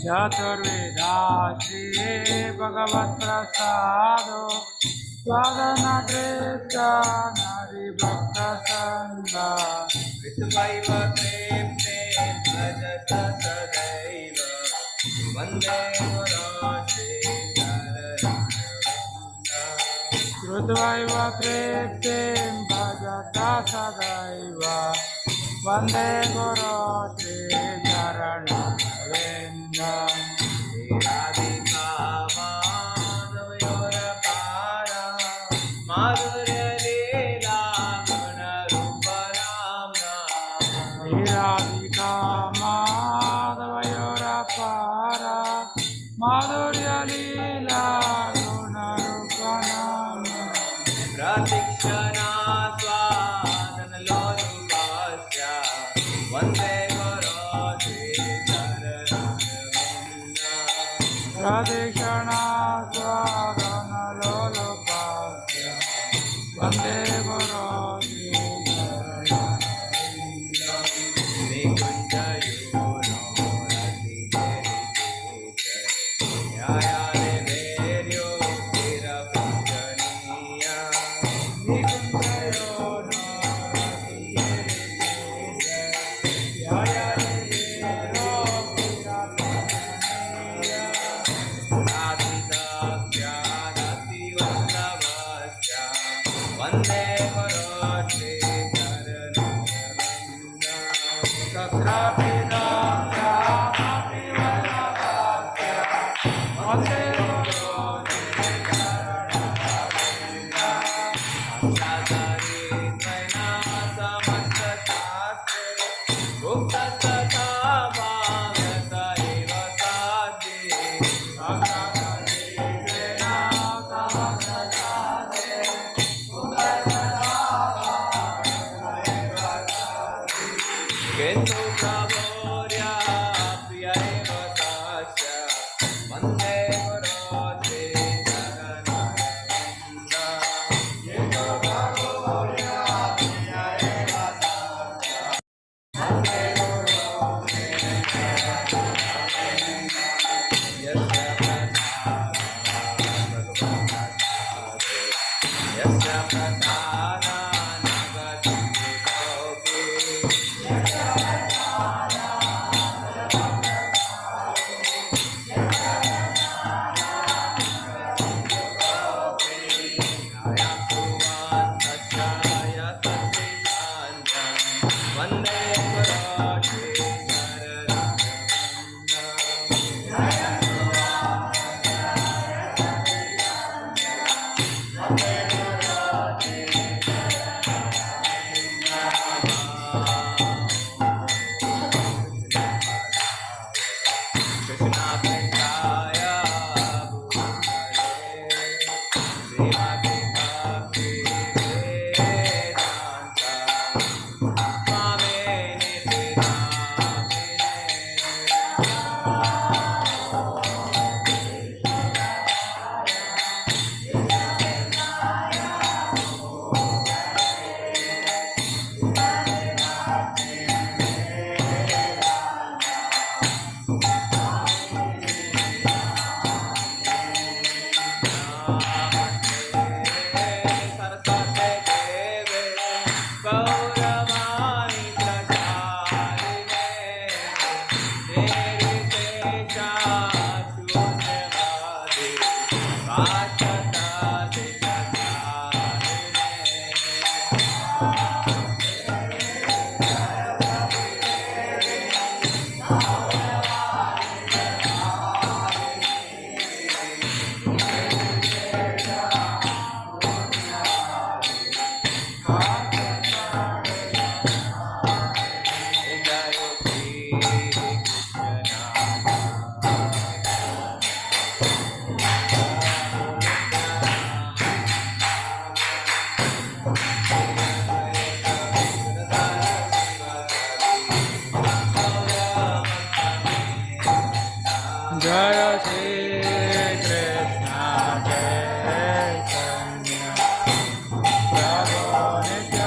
चतुर्वेदा श्री भगवत प्रसादो स्वादन कृष्ण नारी भक्त संगा कृतवैव प्रेम्णे भजत सदैव वन्दे श्रुत्वैव प्रेप्तिं भजता सदैव वन्दे गुरो श्रीचरणविन्दम् राधिका माधवयोरपारा माधुर्यलीला गुणरूपराम्ना राधिका माधवयोरपारा माधुर्यलीला गुणरूपनाम्ना प्रतीक्षणा स्वादनलोलुपास्य वन्दे गुरो श्रीचरणविन्दम् प्रदक्षिणा स्वादनलोलुपास्य वन्दे गुरो वन्दे गुरो जय श्री कृष्ण चैतन्य प्रभु नित्यानंद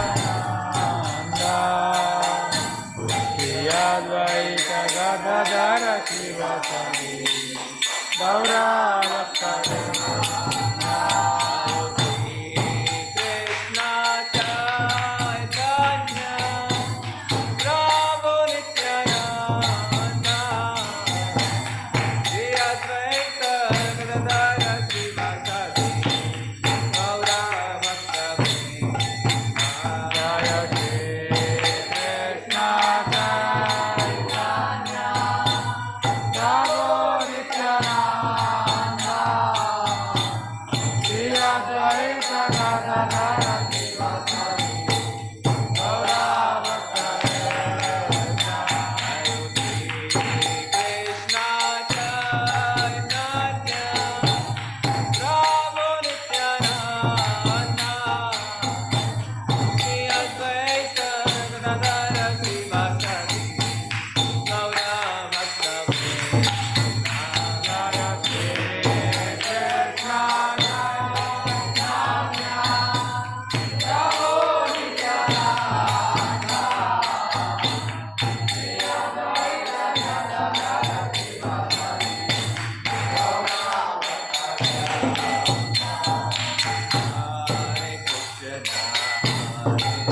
Hare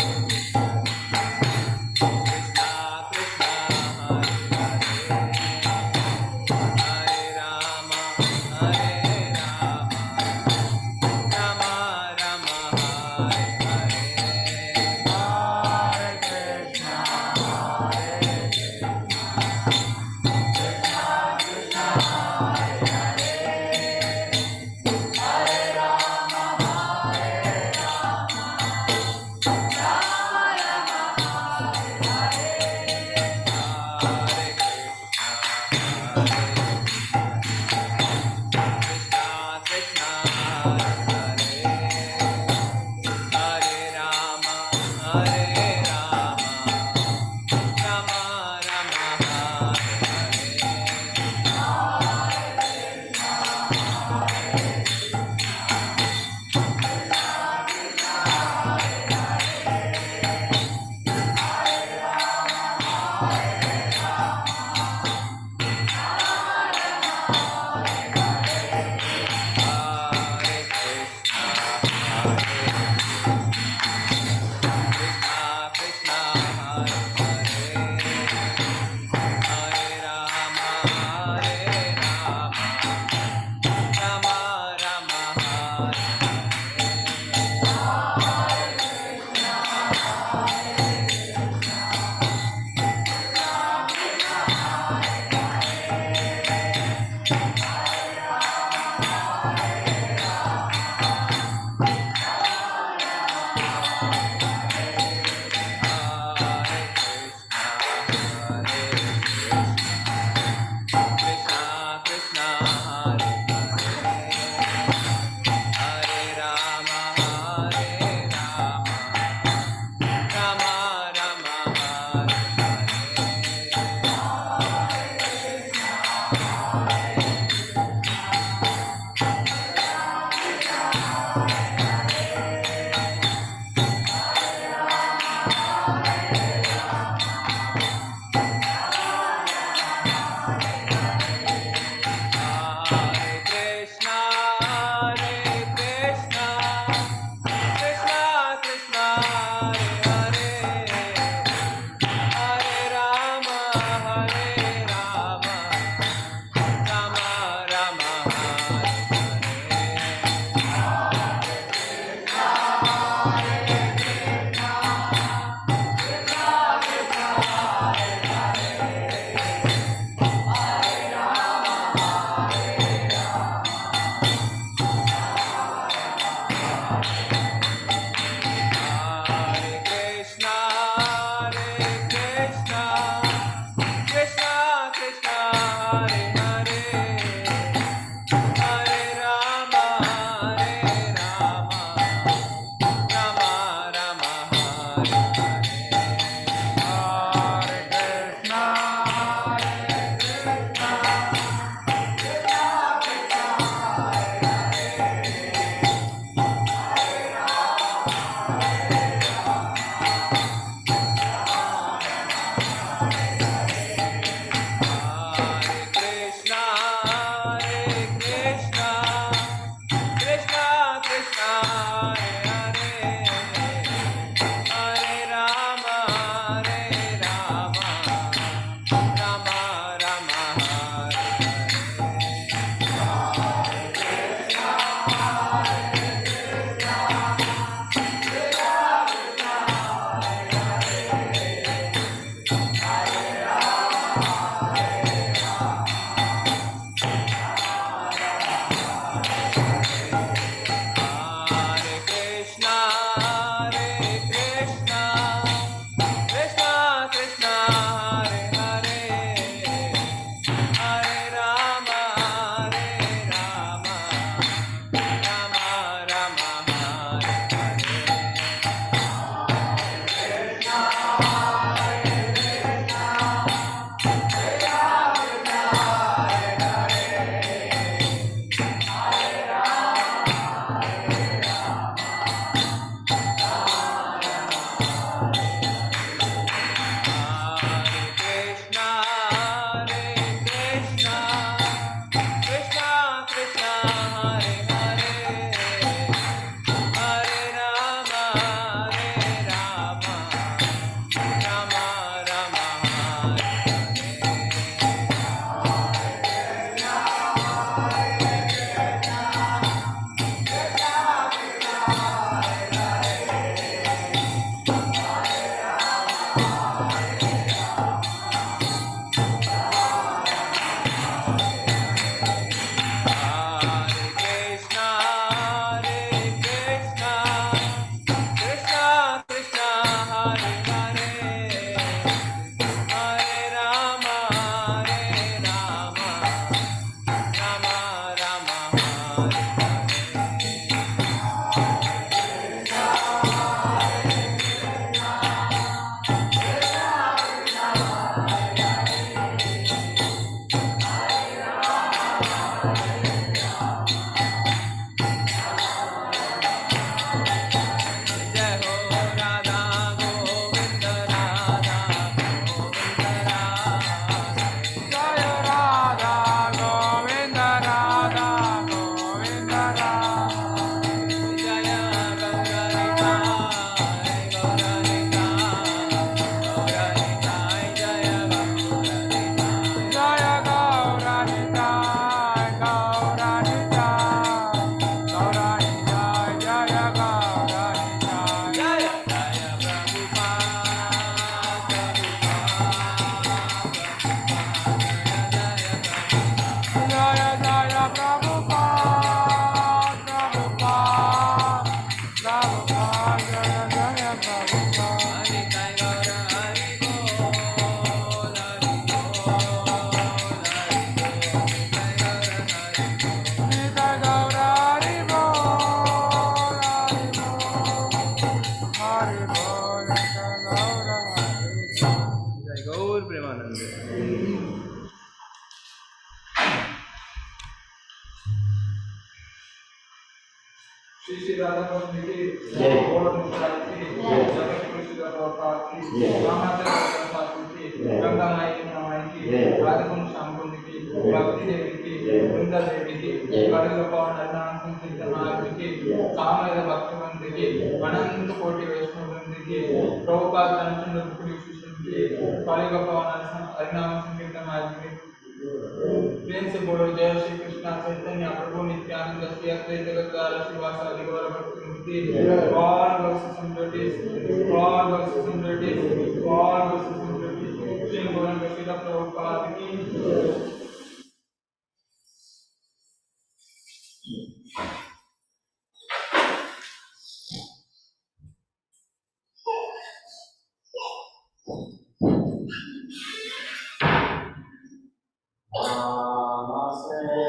हरि बोल गौर हरि जय गौर प्रेमानंद श्री श्री राधा कृष्ण की जय बोल निताई की जय जगत कृष्ण अवतार की रामाचंद्र अवतार की गंगा माई की नवाई की राधा कुंड श्याम कुंड की भक्ति देवी की वृंदा देवी की कड़ल पवन हरिनाम संकीर्तन आदि की कामद भक्तवंत की अनंत कोटि वैष्णव वृंद की प्रभुपाद रामचंद्र पुरी शिष्य की कलियुग पवन हरिनाम संकीर्तन आदि की प्रेम से बोलो जय श्री कृष्ण चैतन्य प्रभु नित्यानंद श्री अद्वैत गदाधर शिवासादि गौर भक्तवृंद all verses and devotees Shri Govind Srila Prabhupada की Namaste,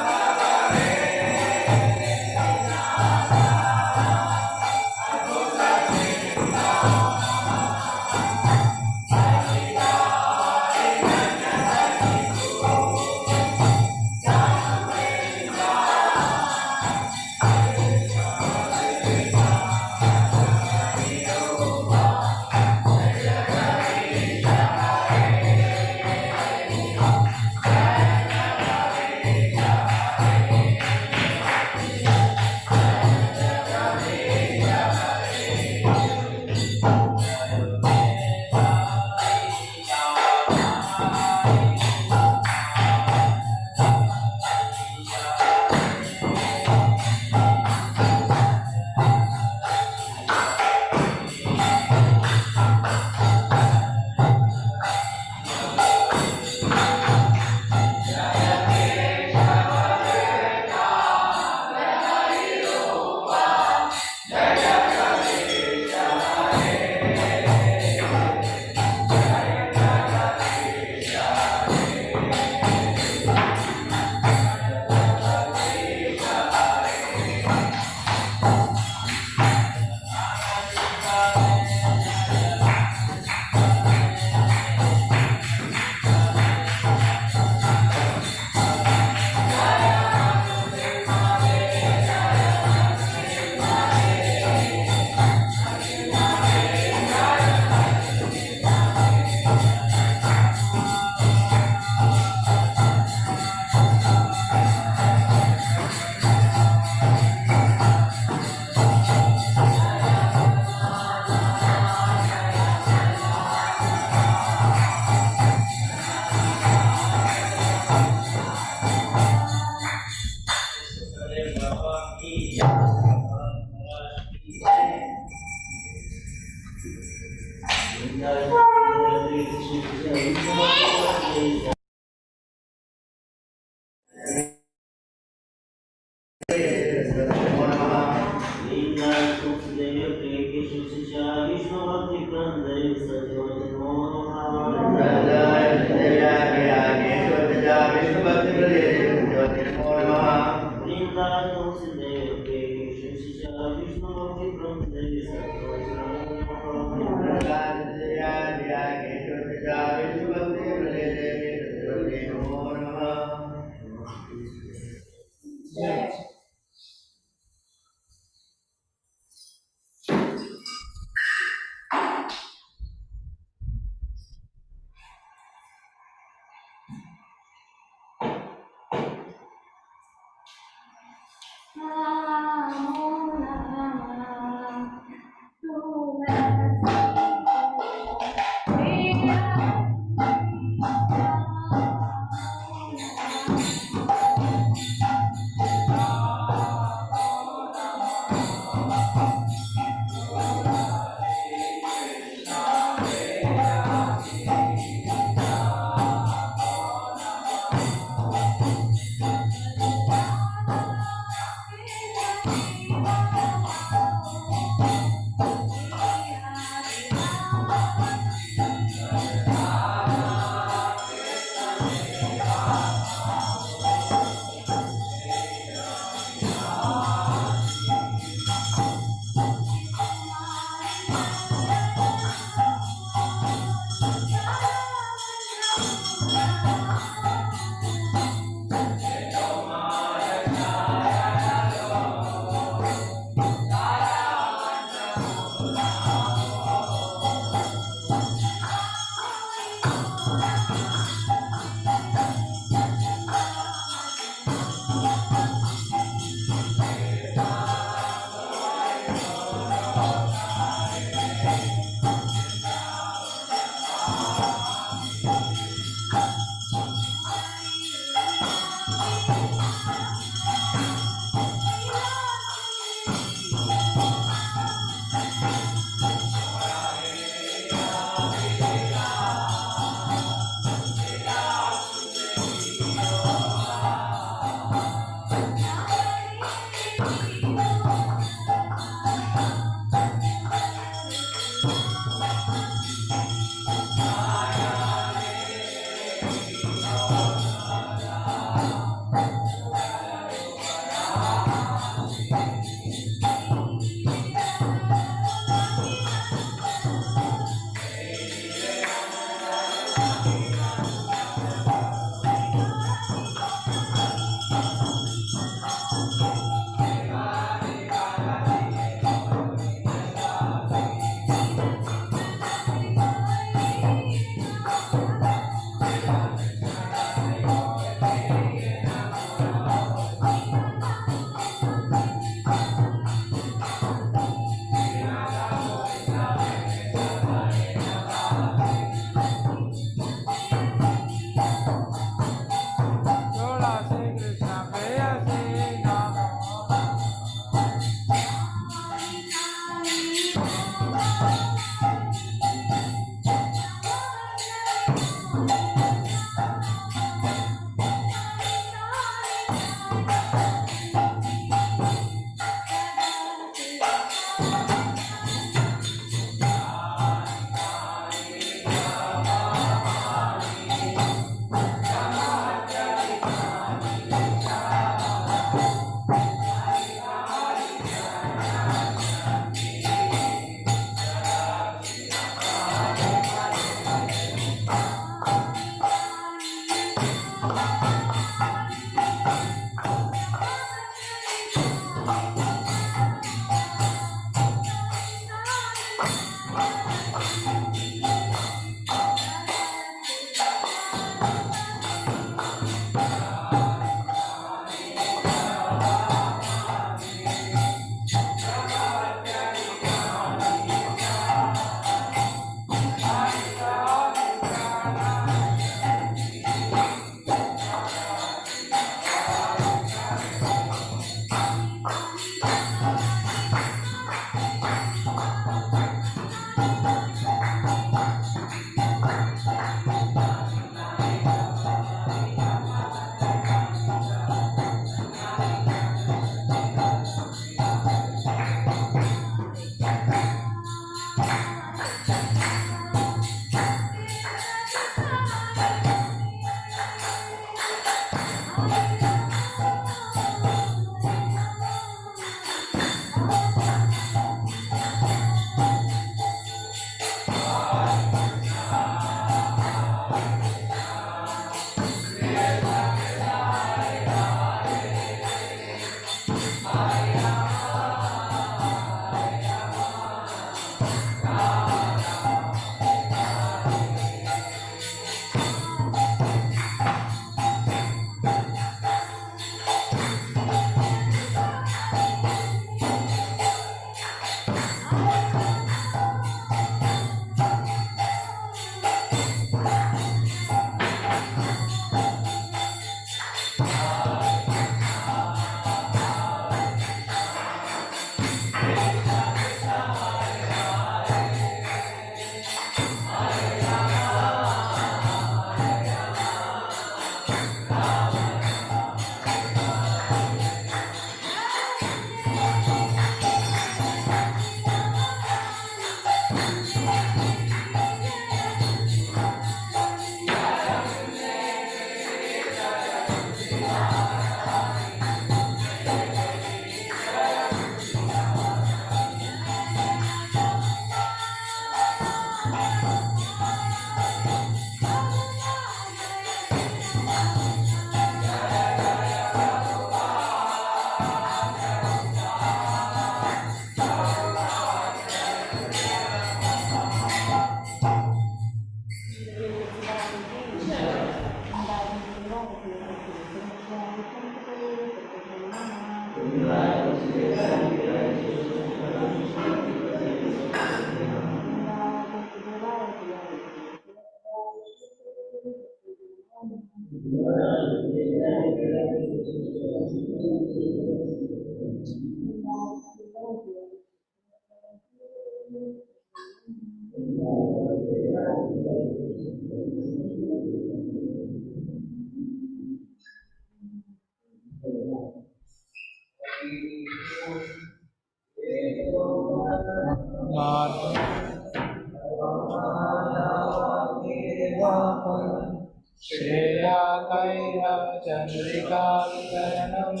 श्रेया कैया चंद्रिका विकरणं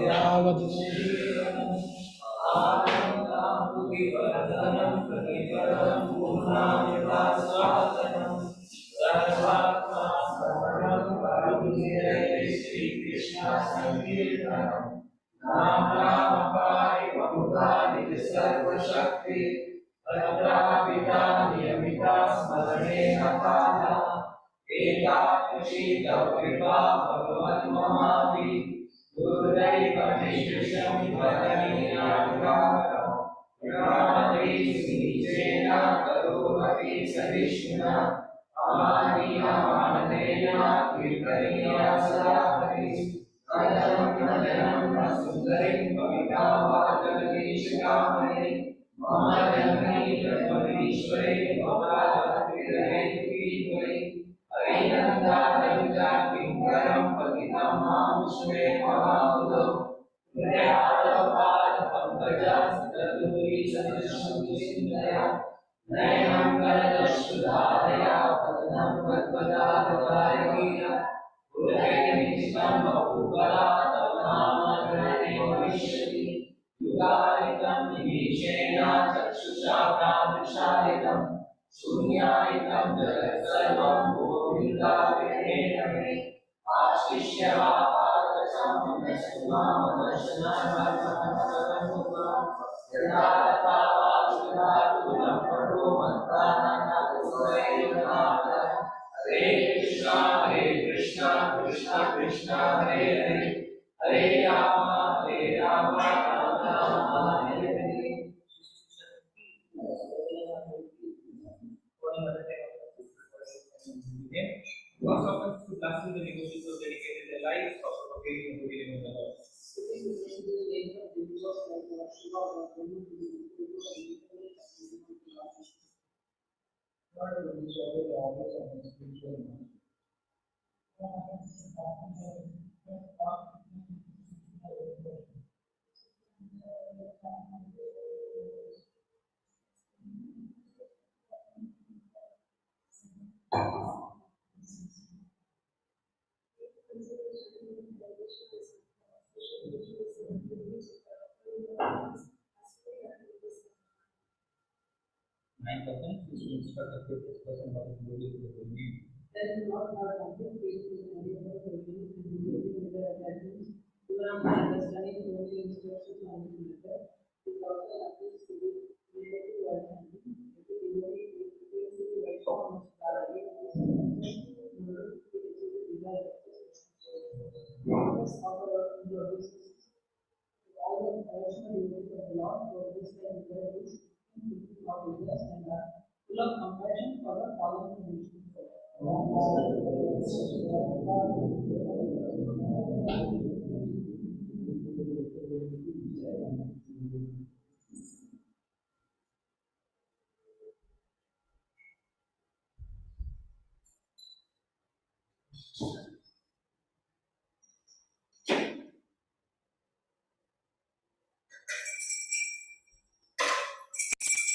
यावदूरीयम् आनन्दाम्बुविवर्धनं प्रतिपदं पूर्णामृतास्वादनं सर्वात्मा समनं करुणे श्रीकृष्ण संकीर्तनं राम राम पाहि बहुधानि सर्वशक्ति तत्रापिता नियमिता स्मरणे नताः एकादशी कृपा भगवन्महापि दुर्दैवनिष्ठं वदनीयाङ्गारं प्राणैर्निजेन करोमि सहिष्णुना आनीयमाननेन कीर्तनीया सदा हरिः कदं नदनं सुन्दरीं कवितावाचनदेशिकामणि मम जननी जन्मनीश्वरे भवाद्विरहे हरिनन्दानन्दकिङ्करं पतितं मामुष्मे महामुदो हृदयालपादपङ्कजं सदूरीसदृशं नयनं कनकश्रुधारया वदनं वद्वदारदारगीया हृदयनिष्ठं बहुबला तव नाम गणने भविष्यति युगादितं निमीषेण चक्षुषा प्रादृशादितं शून्यायितं जगत् सर्वं गोविन्दाविनेन मे आश्लिष्य वापादशं विनश्मामदर्शनामर्पणमस्तकमुखं यदा तथावासुधातुलं पठो मन्त्राणानाथसुरैर्नाथ हरे Krishna Krishna Krishna Hare Hare Hare Ram Ram Ram Hare Hare most of us who classes the negotiators dedicated their lives for propagating the healing of the Lord.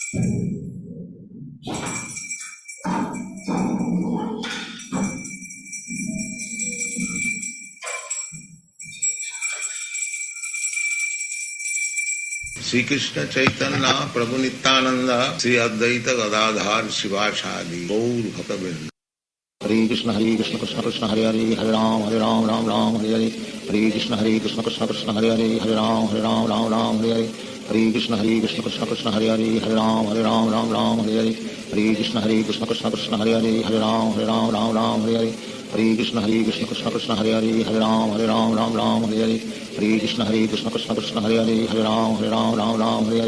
Shri Krishna Chaitanya Prabhu Nityanand Shri Advaita Gadadhar शिवासादि Gaur भक्तवृंद। Hare Krishna Krishna Krishna Hare Hare Hare Ram Ram Ram Hare Hare. Hare Krishna Krishna Krishna Hare Hare Hare Ram Ram Ram Hare Hare. Hare Krishna Krishna Krishna Hare Hare Hare Ram Ram Hare Hare. Hare Krishna Krishna Krishna Hare Hare Hare Ram Ram Hare Hare. Hare Krishna Krishna Krishna Hare Hare Hare Ram Ram Hare Hare. Hare Krishna Krishna Krishna Hare Hare Hare Ram Hare Hare.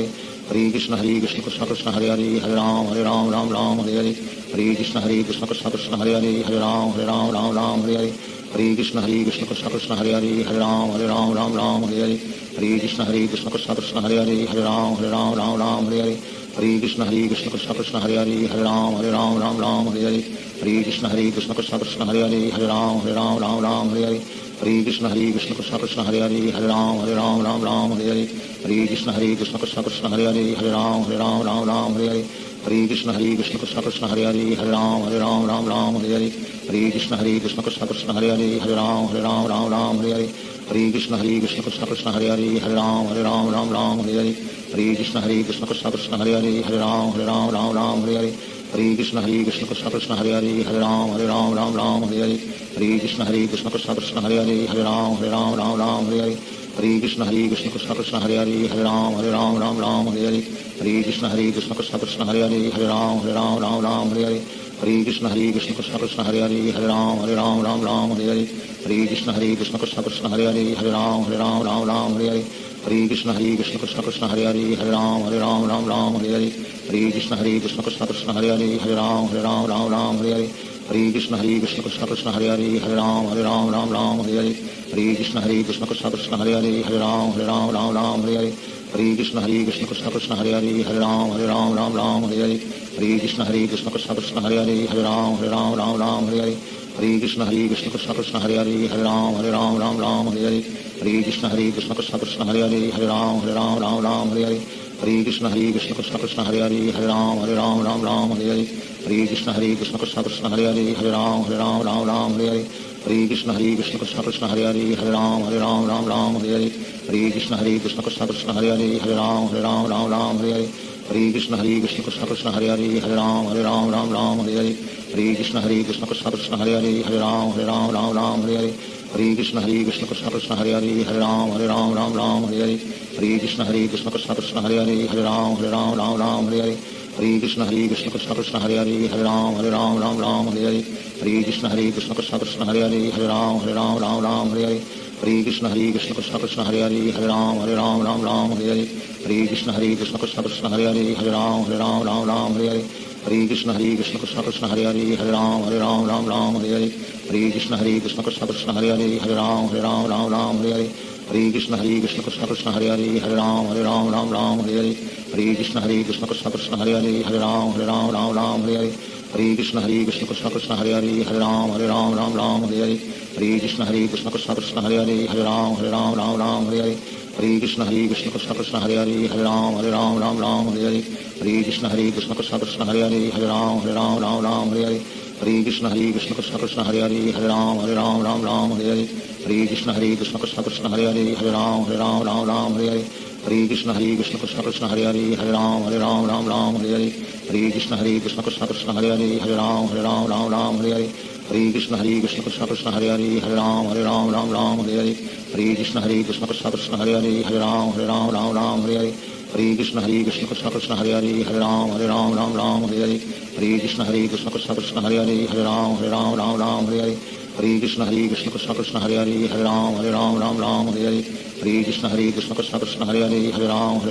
Hare Krishna Krishna Krishna Hare Hare Hare Ram Hare Hare. Hare Krishna Krishna Krishna Hare Hare Hare Ram Hare Hare. Hare Krishna Krishna Krishna Hare Hare Hare Ram Hare Hare. Hare Krishna Krishna Krishna Hare Hare Hare Ram Hare Hare. Hare Krishna Krishna Krishna Hare Hare Hare Ram Hare Hare. Hare Krishna Krishna Krishna Hare Hare Hare Ram Hare Hare. Hare Krishna Krishna Krishna Hare Hare Hare Ram Hare Hare. Hare Krishna Krishna Krishna Hare Hare Hare Ram Hare Hare. Hare Krishna Krishna Krishna Hare Hare Hare Ram Hare Hare. Hare Krishna Krishna Krishna Hare Hare Hare Ram Hare Hare. Hare Krishna Krishna Krishna Hare Hare Hare Ram Hare Hare. Hare Krishna Krishna Krishna Hare Hare Hare Ram Hare Hare. Hare Krishna Krishna Krishna Hare Hare Hare Ram Hare Hare. Hare Krishna Krishna Krishna Hare Hare Hare Ram Hare Hare. Hare Krishna Krishna Krishna Hare Hare Hare Ram Hare Hare. Hare Krishna Krishna Krishna Hare Hare Hare Ram Hare Hare. Hare Krishna Krishna Krishna Hare Hare Hare Ram Hare Hare. Hare Krishna Krishna Krishna Hare Hare Hare Ram Hare Hare. Hare Krishna Krishna Krishna Hare Hare Hare Ram Hare Hare. Hare Krishna Krishna Krishna Hare Hare Hare Ram Hare Hare. Hare Krishna Krishna Krishna Hare Hare Hare Ram Hare Hare. Hare Krishna Krishna Krishna Hare Hare Hare Ram Hare Hare. Hare Krishna Krishna Krishna Hare Hare Hare Ram Hare Hare. Hare Krishna Krishna Krishna Hare Hare Hare Ram Hare Hare. Hare Krishna Krishna Krishna Hare Hare Hare Ram Hare Hare. Hare Krishna Krishna Krishna Hare Hare Hare Ram Hare Hare. Hare Krishna Krishna Krishna Hare Hare Hare Ram Hare Hare. Hare Krishna Krishna Krishna Hare Hare Hare Ram Hare Hare. Hare Krishna Krishna Krishna Hare Hare Hare Ram Hare Hare. Hare Krishna Krishna Krishna Hare Hare Hare Ram Hare Hare. Hare Krishna Krishna Krishna Hare Hare Hare Ram Hare Hare. Hare Krishna Krishna Krishna Hare Hare Hare Ram Hare Hare. Hare Krishna Krishna Krishna Hare Hare Hare Ram Hare Hare. Hare Krishna Krishna Krishna Hare Hare Hare Ram Hare Hare. Hare Krishna Krishna Krishna Hare Hare Hare Ram Hare Hare. Hare Krishna Krishna Krishna Hare Hare Hare Ram Hare Hare. Hare Krishna Krishna Krishna Hare Hare Hare Ram Hare Hare. Hare Krishna Krishna Krishna Hare Hare Hare Ram Hare Hare. Hare Krishna Krishna Krishna Hare Hare Hare Ram Hare Hare. Hare Krishna Krishna Krishna Hare Hare Hare Ram Hare Hare. Hare Krishna Krishna Krishna Hare Hare Hare Ram Hare Hare. Hare Krishna Krishna Krishna Hare Hare Hare Ram Hare Hare. Hare Krishna Krishna Krishna Hare Hare Hare Ram Hare Hare. Hare Krishna Krishna Krishna Hare Hare Hare Ram Hare Hare. Hare Krishna Krishna Krishna Hare Hare Hare Ram Hare Hare. Hare Krishna Krishna Krishna Hare Hare Hare Ram Hare Hare. Hare Krishna Krishna Krishna Hare Hare Hare Ram Hare Hare. Hare Krishna Krishna Krishna Hare Hare Hare Ram Hare Hare. Hare Krishna Krishna Krishna Hare Hare Hare Ram Hare Hare. Hare Krishna Krishna Krishna Hare Hare Hare Ram Hare Hare. Hare Krishna Krishna Krishna Hare Hare Hare Ram Hare Hare. Hare Krishna Krishna Krishna Hare Hare Hare Ram Hare Hare. Hare Krishna Krishna Krishna Hare Hare Hare Ram Hare Hare. Hare Krishna Krishna Krishna Hare Hare Hare Ram Hare Hare. Hare Krishna Krishna Krishna Hare Hare Hare Ram Hare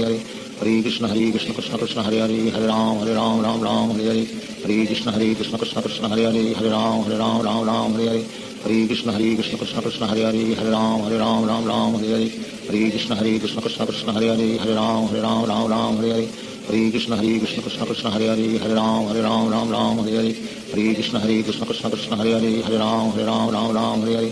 Hare. Hare Krishna Krishna Krishna Hare Hare Hare Ram Hare Hare. Hare Krishna Krishna Krishna Hare Hare Hare Ram Hare Hare. Hare Krishna Krishna Krishna Hare Hare Hare Ram Hare Hare. Hare Krishna Krishna Krishna Hare Hare Hare Ram Hare Hare. Hare Krishna Krishna Krishna Hare Hare Hare Ram Hare Hare. Hare Krishna Krishna Krishna Hare Hare Hare Ram Hare Hare. Hare Krishna Krishna Krishna Hare Hare Hare Ram Hare Hare.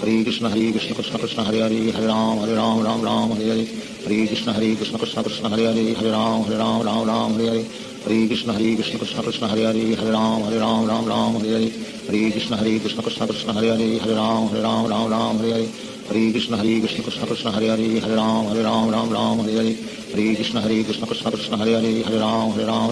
Hare Krishna Krishna Krishna Hare Hare Ram Ram Ram Hare Hare Hare Krishna Krishna Krishna Hare Hare Ram Ram Hare Hare Hare Krishna Krishna Krishna Hare Hare Ram Ram Hare Hare Hare Krishna Krishna Krishna Hare Hare Ram Ram Hare Hare Hare Krishna Krishna Krishna Hare Hare Ram Ram Hare Hare Hare Krishna Krishna Krishna Hare Hare Ram Ram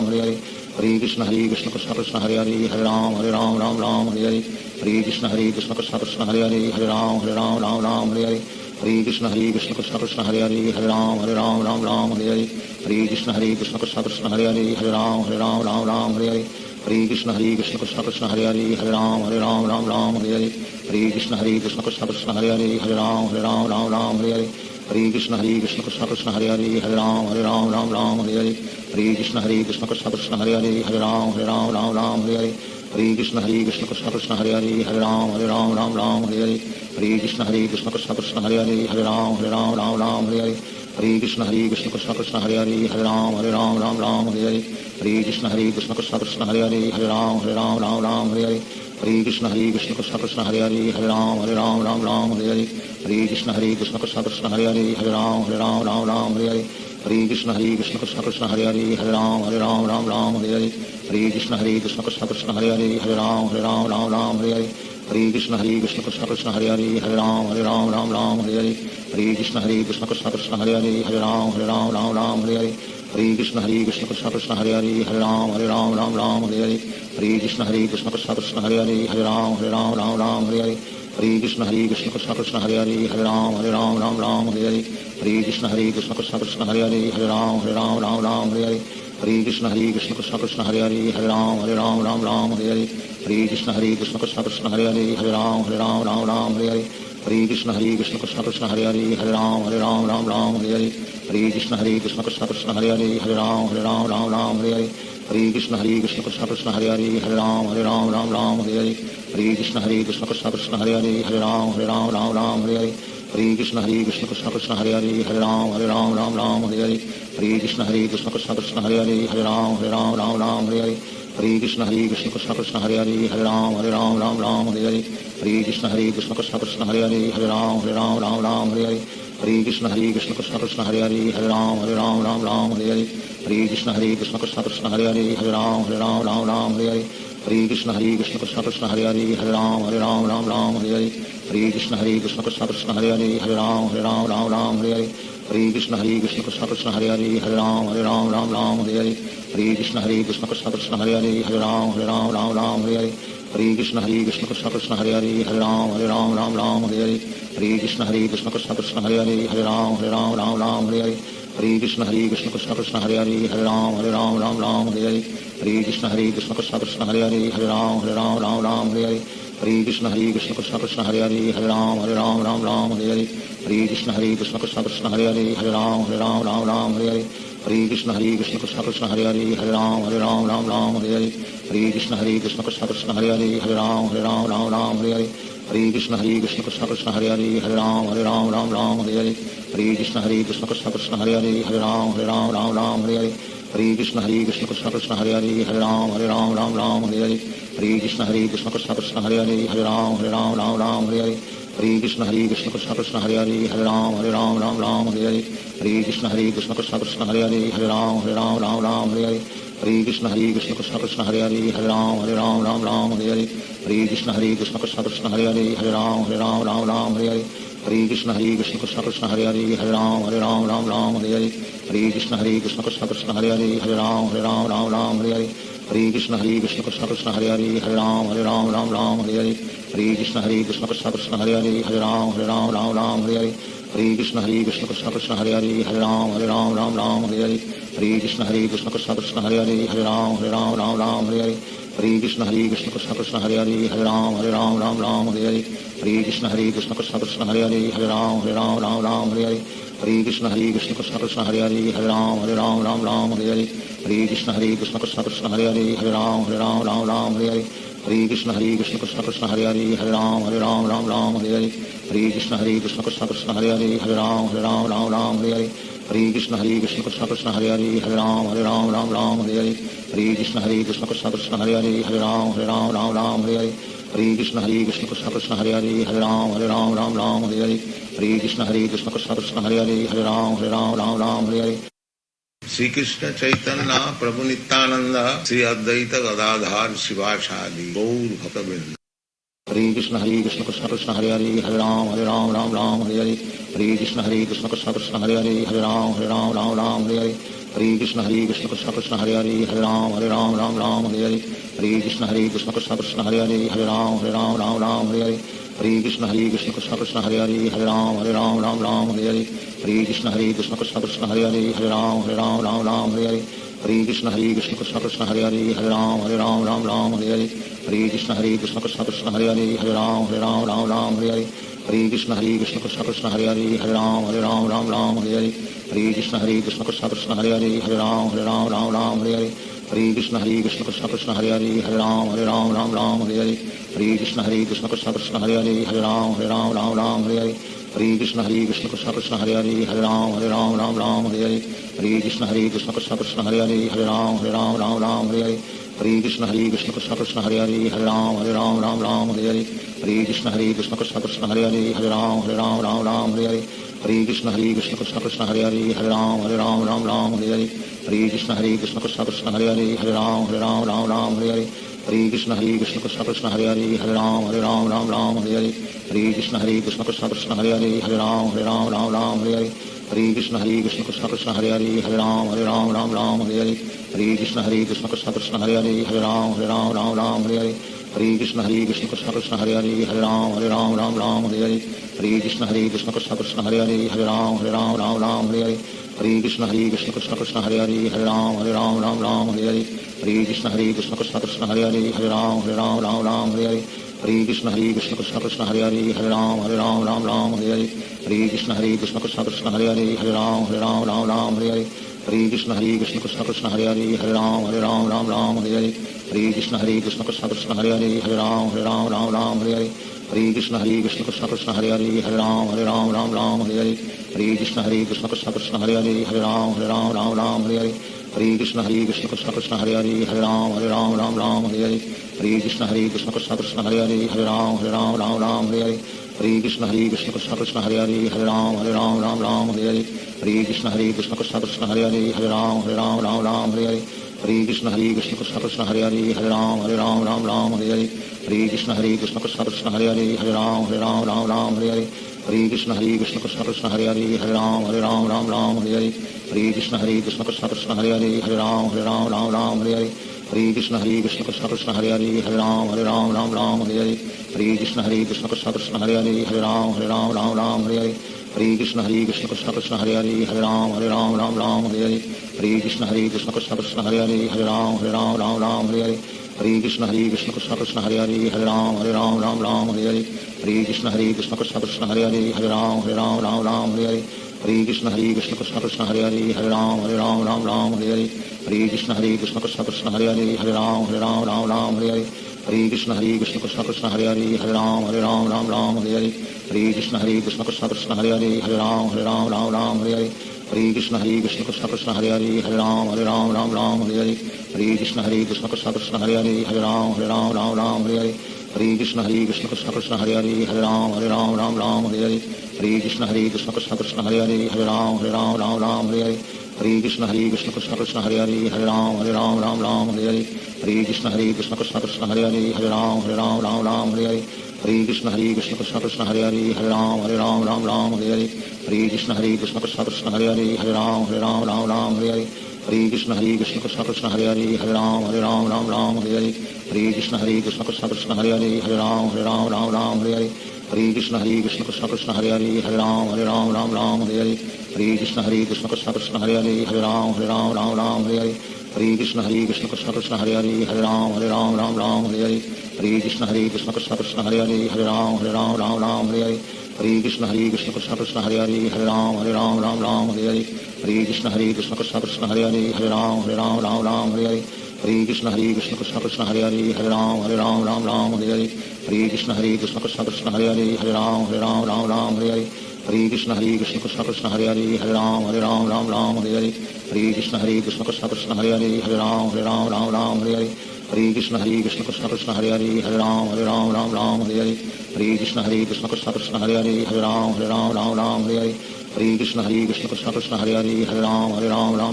Hare Hare Hare Krishna Krishna Krishna Hare Hare Ram Ram Hare Hare Hare Krishna Krishna Krishna Krishna Hare Hare Ram Ram Hare Hare Hare Krishna Krishna Krishna Krishna Hare Hare Ram Ram Hare Hare Hare Krishna Krishna Krishna Krishna Hare Hare Ram Ram Hare Hare Hare Krishna Krishna Krishna Krishna Hare Hare Ram Ram Hare Hare Hare Krishna Krishna Krishna Krishna Hare Hare Ram Ram Hare Hare Hare Krishna Krishna Krishna Krishna Hare Hare Ram Ram Hare Hare Hare Krishna Krishna Krishna Krishna Hare Hare Ram Ram Hare Hare Hare Krishna Krishna Krishna Krishna Hare Hare Ram Ram Hare Hare Hare Krishna Krishna Krishna Krishna Hare Hare Ram Ram Hare Hare Hare Krishna Krishna Krishna Krishna Hare Hare Ram Ram Hare Hare Hare Krishna Krishna Krishna Krishna Hare Hare Ram Ram Hare Hare Hare Krishna Krishna Krishna Krishna Hare Hare Ram Ram Hare Hare Hare Krishna Krishna Krishna Krishna Hare Hare Ram Ram Hare Hare Hare Krishna Krishna Krishna Krishna Hare Hare Ram Ram Hare Hare Hare Krishna Krishna Krishna Krishna Hare Hare Ram Ram Hare Hare Hare Krishna Krishna Krishna Krishna Hare Hare Ram Ram Hare Hare Hare Krishna Krishna Krishna Krishna Hare Hare Ram Ram Hare Hare Hare Krishna Krishna Krishna Krishna Hare Hare Ram Ram Hare Hare Hare Krishna Krishna Krishna Krishna Hare Hare Ram Ram Hare Hare Hare Krishna Krishna Krishna Krishna Hare Hare Ram Ram Hare Hare Hare Krishna Krishna Krishna Krishna Hare Hare Ram Ram Hare Hare Hare Krishna Krishna Krishna Krishna Hare Hare Ram Ram Hare Hare Hare Krishna Krishna Krishna Krishna Hare Hare Ram Ram Hare Hare Hare Krishna Krishna Krishna Krishna Hare Hare Ram Ram Hare Hare Hare Krishna Krishna Krishna Krishna Hare Hare Ram Ram Hare Hare Hare Krishna Krishna Krishna Krishna Hare Hare Ram Ram Hare Hare Hare Krishna Krishna Krishna Krishna Hare Hare Ram Ram Hare Hare Hare Krishna Krishna Krishna Krishna Hare Hare Ram Ram Hare Hare Hare Krishna Krishna Krishna Krishna Hare Hare Ram Ram Hare Hare Hare Krishna Krishna Krishna Krishna Hare Hare Ram Ram Hare Hare Hare Krishna Krishna Krishna Krishna Hare Hare Ram Ram Hare Hare Hare Krishna Krishna Krishna Krishna Hare Hare Ram Ram Hare Hare Hare Krishna Krishna Krishna Krishna Hare Hare Ram Ram Hare Hare Hare Krishna Krishna Krishna Krishna Hare Hare Ram Ram Hare Hare Hare Krishna Krishna Krishna Krishna Hare Hare Ram Ram Hare Hare Hare Krishna Krishna Krishna Krishna Hare Hare Ram Ram Hare Hare Hare Krishna Krishna Krishna Krishna Hare Hare Ram Ram Hare Hare Hare Krishna Krishna Krishna Krishna Hare Hare Ram Ram Hare Hare Hare Krishna Krishna Krishna Krishna Hare Hare Ram Ram Hare Hare Hare Krishna Krishna Krishna Krishna Hare Hare Ram Ram Hare Hare Hare Krishna Krishna Krishna Krishna Hare Hare Ram Ram Hare Hare Hare Krishna Krishna Krishna Krishna Hare Hare Ram Ram Hare Hare Hare Krishna Krishna Krishna Krishna Hare Hare Ram Ram Hare Hare Hare Krishna Krishna Krishna Krishna Hare Hare Ram Ram Hare Hare Hare Krishna Krishna Krishna Krishna Hare Hare Ram Ram Hare Hare Hare Krishna Krishna Krishna Krishna Hare Hare Ram Ram Hare Hare Hare Krishna Krishna Krishna Krishna Hare Hare Ram Ram Hare Hare Hare Krishna Krishna Krishna Krishna Hare Hare Ram Ram Hare Hare Hare Krishna Krishna Krishna Krishna Hare Hare Ram Ram Hare Hare Hare Krishna Krishna Krishna Krishna Hare Hare Ram Ram Hare Hare Hare Krishna Krishna Krishna Krishna Hare Hare Ram Ram Hare Hare Hare Krishna Krishna Krishna Krishna Hare Hare Ram Ram Hare Hare Hare Krishna Krishna Krishna Krishna Hare Hare Ram Ram Hare Hare Hare Krishna Krishna Krishna Krishna Hare Hare Ram Ram Hare Hare Hare Krishna Krishna Krishna Krishna Hare Hare Ram Ram Hare Hare Hare Krishna Krishna Krishna Krishna Hare Hare Ram Ram Hare Hare Hare Krishna Krishna Krishna Krishna Hare Hare Ram Ram Hare Hare Hare Krishna Krishna Krishna Krishna Hare Hare Ram Ram Hare Hare Hare Krishna Krishna Krishna Krishna Hare Hare Ram Ram Hare Hare Hare Krishna Krishna Krishna Krishna Hare Hare Ram Ram Hare Hare Hare Krishna Krishna Krishna Krishna Hare Hare Ram Ram Hare Hare Hare Krishna Krishna Krishna Krishna Hare Hare Ram Ram Hare Hare Hare Krishna Krishna Krishna Krishna Hare Hare Ram Ram Hare Hare Hare Krishna Krishna Krishna Krishna Hare Hare Ram Ram Hare Hare Hare Krishna Krishna Krishna Krishna Hare Hare Ram Ram Hare Hare Hare Krishna Krishna Krishna Krishna Hare Hare Ram Ram Hare Hare Hare Krishna Krishna Krishna Krishna Hare Hare Ram Ram Hare Hare Hare Krishna Krishna Krishna Hare Hare Hare Ram Ram Ram Hare Hare Hare Krishna Krishna Krishna Hare Hare Hare Ram Ram Ram Hare Hare. Shri Krishna Chaitanya Prabhu Nityanand Shri Advaita Gadadhar शिवासादि Gaur भक्तवृंद। Hare Krishna Krishna Krishna Hare Hare Hare Ram Ram Hare Hare Hare Krishna Krishna Krishna Hare Hare Hare Ram Ram Hare Hare Hare Krishna Krishna Krishna Hare Hare Hare Ram Ram Hare Hare Hare Krishna Krishna Krishna Hare Hare Hare Ram Ram Hare Hare Hare Krishna Krishna Krishna Hare Hare Hare Ram Ram Hare Hare Hare Krishna Krishna Krishna Hare Hare Hare Ram Ram Hare Hare Hare Krishna Krishna Krishna Hare Hare Hare Ram Ram Hare Hare Hare Krishna Krishna Krishna Hare Hare Hare Ram Ram Hare Hare Hare Krishna Krishna Krishna Hare Hare Hare Ram Ram Hare Hare Hare Krishna Krishna Krishna Hare Hare Hare Ram Ram Hare Hare Hare Krishna Krishna Krishna Hare Hare Hare Ram Ram Hare Hare Hare Krishna Krishna Krishna Hare Hare Hare Ram Ram Hare Hare Hare Krishna Krishna Krishna Hare Hare Hare Ram Ram Hare Hare Hare Krishna Krishna Krishna Hare Hare Hare Ram Ram Hare Hare Hare Krishna Krishna Krishna Hare Hare Hare Ram Ram Hare Hare Hare Krishna Krishna Krishna Hare Hare Hare Ram Ram Hare Hare Hare Krishna Krishna Krishna Hare Hare Hare Ram Ram Hare Hare Hare Krishna Krishna Krishna Hare Hare Hare Ram Ram Hare Hare Hare Krishna Krishna Krishna Hare Hare Hare Ram Ram Hare Hare Hare Krishna Krishna Krishna Hare Hare Hare Ram Ram Hare Hare Hare Krishna Krishna Krishna Hare Hare Hare Ram Ram Hare Hare Hare Krishna Krishna Krishna Hare Hare Hare Ram Ram Hare Hare Hare Krishna Krishna Krishna Hare Hare Hare Ram Ram Hare Hare Hare Krishna Krishna Krishna Hare Hare Hare Ram Ram Hare Hare Hare Krishna Krishna Krishna Hare Hare Hare Ram Ram Hare Hare Hare Krishna Krishna Krishna Hare Hare Hare Ram Ram Hare Hare Hare Krishna Krishna Krishna Hare Hare Hare Ram Ram Hare Hare Hare Krishna Krishna Krishna Hare Hare Hare Ram Ram Hare Hare Hare Krishna Krishna Krishna Hare Hare Hare Ram Ram Hare Hare Hare Krishna Krishna Krishna Hare Hare Hare Ram Ram Hare Hare Hare Krishna Krishna Krishna Hare Hare Hare Ram Ram Hare Hare Hare Krishna Krishna Krishna Hare Hare Hare Ram Ram Hare Hare Hare Krishna Krishna Krishna Hare Hare Hare Ram Ram Hare Hare Hare Krishna Krishna Krishna Hare Hare Hare Ram Ram Hare Hare Hare Krishna Krishna Krishna Hare Hare Hare Ram Ram Hare Hare Hare Krishna Krishna Krishna Hare Hare Hare Ram Ram Hare Hare Hare Krishna Krishna Krishna Hare Hare Hare Ram Ram Hare Hare Hare Krishna Krishna Krishna Hare Hare Hare Ram Ram Hare Hare Hare Krishna Krishna Krishna Hare Hare Hare Ram Ram Hare Hare Hare Krishna Krishna Krishna Hare Hare Hare Ram Ram Hare Hare Hare Krishna Krishna Krishna Hare Hare Hare Ram Ram Hare Hare Hare Krishna Krishna Krishna Hare Hare Hare Ram Ram Hare Hare Hare Krishna Krishna Krishna Hare Hare Hare Ram Ram Hare Hare Hare Krishna Krishna Krishna Hare Hare Hare Ram Ram Hare Hare Hare Krishna Krishna Krishna Hare Hare Hare Ram Ram Hare Hare Hare Krishna Krishna Krishna Hare Hare Hare Ram Ram Hare Hare Hare Krishna Krishna Krishna Hare Hare Hare Ram Ram Hare Hare Hare Krishna Krishna Krishna Hare Hare Hare Ram Ram Hare Hare Hare Krishna Krishna Krishna Hare Hare Hare Ram Ram Hare Hare Hare Krishna Krishna Krishna Hare Hare Hare Ram Ram Hare Hare Hare Krishna Krishna Krishna Hare Hare Hare Ram Ram Hare Hare Hare Krishna Krishna Krishna Hare Hare Hare Ram Ram Hare Hare Hare Krishna Krishna Krishna Hare Hare Hare Ram Ram Hare Hare Hare Krishna Krishna Krishna Hare Hare Hare Ram Ram Hare Hare Hare Krishna Krishna Krishna Hare Hare Hare Ram Ram Hare Hare Hare Krishna Krishna Krishna Hare Hare Hare Ram Ram Hare Hare Hare Krishna Krishna Krishna Hare Hare Hare Ram Ram Hare Hare Hare Krishna Krishna Krishna Hare Hare Hare Ram Ram Hare Hare Hare Krishna Krishna Krishna Hare Hare Hare Ram Ram Hare Hare Hare Krishna Krishna Krishna Hare Hare Hare Ram Ram Hare Hare Hare Krishna Krishna Krishna Hare Hare Hare Ram Ram Hare Hare Hare Krishna Krishna Krishna Hare Hare Hare Ram Ram Hare Hare Hare Krishna Krishna Krishna Hare Hare Hare Ram Ram Hare Hare Hare Krishna Krishna Krishna Hare Hare Hare Ram Ram Hare Hare Hare Krishna Krishna Krishna Hare Hare Hare Ram Ram Hare Hare Hare Krishna Krishna Krishna Hare Hare Hare Ram Ram Hare Hare Hare Krishna Krishna Krishna Hare Hare Hare Ram Ram Hare Hare Hare Krishna Krishna Krishna Hare Hare Hare Ram Ram Hare Hare Hare Krishna Krishna Krishna Hare Hare Hare Ram Ram Hare Hare Hare Krishna Krishna Krishna Hare Hare Hare Ram Ram Hare Hare Hare Krishna Krishna Krishna Hare Hare Hare Ram Ram Ram Hare Hare Hare Krishna Krishna Krishna Hare Hare Hare Ram Ram Hare Hare Hare Krishna Krishna Krishna Hare Hare Hare Ram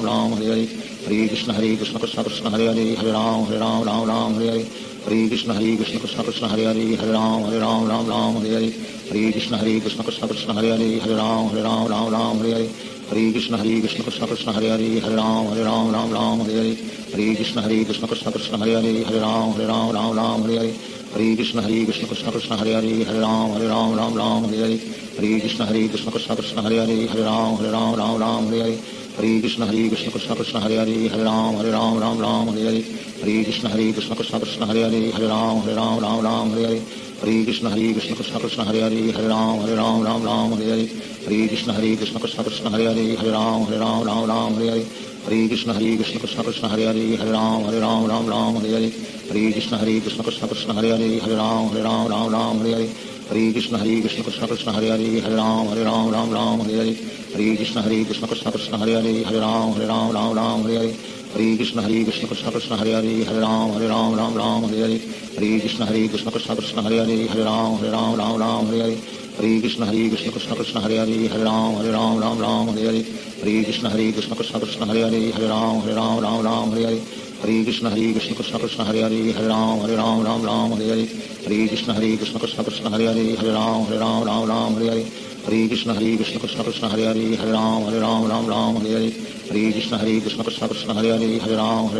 Ram Hare Hare Hare Krishna Krishna Krishna Hare Hare Hare Ram Ram Hare Hare Hare Krishna Krishna Krishna Hare Hare Hare Ram Ram Hare Hare Hare Krishna Krishna Krishna Hare Hare Hare Ram Ram Hare Hare Hare Krishna Krishna Krishna Hare Hare Hare Ram Ram Hare Hare Hare Krishna Krishna Krishna Hare Hare Hare Ram Ram Hare Hare Hare Krishna Krishna Krishna Hare Hare Hare Ram Ram Hare Hare Hare Krishna Krishna Krishna Hare Hare Hare Ram Ram Hare Hare Hare Krishna Krishna Krishna Hare Hare Hare Ram Ram Hare Hare Hare Krishna Krishna Krishna Hare Hare Hare Ram Ram Hare Hare Hare Krishna Krishna Krishna Hare Hare Hare Ram Hare Hare Hare Krishna Krishna Krishna Hare Hare Hare Ram Hare Hare Hare Krishna Krishna Krishna Hare Hare Hare Ram Hare Hare Hare Krishna Krishna Krishna Hare Hare Hare Ram Hare Hare Hare Krishna Krishna Krishna Hare Hare Hare Ram Hare Hare Hare Krishna Krishna Krishna Hare Hare Hare Ram Hare Hare Hare Krishna Krishna Krishna Hare Hare Hare Ram Hare Hare Hare Krishna Krishna Krishna Hare Hare Hare Ram Hare Hare Hare Krishna Krishna Krishna Hare Hare Hare Ram Hare Hare Hare Krishna Krishna Krishna Hare Hare Hare Ram Hare Hare Hare Krishna Krishna Krishna Hare Hare Hare Ram Hare Hare Hare Krishna Krishna Krishna Hare Hare Hare Ram Hare Hare Hare Krishna Krishna Krishna Hare Hare Hare Ram Hare Hare Hare Krishna Krishna Krishna Hare Hare Hare Ram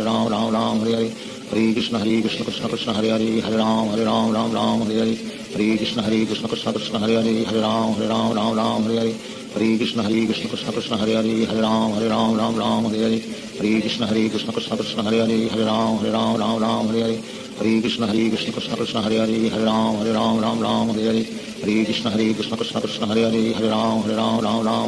Hare Hare Hare Krishna Krishna Krishna Hare Hare Hare Ram Hare Hare Hare Krishna Krishna Krishna Hare Hare Hare Ram Hare Hare Hare Krishna Krishna Krishna Hare Hare Hare Ram Hare Hare Hare Krishna Krishna Krishna Hare Hare Hare Ram Hare Hare Hare Krishna Krishna Krishna Hare Hare Hare Ram Hare Hare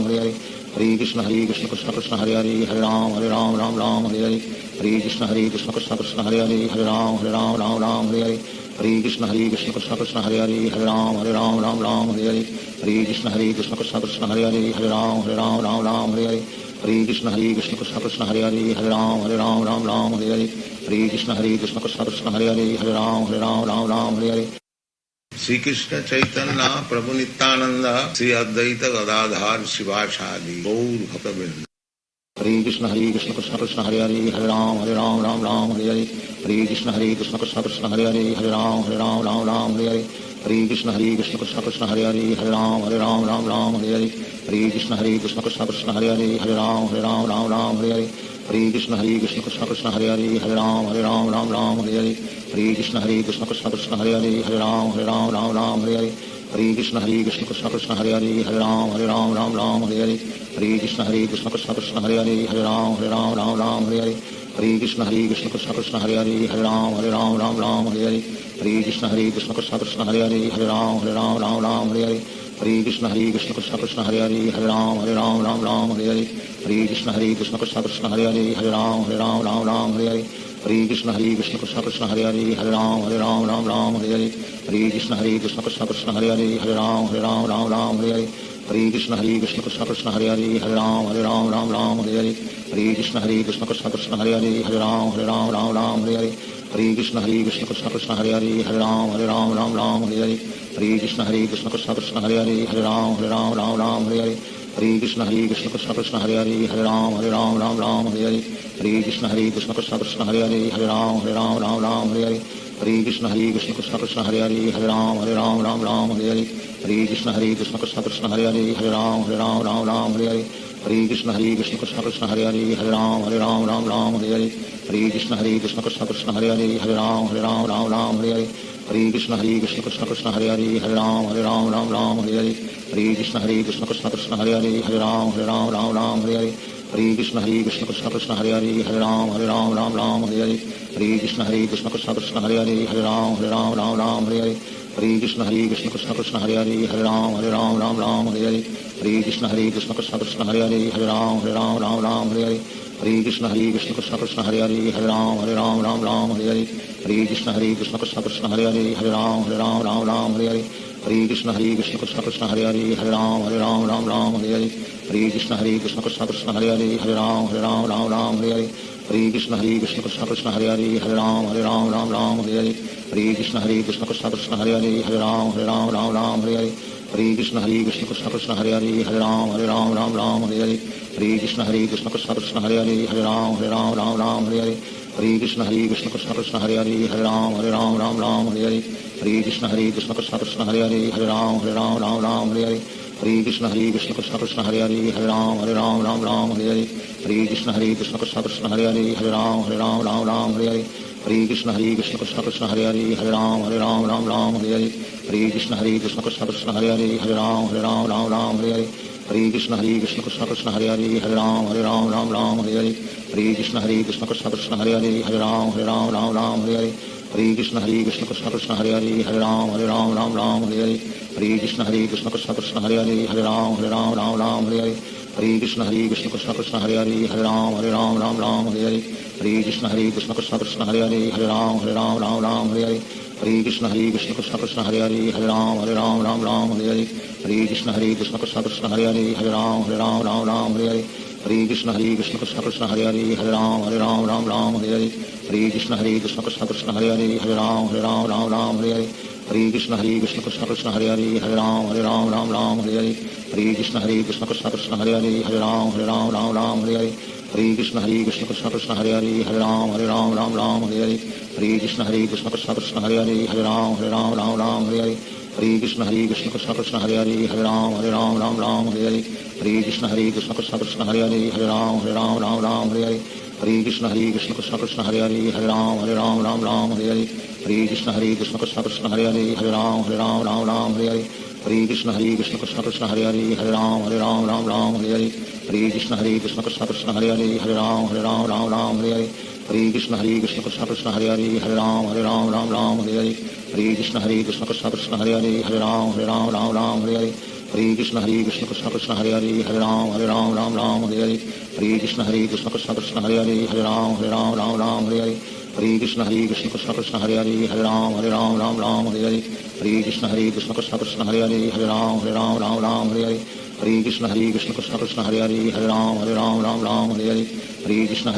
Hare Krishna Krishna Krishna Hare Hare Hare Ram Hare Hare Hare Krishna Krishna Krishna Hare Hare Hare Ram Hare Hare Hare Krishna Krishna Krishna Hare Hare Hare Ram Hare Hare Hare Krishna Krishna Krishna Hare Hare Hare Ram Hare Hare Hare Krishna Krishna Krishna Hare Hare Hare Ram Hare Hare Hare Krishna Krishna Krishna Hare Hare Hare Ram Hare Hare Hare Krishna Krishna Krishna Hare Hare Hare Ram Hare Hare Shri Krishna Chaitanya Prabhu Nityanand Shri Advaita Gadadhar शिवासादि Gaur भक्तवृंद Hare Krishna Krishna Krishna Hare Hare Hare Ram Hare Hare Hare Krishna Krishna Krishna Hare Hare Hare Ram Hare Hare Hare Krishna Krishna Krishna Hare Hare Hare Ram Hare Hare Hare Krishna Krishna Krishna Hare Hare Hare Ram Hare Hare Hare Krishna Krishna Krishna Hare Hare Hare Ram Hare Hare Hare Krishna Krishna Krishna Hare Hare Hare Ram Hare Hare Hare Krishna Krishna Krishna Hare Hare Hare Ram Hare Hare Hare Krishna Krishna Krishna Hare Hare Hare Ram Hare Hare Hare Krishna Krishna Krishna Hare Hare Hare Ram Hare Hare Hare Krishna Krishna Krishna Hare Hare Hare Ram Hare Hare Hare Krishna Krishna Krishna Hare Hare Hare Ram Hare Hare Hare Krishna Krishna Krishna Hare Hare Hare Ram Hare Hare Hare Krishna Krishna Krishna Hare Hare Hare Ram Hare Hare Hare Krishna Krishna Krishna Hare Hare Hare Ram Hare Hare Hare Krishna Krishna Krishna Hare Hare Hare Ram Hare Hare Hare Krishna Krishna Krishna Hare Hare Hare Ram Hare Hare Hare Krishna Krishna Krishna Hare Hare Hare Ram Hare Hare Hare Krishna Krishna Krishna Hare Hare Hare Ram Hare Hare Hare Krishna Krishna Krishna Hare Hare Hare Ram Hare Hare Hare Krishna Krishna Krishna Hare Hare Hare Ram Hare Hare Hare Krishna Krishna Krishna Hare Hare Hare Ram Hare Hare Hare Krishna Krishna Krishna Hare Hare Hare Ram Hare Hare Hare Krishna Krishna Krishna Hare Hare Hare Ram Hare Hare Hare Krishna Krishna Krishna Hare Hare Hare Ram Hare Hare Hare Krishna Krishna Krishna Hare Hare Hare Ram Hare Hare Hare Krishna Krishna Krishna Hare Hare Hare Ram Hare Hare Hare Krishna Krishna Krishna Hare Hare Hare Ram Hare Hare Hare Krishna Krishna Krishna Hare Hare Hare Ram Hare Hare Hare Krishna Krishna Krishna Hare Hare Hare Ram Hare Hare Hare Krishna Krishna Krishna Hare Hare Hare Ram Hare Hare Hare Krishna Krishna Krishna Hare Hare Hare Ram Hare Hare Hare Krishna Krishna Krishna Hare Hare Hare Ram Hare Hare Hare Krishna Krishna Krishna Hare Hare Hare Ram Hare Hare Hare Krishna Krishna Krishna Hare Hare Hare Ram Hare Hare Hare Krishna Krishna Krishna Hare Hare Hare Ram Hare Hare Hare Krishna Krishna Krishna Hare Hare Hare Ram Ram Ram Hare Hare Hare Krishna Krishna Krishna Hare Hare Hare Ram Ram Hare Hare Hare Krishna Krishna Krishna Hare Hare Hare Ram Ram Hare Hare Hare Krishna Krishna Krishna Hare Hare Hare Ram Ram Hare Hare Hare Krishna Krishna Krishna Hare Hare Hare Ram Ram Hare Hare Hare Krishna Krishna Krishna Hare Hare Hare Ram Ram Hare Hare Hare Krishna Krishna Krishna Hare Hare Hare Ram Ram Hare Hare Hare Krishna Krishna Krishna Hare Hare Hare Ram Ram Hare Hare Hare Krishna Krishna Krishna Hare Hare Hare Ram Ram Hare Hare Hare Krishna Krishna Krishna Hare Hare Hare Ram Ram Hare Hare Hare Krishna Krishna Krishna Hare Hare Hare Ram Ram Hare Hare Hare Krishna Krishna Krishna Hare Hare Hare Ram Ram Hare Hare Hare Krishna Krishna Krishna Hare Hare Hare Ram Ram Hare Hare Hare Krishna Krishna Krishna Hare Hare Hare Ram Ram Hare Hare Hare Krishna Krishna Krishna Hare Hare Hare Ram Ram Hare Hare Hare Krishna Krishna Krishna Hare Hare Hare Ram Ram Hare Hare Hare Krishna Krishna Krishna Hare Hare Hare Ram Ram Hare Hare Hare Krishna Krishna Krishna Hare Hare Hare Ram Ram Hare Hare Hare Krishna Krishna Krishna Hare Hare Hare Ram Ram Hare Hare Hare Krishna Krishna Krishna Hare Hare Hare Ram Ram Hare Hare Hare Krishna Krishna Krishna Hare Hare Hare Ram Ram Hare Hare Hare Krishna Krishna Krishna Hare Hare Hare Ram Ram Hare Hare Hare Krishna Krishna Krishna Hare Hare Hare Ram Ram Hare Hare Hare Krishna Krishna Krishna Hare Hare Hare Ram Ram Hare Hare Hare Krishna Krishna Krishna Hare Hare Hare Ram Ram Hare Hare Hare Krishna Krishna Krishna Hare Hare Hare Ram Ram Hare Hare Hare Krishna Krishna Krishna Hare Hare Hare Ram Ram Hare Hare Hare Krishna Krishna Krishna Hare Hare Hare Ram Ram Hare Hare Hare Krishna Krishna Krishna Hare Hare Hare Ram Ram Hare Hare Hare Krishna Krishna Krishna Hare Hare Hare Ram Ram Hare Hare Hare Krishna Krishna Krishna Hare Hare Hare Ram Ram Hare Hare Hare Krishna Krishna Krishna Hare Hare Hare Ram Ram Hare Hare Hare Krishna Krishna Krishna Hare Hare Hare Ram Ram Hare Hare Hare Krishna Krishna Krishna Hare Hare Hare Ram Ram Hare Hare Hare Krishna Krishna Krishna Hare Hare Hare Ram Ram Hare Hare Hare Krishna Krishna Krishna Hare Hare Hare Ram Ram Hare Hare Hare Krishna Krishna Krishna Hare Hare Hare Ram Ram Hare Hare Hare Krishna Krishna Krishna Hare Hare Hare Ram Ram Hare Hare Hare Krishna Krishna Krishna Hare Hare Hare Ram Ram Hare Hare Hare Krishna Krishna Krishna Hare Hare Hare Ram Ram Hare Hare Hare Krishna Krishna Krishna Hare Hare Hare Ram Ram Hare Hare Hare Krishna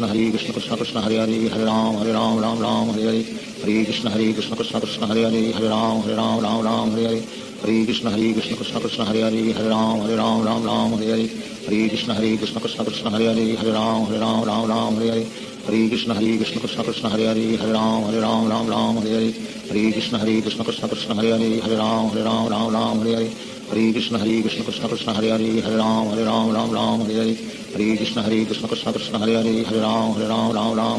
Krishna Krishna Hare Hare Hare Ram Ram Hare Hare Hare Krishna Krishna Krishna Hare Hare Hare Ram Ram Hare Hare Hare Krishna Krishna Krishna Hare Hare Hare Ram Ram Hare Hare Hare Krishna Krishna Krishna Hare Hare Hare Ram Ram Hare Hare Hare Krishna Krishna Krishna Hare Hare Hare Ram Ram Hare Hare Hare Krishna Krishna Krishna Hare Hare Hare Ram Ram Hare Hare Hare Krishna Krishna Krishna Hare Hare Hare Ram Ram Hare Hare Hare Krishna Krishna Krishna Hare Hare Hare Ram Ram Hare Hare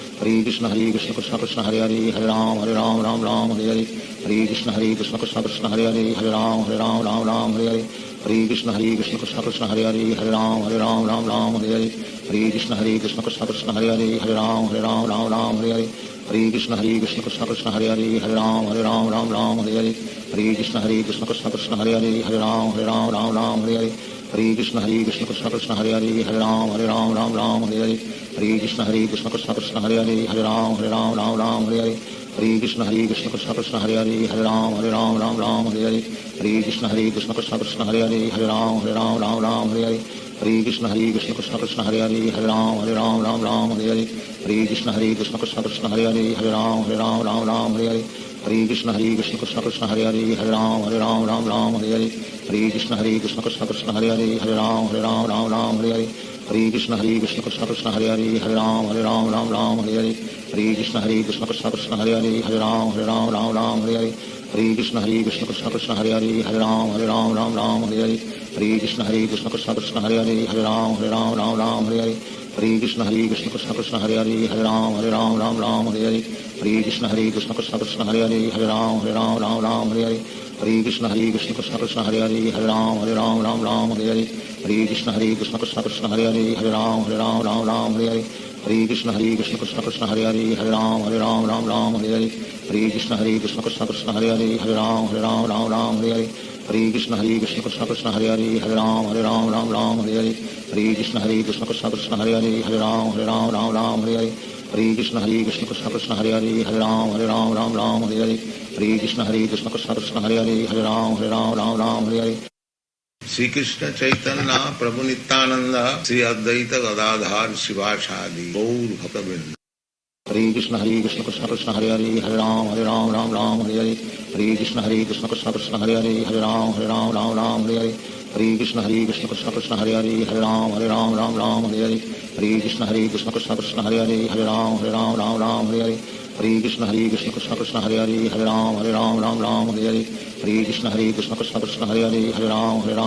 Hare Krishna Krishna Krishna Hare Hare Hare Ram Ram Hare Hare Hare Krishna Krishna Krishna Hare Hare Hare Ram Ram Hare Hare Hare Krishna Krishna Krishna Hare Hare Hare Ram Ram Hare Hare Hare Krishna Krishna Krishna Hare Hare Hare Ram Ram Hare Hare Hare Krishna Krishna Krishna Hare Hare Hare Ram Ram Hare Hare Hare Krishna Krishna Krishna Hare Hare Hare Ram Ram Hare Hare Hare Krishna Krishna Krishna Hare Hare Hare Ram Ram Hare Hare Hare Krishna Krishna Krishna Hare Hare Hare Ram Ram Hare Hare Hare Krishna Krishna Krishna Hare Hare Hare Ram Ram Hare Hare Hare Krishna Krishna Krishna Hare Hare Hare Ram Ram Hare Hare Hare Krishna Krishna Krishna Hare Hare Hare Ram Ram Hare Hare Hare Krishna Krishna Krishna Hare Hare Hare Ram Ram Hare Hare Hare Krishna Krishna Krishna Hare Hare Hare Ram Ram Hare Hare Hare Krishna Krishna Krishna Hare Hare Hare Ram Ram Hare Hare Hare Krishna Krishna Krishna Hare Hare Hare Ram Ram Hare Hare Hare Krishna Krishna Krishna Hare Hare Hare Ram Ram Hare Hare Hare Krishna Krishna Krishna Hare Hare Hare Ram Ram Hare Hare Hare Krishna Krishna Krishna Hare Hare Hare Ram Ram Hare Hare Hare Krishna Krishna Krishna Hare Hare Hare Ram Ram Hare Hare Hare Krishna Krishna Krishna Hare Hare Hare Ram Ram Hare Hare Hare Krishna Krishna Krishna Hare Hare Hare Ram Ram Hare Hare Hare Krishna Krishna Krishna Hare Hare Hare Ram Ram Hare Hare Hare Krishna Krishna Krishna Hare Hare Hare Ram Ram Hare Hare Hare Krishna Krishna Krishna Hare Hare Hare Ram Ram Hare Hare Hare Krishna Krishna Krishna Hare Hare Hare Ram Ram Hare Hare Shri Krishna Chaitanya प्रभु नित्यानंद श्री अद्वैत गदाधर शिवासादि गौर भक्तवृंद। हरे कृष्ण कृष्ण कृष्ण हरे हरे हरे राम राम राम हरे हरे। हरे कृष्ण कृष्ण कृष्ण हरे हरे हरे राम राम राम हरे हरे। हरे कृष्ण कृष्ण कृष्ण हरे हरे हरे राम राम हरे हरे। हरे कृष्ण कृष्ण कृष्ण हरे हरे हरे राम राम हरे हरे। हरे कृष्ण कृष्ण कृष्ण हरे हरे हरे राम राम हरे हरे। हरे कृष्ण कृष्ण कृष्ण हरे हरे हरे राम हरे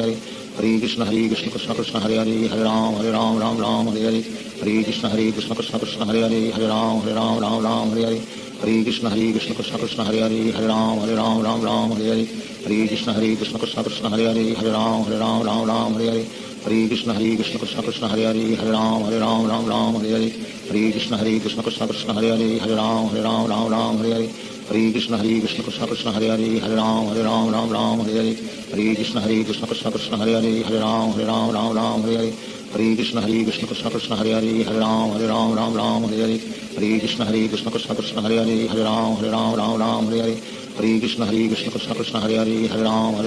हरे। हरे कृष्ण कृष्ण कृष्ण हरे हरे हरे राम हरे हरे। हरे कृष्ण कृष्ण कृष्ण हरे हरे हरे राम हरे हरे। हरे कृष्ण कृष्ण कृष्ण हरे हरे हरे राम हरे हरे। हरे कृष्ण कृष्ण कृष्ण हरे हरे हरे राम हरे हरे। हरे कृष्ण कृष्ण कृष्ण हरे हरे हरे राम हरे हरे। हरे कृष्ण कृष्ण कृष्ण हरे हरे हरे राम हरे हरे। हरे कृष्ण कृष्ण कृष्ण हरे हरे हरे राम हरे हरे। हरे कृष्ण कृष्ण कृष्ण हरे हरे हरे राम हरे हरे। हरे कृष्ण कृष्ण कृष्ण हरे हरे हरे राम हरे हरे। हरे कृष्ण कृष्ण कृष्ण हरे हरे हरे राम हरे हरे। हरे कृष्ण कृष्ण कृष्ण हरे हरे हरे राम हरे हरे। हरे कृष्ण कृष्ण कृष्ण हरे हरे हरे राम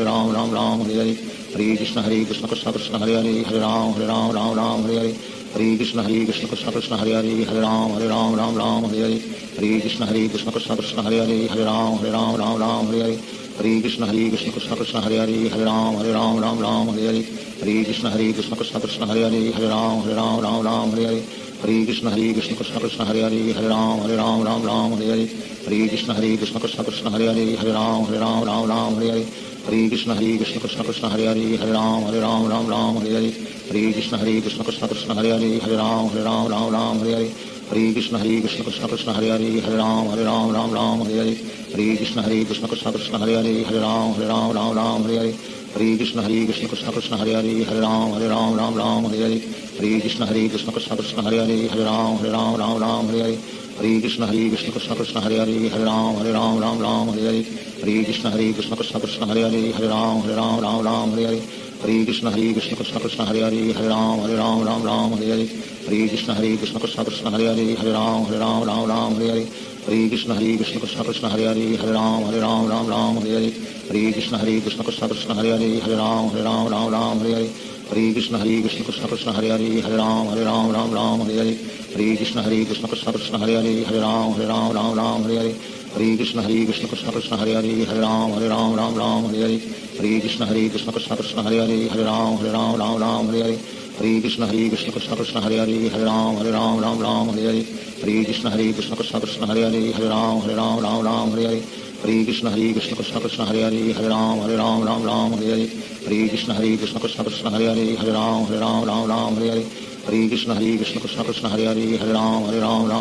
हरे हरे। हरे कृष्ण कृष्ण कृष्ण हरे हरे हरे राम हरे हरे। हरे कृष्ण कृष्ण कृष्ण हरे हरे हरे राम हरे हरे। हरे कृष्ण कृष्ण कृष्ण हरे हरे हरे राम हरे हरे। हरे कृष्ण कृष्ण कृष्ण हरे हरे हरे राम हरे हरे। हरे कृष्ण कृष्ण कृष्ण हरे हरे हरे राम हरे हरे। हरे कृष्ण कृष्ण कृष्ण हरे हरे हरे राम हरे हरे। हरे कृष्ण कृष्ण कृष्ण हरे हरे हरे राम हरे हरे। हरे कृष्ण कृष्ण कृष्ण हरे हरे हरे राम हरे हरे। हरे कृष्ण कृष्ण कृष्ण हरे हरे हरे राम हरे हरे। हरे कृष्ण कृष्ण कृष्ण हरे हरे हरे राम हरे हरे। हरे कृष्ण कृष्ण कृष्ण हरे हरे हरे राम हरे हरे। हरे कृष्ण कृष्ण कृष्ण हरे हरे हरे राम हरे हरे। हरे कृष्ण कृष्ण कृष्ण हरे हरे हरे राम हरे हरे। हरे कृष्ण कृष्ण कृष्ण हरे हरे हरे राम हरे हरे। हरे कृष्ण कृष्ण कृष्ण हरे हरे हरे राम हरे हरे। हरे कृष्ण कृष्ण कृष्ण हरे हरे हरे राम हरे हरे। हरे कृष्ण कृष्ण कृष्ण हरे हरे हरे राम हरे हरे। हरे कृष्ण कृष्ण कृष्ण हरे हरे हरे राम हरे हरे। हरे कृष्ण कृष्ण कृष्ण हरे हरे हरे राम हरे हरे। हरे कृष्ण कृष्ण कृष्ण हरे हरे हरे राम हरे हरे। हरे कृष्ण कृष्ण कृष्ण हरे हरे हरे राम हरे हरे। हरे कृष्ण कृष्ण कृष्ण हरे हरे हरे राम हरे हरे। हरे कृष्ण कृष्ण कृष्ण हरे हरे हरे राम हरे हरे। हरे कृष्ण कृष्ण कृष्ण हरे हरे हरे राम हरे हरे। हरे कृष्ण कृष्ण कृष्ण हरे हरे हरे राम हरे हरे। हरे कृष्ण कृष्ण कृष्ण हरे हरे हरे राम हरे हरे। हरे कृष्ण कृष्ण कृष्ण हरे हरे हरे राम हरे हरे। हरे कृष्ण कृष्ण कृष्ण हरे हरे हरे राम हरे हरे। हरे कृष्ण कृष्ण कृष्ण हरे हरे हरे राम हरे हरे। हरे कृष्ण कृष्ण कृष्ण हरे हरे हरे राम हरे हरे। हरे कृष्ण कृष्ण कृष्ण हरे हरे हरे राम हरे हरे। हरे कृष्ण कृष्ण कृष्ण हरे हरे हरे राम हरे हरे। हरे कृष्ण कृष्ण कृष्ण हरे हरे हरे राम हरे हरे। हरे कृष्ण कृष्ण कृष्ण हरे हरे हरे राम हरे हरे।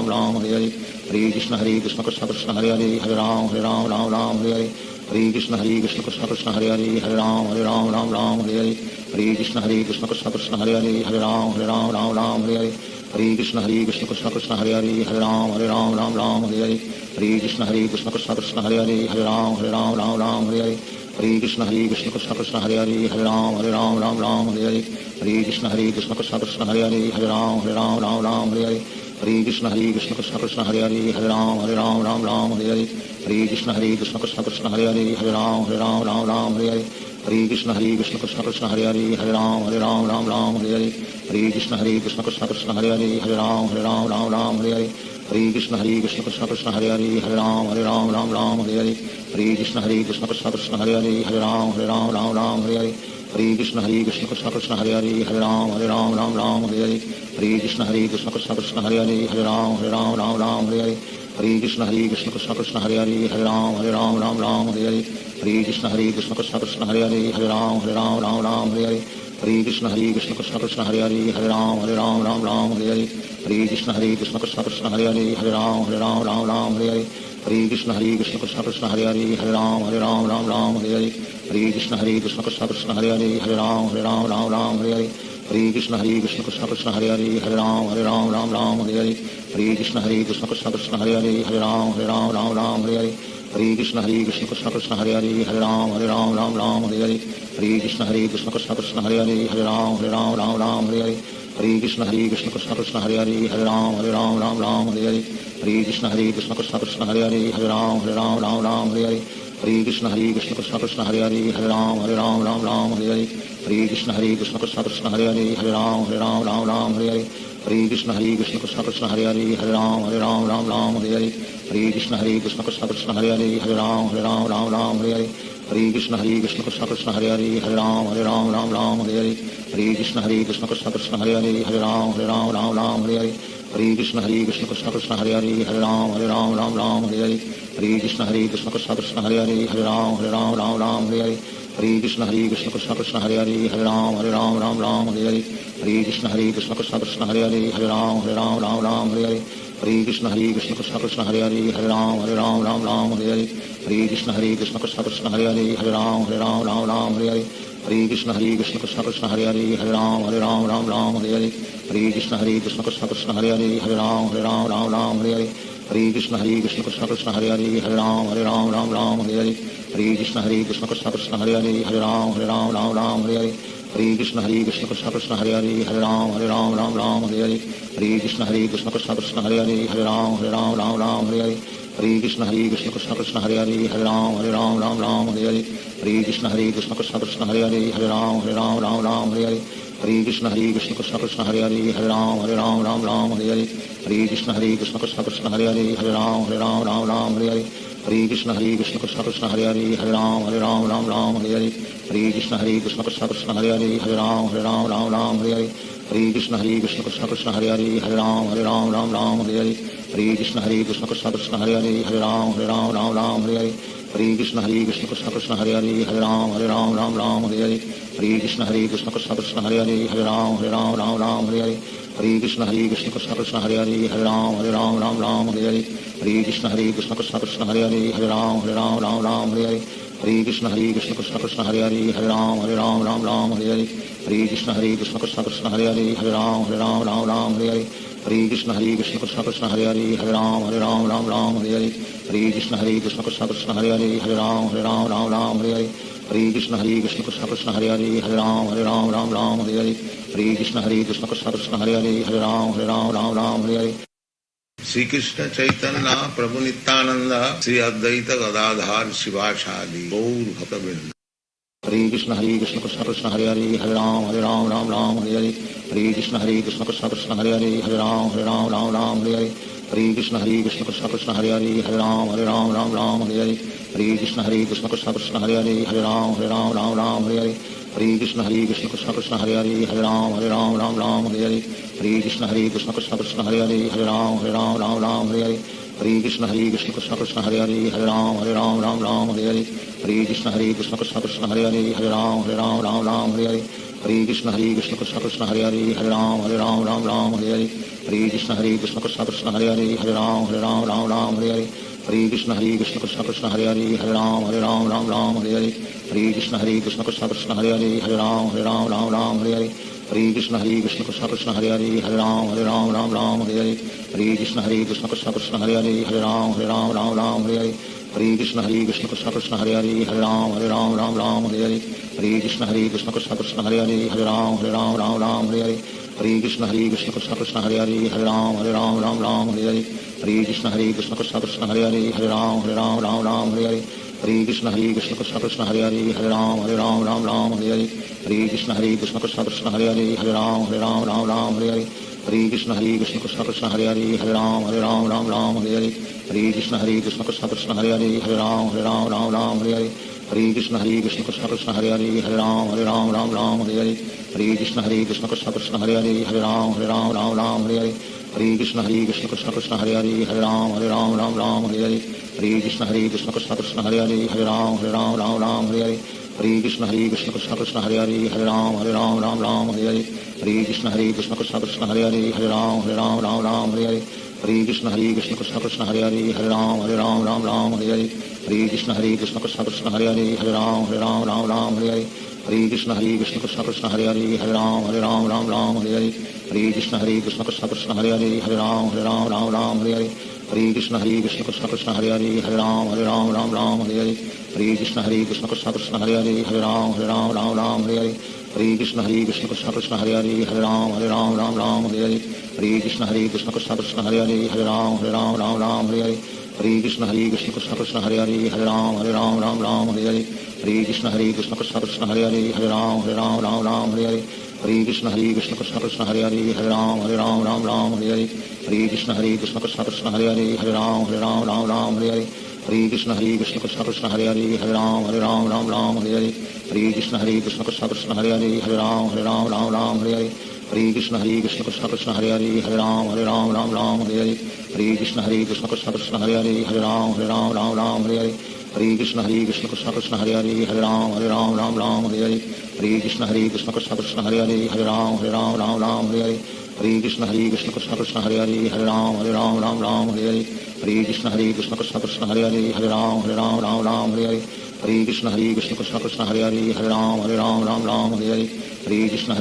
हरे कृष्ण कृष्ण कृष्ण हरे हरे हरे राम हरे हरे। हरे कृष्ण कृष्ण कृष्ण हरे हरे हरे राम हरे हरे। हरे कृष्ण कृष्ण कृष्ण हरे हरे हरे राम हरे हरे। हरे कृष्ण कृष्ण कृष्ण हरे हरे हरे राम हरे हरे। हरे कृष्ण कृष्ण कृष्ण हरे हरे हरे राम हरे हरे। हरे कृष्ण कृष्ण कृष्ण हरे हरे हरे राम हरे हरे। हरे कृष्ण कृष्ण कृष्ण हरे हरे हरे राम हरे हरे। हरे कृष्ण कृष्ण कृष्ण हरे हरे हरे राम हरे हरे। हरे कृष्ण कृष्ण कृष्ण हरे हरे हरे राम हरे हरे। हरे कृष्ण कृष्ण कृष्ण हरे हरे हरे राम हरे हरे। हरे कृष्ण कृष्ण कृष्ण हरे हरे हरे राम हरे हरे। हरे कृष्ण कृष्ण कृष्ण हरे हरे हरे राम हरे हरे। हरे कृष्ण कृष्ण कृष्ण हरे हरे हरे राम हरे हरे। हरे कृष्ण कृष्ण कृष्ण हरे हरे हरे राम हरे हरे। हरे कृष्ण कृष्ण कृष्ण हरे हरे हरे राम हरे हरे। हरे कृष्ण कृष्ण कृष्ण हरे हरे हरे राम हरे हरे। हरे कृष्ण कृष्ण कृष्ण हरे हरे हरे राम हरे हरे। हरे कृष्ण कृष्ण कृष्ण हरे हरे हरे राम हरे हरे। हरे कृष्ण कृष्ण कृष्ण हरे हरे हरे राम हरे हरे। हरे कृष्ण कृष्ण कृष्ण हरे हरे हरे राम हरे हरे। हरे कृष्ण कृष्ण कृष्ण हरे हरे हरे राम राम राम हरे हरे हरे कृष्ण कृष्ण कृष्ण हरे हरे हरे राम राम राम हरे हरे हरे कृष्ण कृष्ण कृष्ण हरे हरे हरे राम राम हरे हरे हरे कृष्ण कृष्ण कृष्ण हरे हरे हरे राम राम हरे हरे हरे कृष्ण कृष्ण कृष्ण हरे हरे हरे राम राम हरे हरे हरे कृष्ण कृष्ण कृष्ण हरे हरे हरे राम राम हरे हरे हरे कृष्ण कृष्ण कृष्ण हरे हरे हरे राम राम हरे हरे हरे कृष्ण कृष्ण कृष्ण हरे हरे हरे राम राम हरे हरे हरे कृष्ण कृष्ण कृष्ण हरे हरे हरे राम राम हरे हरे हरे कृष्ण कृष्ण कृष्ण हरे हरे हरे राम राम हरे हरे हरे कृष्ण कृष्ण कृष्ण हरे हरे हरे राम राम हरे हरे हरे कृष्ण कृष्ण कृष्ण हरे हरे हरे राम राम हरे हरे हरे कृष्ण कृष्ण कृष्ण हरे हरे हरे राम राम हरे हरे हरे कृष्ण कृष्ण कृष्ण हरे हरे हरे राम राम हरे हरे हरे कृष्ण कृष्ण कृष्ण हरे हरे हरे राम हरे हरे हरे कृष्ण कृष्ण कृष्ण हरे हरे हरे राम हरे हरे हरे कृष्ण कृष्ण कृष्ण हरे हरे हरे राम हरे हरे हरे कृष्ण कृष्ण कृष्ण हरे हरे हरे राम हरे हरे हरे कृष्ण कृष्ण कृष्ण हरे हरे हरे राम हरे हरे हरे कृष्ण कृष्ण कृष्ण हरे हरे हरे राम हरे हरे हरे कृष्ण कृष्ण कृष्ण हरे हरे हरे राम हरे हरे हरे कृष्ण कृष्ण कृष्ण हरे हरे हरे राम हरे हरे हरे कृष्ण कृष्ण कृष्ण हरे हरे हरे राम हरे हरे हरे कृष्ण कृष्ण कृष्ण हरे हरे हरे राम हरे हरे हरे कृष्ण कृष्ण कृष्ण हरे हरे हरे राम हरे हरे हरे कृष्ण कृष्ण कृष्ण हरे हरे हरे राम हरे हरे हरे कृष्ण कृष्ण कृष्ण हरे हरे हरे राम हरे हरे हरे कृष्ण कृष्ण कृष्ण हरे हरे हरे राम हरे हरे हरे कृष्ण कृष्ण कृष्ण हरे हरे हरे राम हरे हरे हरे कृष्ण कृष्ण कृष्ण हरे हरे हरे राम हरे हरे हरे कृष्ण कृष्ण कृष्ण हरे हरे हरे राम हरे हरे हरे कृष्ण कृष्ण कृष्ण हरे हरे हरे राम हरे हरे हरे कृष्ण कृष्ण कृष्ण हरे हरे हरे राम हरे हरे हरे कृष्ण कृष्ण कृष्ण हरे हरे हरे राम हरे हरे हरे कृष्ण कृष्ण कृष्ण हरे हरे हरे राम हरे हरे हरे कृष्ण कृष्ण कृष्ण हरे हरे हरे राम हरे हरे श्री कृष्ण चैतन्य प्रभु नित्यानंद श्री अद्वैत गदाधार शिवाचार्य गौर भक्तवृंद हरे कृष्ण कृष्ण कृष्ण हरे हरे हरे राम हरे हरे हरे कृष्ण कृष्ण कृष्ण हरे हरे हरे राम हरे हरे हरे कृष्ण कृष्ण कृष्ण हरे हरे हरे राम हरे हरे हरे कृष्ण कृष्ण कृष्ण हरे हरे हरे राम हरे हरे हरे कृष्ण कृष्ण कृष्ण हरे हरे हरे राम हरे हरे हरे कृष्ण कृष्ण कृष्ण हरे हरे हरे राम हरे हरे हरे कृष्ण कृष्ण कृष्ण हरे हरे हरे राम हरे हरे हरे कृष्ण कृष्ण कृष्ण हरे हरे हरे राम हरे हरे हरे कृष्ण कृष्ण कृष्ण हरे हरे हरे राम हरे हरे हरे कृष्ण कृष्ण कृष्ण हरे हरे हरे राम हरे हरे हरे कृष्ण कृष्ण कृष्ण हरे हरे हरे राम हरे हरे हरे कृष्ण कृष्ण कृष्ण हरे हरे हरे राम हरे हरे हरे कृष्ण कृष्ण कृष्ण हरे हरे हरे राम हरे हरे हरे कृष्ण कृष्ण कृष्ण हरे हरे हरे राम हरे हरे हरे कृष्ण कृष्ण कृष्ण हरे हरे हरे राम हरे हरे हरे कृष्ण कृष्ण कृष्ण हरे हरे हरे राम हरे हरे हरे कृष्ण कृष्ण कृष्ण हरे हरे हरे राम हरे हरे हरे कृष्ण कृष्ण कृष्ण हरे हरे हरे राम हरे हरे हरे कृष्ण कृष्ण कृष्ण हरे हरे हरे राम हरे हरे हरे कृष्ण कृष्ण कृष्ण हरे हरे हरे राम हरे हरे हरे कृष्ण कृष्ण कृष्ण हरे हरे हरे राम हरे हरे हरे कृष्ण कृष्ण कृष्ण हरे हरे हरे राम हरे हरे हरे कृष्ण कृष्ण कृष्ण हरे हरे हरे राम हरे हरे हरे कृष्ण कृष्ण कृष्ण हरे हरे हरे राम हरे हरे हरे कृष्ण कृष्ण कृष्ण हरे हरे हरे राम हरे हरे हरे कृष्ण कृष्ण कृष्ण हरे हरे हरे राम हरे हरे हरे कृष्ण कृष्ण कृष्ण हरे हरे हरे राम हरे हरे हरे कृष्ण कृष्ण कृष्ण हरे हरे हरे राम हरे हरे हरे कृष्ण कृष्ण कृष्ण हरे हरे हरे राम हरे हरे हरे कृष्ण कृष्ण कृष्ण हरे हरे हरे राम हरे हरे हरे कृष्ण कृष्ण कृष्ण हरे हरे हरे राम हरे हरे हरे कृष्ण कृष्ण कृष्ण हरे हरे हरे राम हरे हरे हरे कृष्ण कृष्ण कृष्ण हरे हरे हरे राम हरे हरे हरे कृष्ण कृष्ण कृष्ण हरे हरे हरे राम हरे हरे हरे कृष्ण कृष्ण कृष्ण हरे हरे हरे राम हरे हरे हरे कृष्ण कृष्ण कृष्ण हरे हरे हरे राम हरे हरे हरे कृष्ण कृष्ण कृष्ण हरे हरे हरे राम राम राम हरे हरे हरे कृष्ण कृष्ण कृष्ण हरे हरे हरे राम राम हरे हरे हरे कृष्ण कृष्ण कृष्ण हरे हरे हरे राम राम हरे हरे हरे कृष्ण कृष्ण कृष्ण हरे हरे हरे राम राम हरे हरे हरे कृष्ण कृष्ण कृष्ण हरे हरे हरे राम राम हरे हरे हरे कृष्ण कृष्ण कृष्ण हरे हरे हरे राम राम हरे हरे हरे कृष्ण कृष्ण कृष्ण हरे हरे हरे राम राम हरे हरे हरे कृष्ण कृष्ण कृष्ण हरे हरे हरे राम राम हरे हरे हरे कृष्ण कृष्ण कृष्ण हरे हरे हरे राम राम हरे हरे हरे कृष्ण कृष्ण कृष्ण हरे हरे हरे राम राम हरे हरे हरे कृष्ण कृष्ण कृष्ण हरे हरे हरे राम राम हरे हरे हरे कृष्ण कृष्ण कृष्ण हरे हरे हरे राम राम हरे हरे हरे कृष्ण कृष्ण कृष्ण हरे हरे हरे राम राम हरे हरे हरे कृष्ण कृष्ण कृष्ण हरे हरे हरे राम राम हरे हरे हरे कृष्ण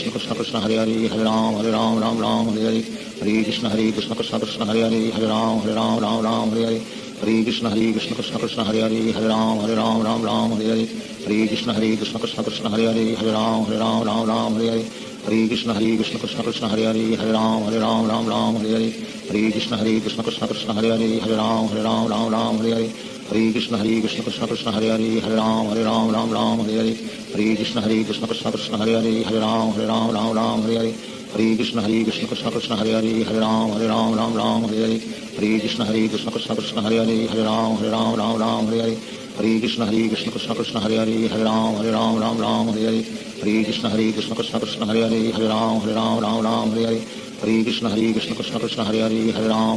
कृष्ण कृष्ण हरे हरे हरे राम राम हरे हरे हरे कृष्ण कृष्ण कृष्ण हरे हरे हरे राम राम हरे हरे हरे कृष्ण कृष्ण कृष्ण हरे हरे हरे राम राम हरे हरे हरे कृष्ण कृष्ण कृष्ण हरे हरे हरे राम राम हरे हरे हरे कृष्ण कृष्ण कृष्ण हरे हरे हरे राम राम हरे हरे हरे कृष्ण कृष्ण कृष्ण हरे हरे हरे राम राम हरे हरे हरे कृष्ण कृष्ण कृष्ण हरे हरे हरे राम राम हरे हरे हरे कृष्ण कृष्ण कृष्ण हरे हरे हरे राम राम हरे हरे हरे कृष्ण कृष्ण कृष्ण हरे हरे हरे राम राम हरे हरे हरे कृष्ण कृष्ण कृष्ण हरे हरे हरे राम राम हरे हरे हरे कृष्ण कृष्ण कृष्ण हरे हरे हरे राम राम हरे हरे हरे कृष्ण कृष्ण कृष्ण हरे हरे हरे राम राम हरे हरे हरे कृष्ण कृष्ण कृष्ण हरे हरे हरे राम राम हरे हरे हरे कृष्ण कृष्ण कृष्ण हरे हरे हरे राम राम हरे हरे हरे कृष्ण कृष्ण कृष्ण हरे हरे हरे राम राम हरे हरे हरे कृष्ण कृष्ण कृष्ण हरे हरे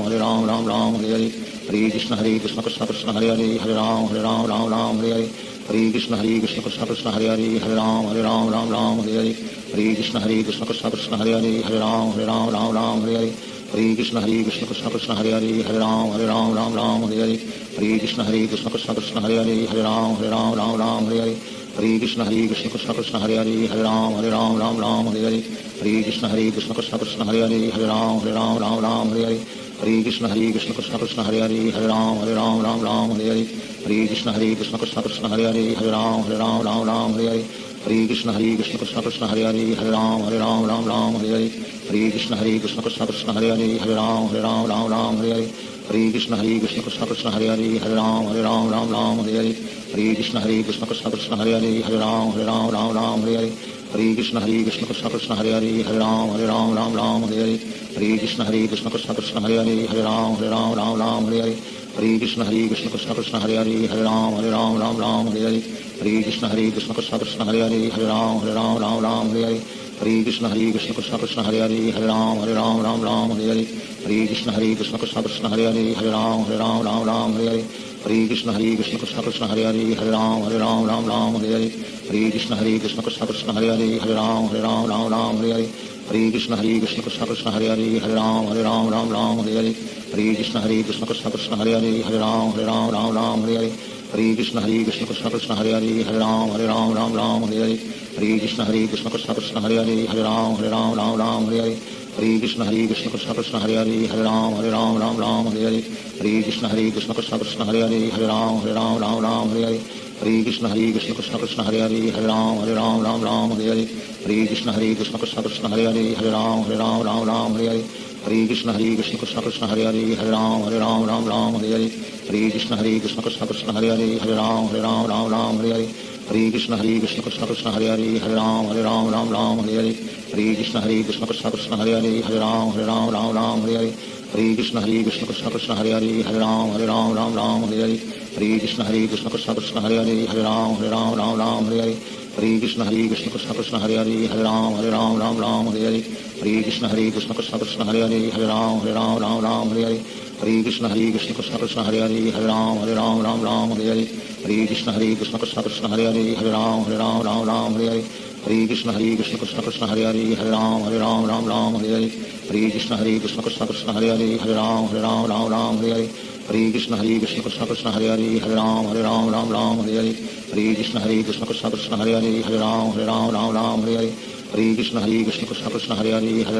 हरे राम राम हरे हरे हरे कृष्ण कृष्ण कृष्ण हरे हरे हरे राम राम हरे हरे हरे कृष्ण कृष्ण कृष्ण हरे हरे हरे राम राम हरे हरे हरे कृष्ण कृष्ण कृष्ण हरे हरे हरे राम राम हरे हरे हरे कृष्ण कृष्ण कृष्ण हरे हरे हरे राम राम हरे हरे हरे कृष्ण कृष्ण कृष्ण हरे हरे हरे राम राम हरे हरे हरे कृष्ण कृष्ण कृष्ण हरे हरे हरे राम राम हरे हरे हरे कृष्ण कृष्ण कृष्ण हरे हरे हरे राम हरे हरे हरे कृष्ण कृष्ण कृष्ण हरे हरे हरे राम हरे हरे हरे कृष्ण कृष्ण कृष्ण हरे हरे हरे राम हरे हरे हरे कृष्ण कृष्ण कृष्ण हरे हरे हरे राम हरे हरे हरे कृष्ण कृष्ण कृष्ण हरे हरे हरे राम हरे हरे हरे कृष्ण कृष्ण कृष्ण हरे हरे हरे राम हरे हरे हरे कृष्ण कृष्ण कृष्ण हरे हरे हरे राम हरे हरे हरे कृष्ण कृष्ण कृष्ण हरे हरे हरे राम हरे हरे हरे कृष्ण कृष्ण कृष्ण हरे हरे हरे राम हरे हरे हरे कृष्ण कृष्ण कृष्ण हरे हरे हरे राम हरे हरे हरे कृष्ण कृष्ण कृष्ण हरे हरे हरे राम हरे हरे हरे कृष्ण कृष्ण कृष्ण हरे हरे हरे राम हरे हरे हरे कृष्ण कृष्ण कृष्ण हरे हरे हरे राम हरे हरे हरे कृष्ण कृष्ण कृष्ण हरे हरे हरे राम हरे हरे हरे कृष्ण कृष्ण कृष्ण हरे हरे हरे राम हरे हरे हरे कृष्ण कृष्ण कृष्ण हरे हरे हरे राम हरे हरे हरे कृष्ण कृष्ण कृष्ण हरे हरे हरे राम हरे हरे हरे कृष्ण कृष्ण कृष्ण हरे हरे हरे राम हरे हरे हरे कृष्ण कृष्ण कृष्ण हरे हरे हरे राम हरे हरे हरे कृष्ण कृष्ण कृष्ण हरे हरे हरे राम हरे हरे हरे कृष्ण कृष्ण कृष्ण हरे हरे हरे राम हरे हरे हरे कृष्ण कृष्ण कृष्ण हरे हरे हरे राम हरे हरे हरे कृष्ण कृष्ण कृष्ण हरे हरे हरे राम हरे हरे हरे कृष्ण कृष्ण कृष्ण हरे हरे हरे राम हरे हरे हरे कृष्ण कृष्ण कृष्ण हरे हरे हरे राम हरे हरे हरे कृष्ण कृष्ण कृष्ण हरे हरे हरे राम हरे हरे हरे कृष्ण कृष्ण कृष्ण हरे हरे हरे राम हरे हरे हरे कृष्ण कृष्ण कृष्ण हरे हरे हरे राम हरे हरे हरे कृष्ण कृष्ण कृष्ण हरे हरे हरे राम हरे हरे हरे कृष्ण कृष्ण कृष्ण हरे हरे हरे राम हरे हरे हरे कृष्ण कृष्ण कृष्ण हरे हरे हरे राम हरे हरे हरे कृष्ण कृष्ण कृष्ण हरे हरे हरे राम हरे हरे हरे कृष्ण कृष्ण कृष्ण हरे हरे हरे राम हरे हरे हरे कृष्ण कृष्ण कृष्ण हरे हरे हरे राम हरे हरे हरे कृष्ण कृष्ण कृष्ण हरे हरे हरे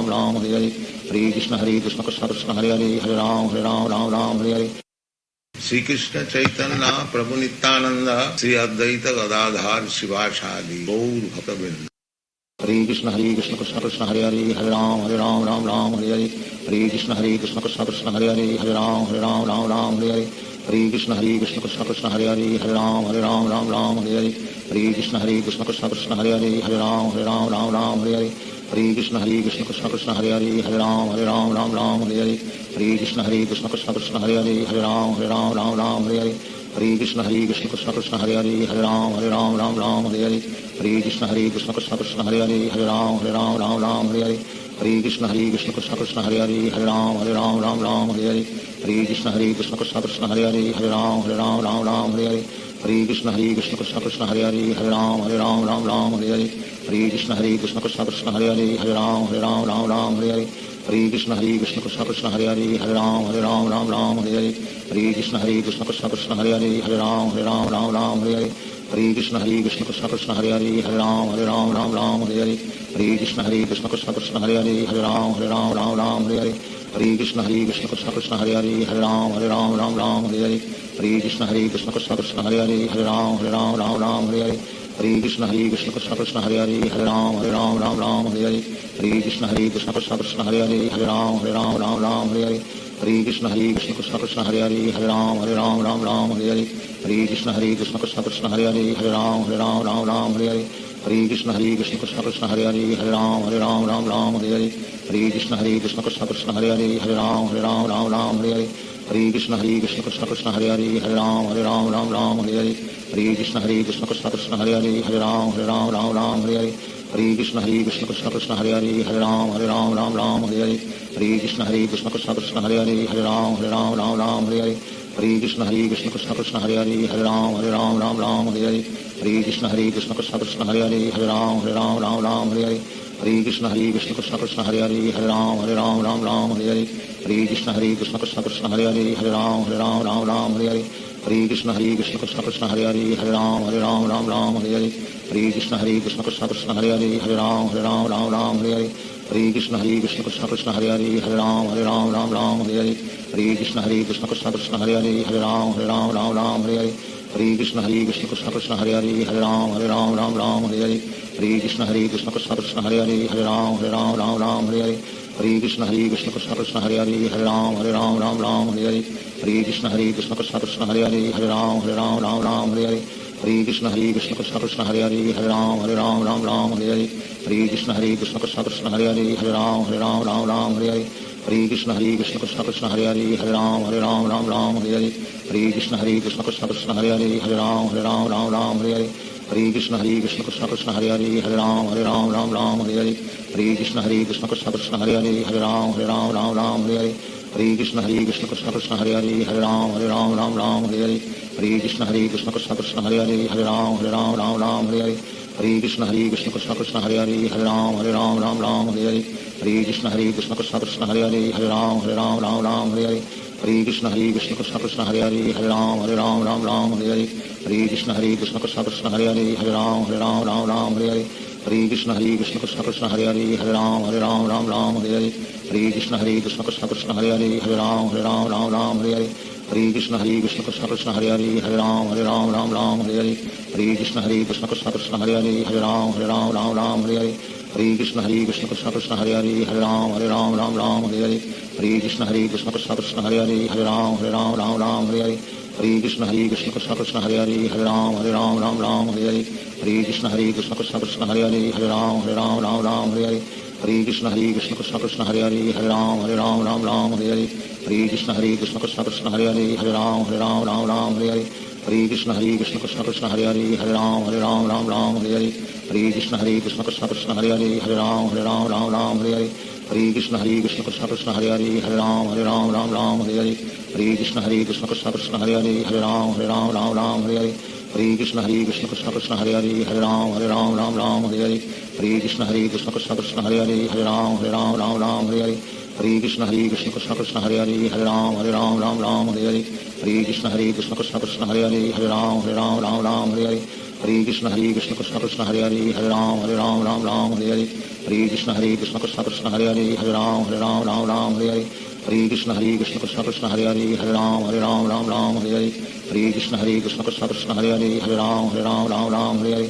राम हरे हरे हरे कृष्ण कृष्ण कृष्ण हरे हरे हरे राम हरे हरे श्री कृष्ण चैतन्य प्रभु नित्यानंद श्री अद्वैत गदाधार शिवाचार्य गौर भक्त हरे कृष्ण कृष्ण कृष्ण हरे हरे हरे राम राम राम हरे हरे हरे कृष्ण कृष्ण कृष्ण हरे हरे हरे राम राम हरे हरे हरे कृष्ण कृष्ण कृष्ण हरे हरे हरे राम राम हरे हरे हरे कृष्ण कृष्ण कृष्ण हरे हरे हरे राम राम हरे हरे हरे कृष्ण कृष्ण कृष्ण हरे हरे हरे राम राम हरे हरे हरे कृष्ण कृष्ण कृष्ण हरे हरे हरे राम राम हरे हरे हरे कृष्ण कृष्ण कृष्ण हरे हरे हरे राम राम हरे हरे हरे कृष्ण कृष्ण कृष्ण हरे हरे हरे राम हरे हरे हरे कृष्ण कृष्ण कृष्ण हरे हरे हरे राम हरे हरे हरे कृष्ण कृष्ण कृष्ण हरे हरे हरे राम हरे हरे हरे कृष्ण कृष्ण कृष्ण हरे हरे हरे राम हरे हरे हरे कृष्ण कृष्ण कृष्ण हरे हरे हरे राम हरे हरे हरे कृष्ण कृष्ण कृष्ण हरे हरे हरे राम हरे हरे हरे कृष्ण कृष्ण कृष्ण हरे हरे हरे राम हरे हरे हरे कृष्ण कृष्ण कृष्ण हरे हरे हरे राम हरे हरे हरे कृष्ण कृष्ण कृष्ण हरे हरे हरे राम हरे हरे हरे कृष्ण कृष्ण कृष्ण हरे हरे हरे राम हरे हरे हरे कृष्ण कृष्ण कृष्ण हरे हरे हरे राम हरे हरे हरे कृष्ण कृष्ण कृष्ण हरे हरे हरे राम हरे हरे हरे कृष्ण कृष्ण कृष्ण हरे हरे हरे राम हरे हरे हरे कृष्ण कृष्ण कृष्ण हरे हरे हरे राम हरे हरे हरे कृष्ण कृष्ण कृष्ण हरे हरे हरे राम हरे हरे हरे कृष्ण कृष्ण कृष्ण हरे हरे हरे राम हरे हरे हरे कृष्ण कृष्ण कृष्ण हरे हरे हरे राम हरे हरे हरे कृष्ण कृष्ण कृष्ण हरे हरे हरे राम हरे हरे हरे कृष्ण कृष्ण कृष्ण हरे हरे हरे राम हरे हरे हरे कृष्ण कृष्ण कृष्ण हरे हरे हरे राम हरे हरे हरे कृष्ण कृष्ण कृष्ण हरे हरे हरे राम हरे हरे हरे कृष्ण कृष्ण कृष्ण हरे हरे हरे राम हरे हरे हरे कृष्ण कृष्ण कृष्ण हरे हरे हरे राम हरे हरे हरे कृष्ण कृष्ण कृष्ण हरे हरे हरे राम हरे हरे हरे कृष्ण कृष्ण कृष्ण हरे हरे हरे राम हरे हरे हरे कृष्ण कृष्ण कृष्ण हरे हरे हरे राम हरे हरे हरे कृष्ण कृष्ण कृष्ण हरे हरे हरे राम हरे हरे हरे कृष्ण कृष्ण कृष्ण हरे हरे हरे राम हरे हरे हरे कृष्ण कृष्ण कृष्ण हरे हरे हरे राम हरे हरे हरे कृष्ण कृष्ण कृष्ण हरे हरे हरे राम हरे हरे हरे कृष्ण कृष्ण कृष्ण हरे हरे हरे राम हरे हरे हरे कृष्ण कृष्ण कृष्ण हरे हरे हरे राम हरे हरे हरे कृष्ण कृष्ण कृष्ण हरे हरे हरे राम हरे हरे हरे कृष्ण कृष्ण कृष्ण हरे हरे हरे राम हरे हरे हरे कृष्ण कृष्ण कृष्ण हरे हरे हरे राम हरे हरे हरे कृष्ण कृष्ण कृष्ण हरे हरे हरे राम हरे हरे हरे कृष्ण कृष्ण कृष्ण हरे हरे हरे राम हरे हरे हरे कृष्ण कृष्ण कृष्ण हरे हरे हरे राम हरे हरे हरे कृष्ण कृष्ण कृष्ण हरे हरे हरे राम हरे हरे हरे कृष्ण कृष्ण कृष्ण हरे हरे हरे राम हरे हरे हरे कृष्ण कृष्ण कृष्ण हरे हरे हरे राम हरे हरे हरे कृष्ण कृष्ण कृष्ण हरे हरे हरे राम हरे हरे हरे कृष्ण कृष्ण कृष्ण हरे हरे हरे राम हरे हरे हरे कृष्ण कृष्ण कृष्ण हरे हरे हरे राम हरे हरे हरे कृष्ण कृष्ण कृष्ण हरे हरे हरे राम हरे हरे हरे कृष्ण कृष्ण कृष्ण हरे हरे हरे राम हरे हरे हरे कृष्ण कृष्ण कृष्ण हरे हरे हरे राम हरे हरे हरे कृष्ण कृष्ण कृष्ण हरे हरे हरे राम हरे हरे हरे कृष्ण कृष्ण कृष्ण हरे हरे हरे राम हरे हरे हरे कृष्ण कृष्ण कृष्ण हरे हरे हरे राम हरे हरे हरे कृष्ण कृष्ण कृष्ण हरे हरे हरे राम हरे हरे हरे कृष्ण कृष्ण कृष्ण हरे हरे हरे राम हरे हरे हरे कृष्ण कृष्ण कृष्ण हरे हरे हरे राम हरे हरे हरे कृष्ण कृष्ण कृष्ण हरे हरे हरे राम हरे हरे हरे कृष्ण कृष्ण कृष्ण हरे हरे हरे राम हरे हरे हरे कृष्ण कृष्ण कृष्ण हरे हरे हरे राम हरे हरे हरे कृष्ण कृष्ण कृष्ण हरे हरे हरे राम हरे हरे हरे कृष्ण कृष्ण कृष्ण हरे हरे हरे राम हरे हरे हरे कृष्ण कृष्ण कृष्ण हरे हरे हरे राम हरे हरे हरे कृष्ण कृष्ण कृष्ण हरे हरे हरे राम हरे हरे हरे कृष्ण कृष्ण कृष्ण हरे हरे हरे राम हरे हरे हरे कृष्ण कृष्ण कृष्ण हरे हरे हरे राम हरे हरे हरे कृष्ण कृष्ण कृष्ण हरे हरे हरे राम हरे हरे हरे कृष्ण कृष्ण कृष्ण हरे हरे हरे राम हरे हरे हरे कृष्ण कृष्ण कृष्ण हरे हरे हरे राम हरे हरे हरे कृष्ण कृष्ण कृष्ण हरे हरे हरे राम हरे हरे हरे कृष्ण कृष्ण कृष्ण हरे हरे हरे राम हरे हरे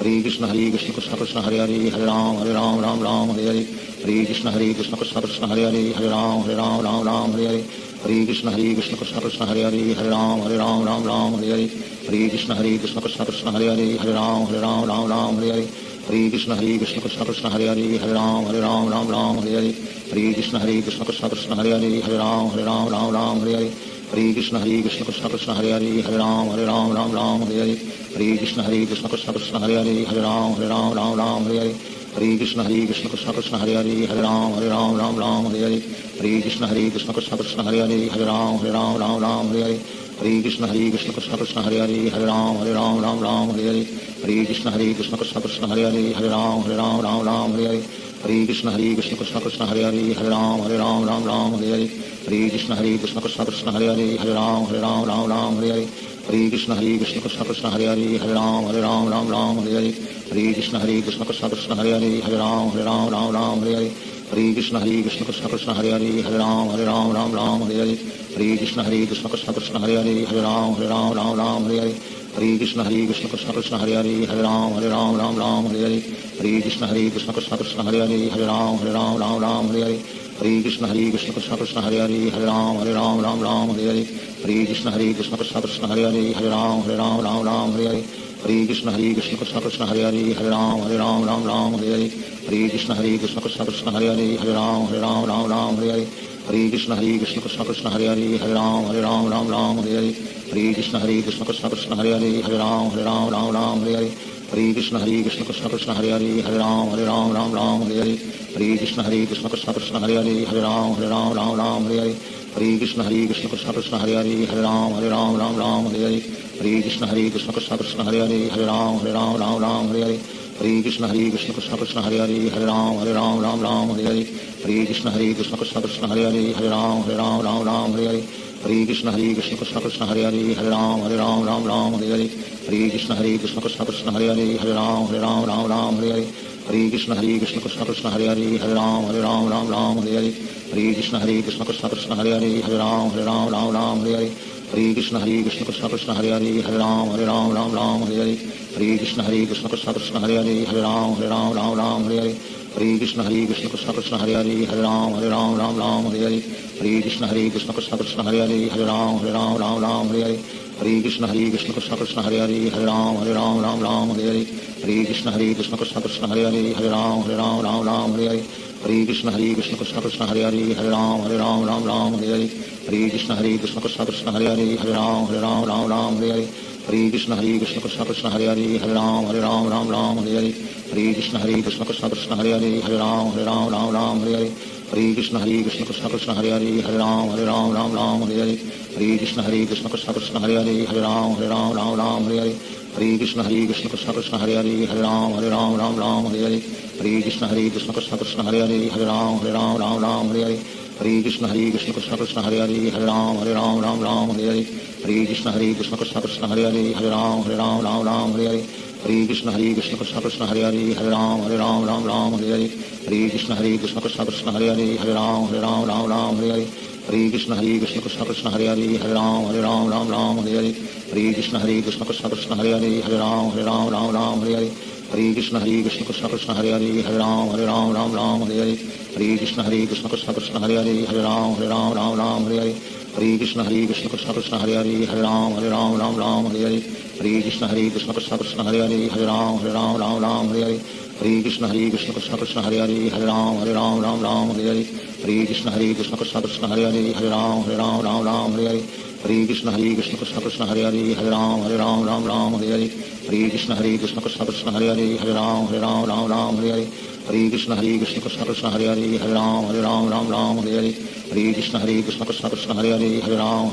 हरे कृष्ण कृष्ण कृष्ण हरे हरे हरे राम राम राम हरे हरे हरे कृष्ण कृष्ण कृष्ण हरे हरे हरे राम राम हरे हरे हरे कृष्ण कृष्ण कृष्ण हरे हरे हरे राम राम हरे हरे हरे कृष्ण कृष्ण कृष्ण हरे हरे हरे राम राम हरे हरे हरे कृष्ण कृष्ण कृष्ण हरे हरे हरे राम राम हरे हरे हरे कृष्ण कृष्ण कृष्ण हरे हरे हरे राम राम हरे हरे हरे कृष्ण कृष्ण कृष्ण हरे हरे हरे राम राम हरे हरे हरे कृष्ण कृष्ण कृष्ण हरे हरे हरे राम राम हरे हरे हरे कृष्ण कृष्ण कृष्ण हरे हरे हरे राम हरे हरे हरे कृष्ण कृष्ण कृष्ण हरे हरे हरे राम हरे हरे हरे कृष्ण कृष्ण कृष्ण हरे हरे हरे राम हरे हरे हरे कृष्ण कृष्ण कृष्ण हरे हरे हरे राम हरे हरे हरे कृष्ण कृष्ण कृष्ण हरे हरे हरे राम हरे हरे हरे कृष्ण कृष्ण कृष्ण हरे हरे हरे राम हरे हरे हरे कृष्ण कृष्ण कृष्ण हरे हरे हरे राम हरे हरे हरे कृष्ण कृष्ण कृष्ण हरे हरे हरे राम हरे हरे हरे कृष्ण कृष्ण कृष्ण हरे हरे हरे राम हरे हरे हरे कृष्ण कृष्ण कृष्ण हरे हरे हरे राम हरे हरे हरे कृष्ण कृष्ण कृष्ण हरे हरे हरे राम हरे हरे हरे कृष्ण कृष्ण कृष्ण हरे हरे हरे राम हरे हरे हरे कृष्ण कृष्ण कृष्ण हरे हरे हरे राम हरे हरे हरे कृष्ण कृष्ण कृष्ण हरे हरे हरे राम हरे हरे हरे कृष्ण कृष्ण कृष्ण हरे हरे हरे राम हरे हरे हरे कृष्ण कृष्ण कृष्ण हरे हरे हरे राम हरे हरे हरे कृष्ण कृष्ण कृष्ण हरे हरे हरे राम हरे हरे हरे कृष्ण कृष्ण कृष्ण हरे हरे हरे राम हरे हरे हरे कृष्ण कृष्ण कृष्ण हरे हरे हरे राम हरे हरे हरे कृष्ण कृष्ण कृष्ण कृष्ण हरे हरे हरे राम हरे हरे हरे कृष्ण कृष्ण कृष्ण कृष्ण हरे हरे हरे राम हरे हरे हरे कृष्ण कृष्ण कृष्ण कृष्ण हरे हरे हरे राम हरे हरे हरे कृष्ण कृष्ण कृष्ण कृष्ण हरे हरे हरे राम हरे हरे हरे कृष्ण कृष्ण कृष्ण कृष्ण हरे हरे हरे राम हरे हरे हरे कृष्ण कृष्ण कृष्ण कृष्ण हरे हरे हरे राम हरे हरे हरे कृष्ण कृष्ण कृष्ण कृष्ण हरे हरे हरे राम हरे हरे हरे कृष्ण कृष्ण कृष्ण कृष्ण हरे हरे हरे राम हरे हरे हरे कृष्ण कृष्ण कृष्ण कृष्ण हरे हरे हरे राम हरे हरे हरे कृष्ण कृष्ण कृष्ण कृष्ण हरे हरे हरे राम हरे हरे हरे कृष्ण कृष्ण कृष्ण कृष्ण हरे हरे हरे राम हरे हरे हरे कृष्ण कृष्ण कृष्ण कृष्ण हरे हरे हरे राम हरे हरे हरे कृष्ण कृष्ण कृष्ण कृष्ण हरे हरे हरे राम हरे हरे हरे कृष्ण कृष्ण कृष्ण कृष्ण हरे हरे हरे राम हरे हरे हरे कृष्ण कृष्ण कृष्ण कृष्ण हरे हरे हरे राम हरे हरे हरे कृष्ण कृष्ण कृष्ण कृष्ण हरे हरे हरे राम हरे हरे हरे कृष्ण कृष्ण कृष्ण कृष्ण हरे हरे हरे राम हरे हरे हरे कृष्ण कृष्ण कृष्ण कृष्ण हरे हरे हरे राम हरे हरे हरे कृष्ण कृष्ण कृष्ण कृष्ण हरे हरे हरे राम हरे हरे हरे कृष्ण कृष्ण कृष्ण कृष्ण हरे हरे हरे राम हरे हरे हरे कृष्ण कृष्ण कृष्ण कृष्ण हरे हरे हरे राम हरे हरे हरे कृष्ण कृष्ण कृष्ण कृष्ण हरे हरे हरे राम हरे हरे हरे कृष्ण कृष्ण कृष्ण कृष्ण हरे हरे हरे राम हरे हरे हरे कृष्ण कृष्ण कृष्ण कृष्ण हरे हरे हरे राम हरे हरे हरे कृष्ण कृष्ण कृष्ण कृष्ण हरे हरे हरे राम हरे हरे हरे कृष्ण कृष्ण कृष्ण कृष्ण हरे हरे हरे राम हरे हरे हरे कृष्ण कृष्ण कृष्ण कृष्ण हरे हरे हरे राम हरे हरे हरे कृष्ण कृष्ण कृष्ण कृष्ण हरे हरे हरे राम हरे हरे हरे कृष्ण कृष्ण कृष्ण कृष्ण हरे हरे हरे राम हरे हरे हरे कृष्ण कृष्ण कृष्ण कृष्ण हरे हरे हरे राम हरे हरे हरे कृष्ण कृष्ण कृष्ण कृष्ण हरे हरे हरे राम हरे हरे हरे कृष्ण कृष्ण कृष्ण कृष्ण हरे हरे हरे राम हरे हरे हरे कृष्ण कृष्ण कृष्ण कृष्ण हरे हरे हरे राम हरे हरे हरे कृष्ण कृष्ण कृष्ण कृष्ण हरे हरे हरे राम हरे हरे हरे कृष्ण कृष्ण कृष्ण कृष्ण हरे हरे हरे राम हरे हरे हरे कृष्ण कृष्ण कृष्ण कृष्ण हरे हरे हरे राम हरे हरे हरे कृष्ण कृष्ण कृष्ण कृष्ण हरे हरे हरे राम हरे हरे हरे कृष्ण कृष्ण कृष्ण कृष्ण हरे हरे हरे राम हरे हरे हरे कृष्ण कृष्ण कृष्ण कृष्ण हरे हरे हरे राम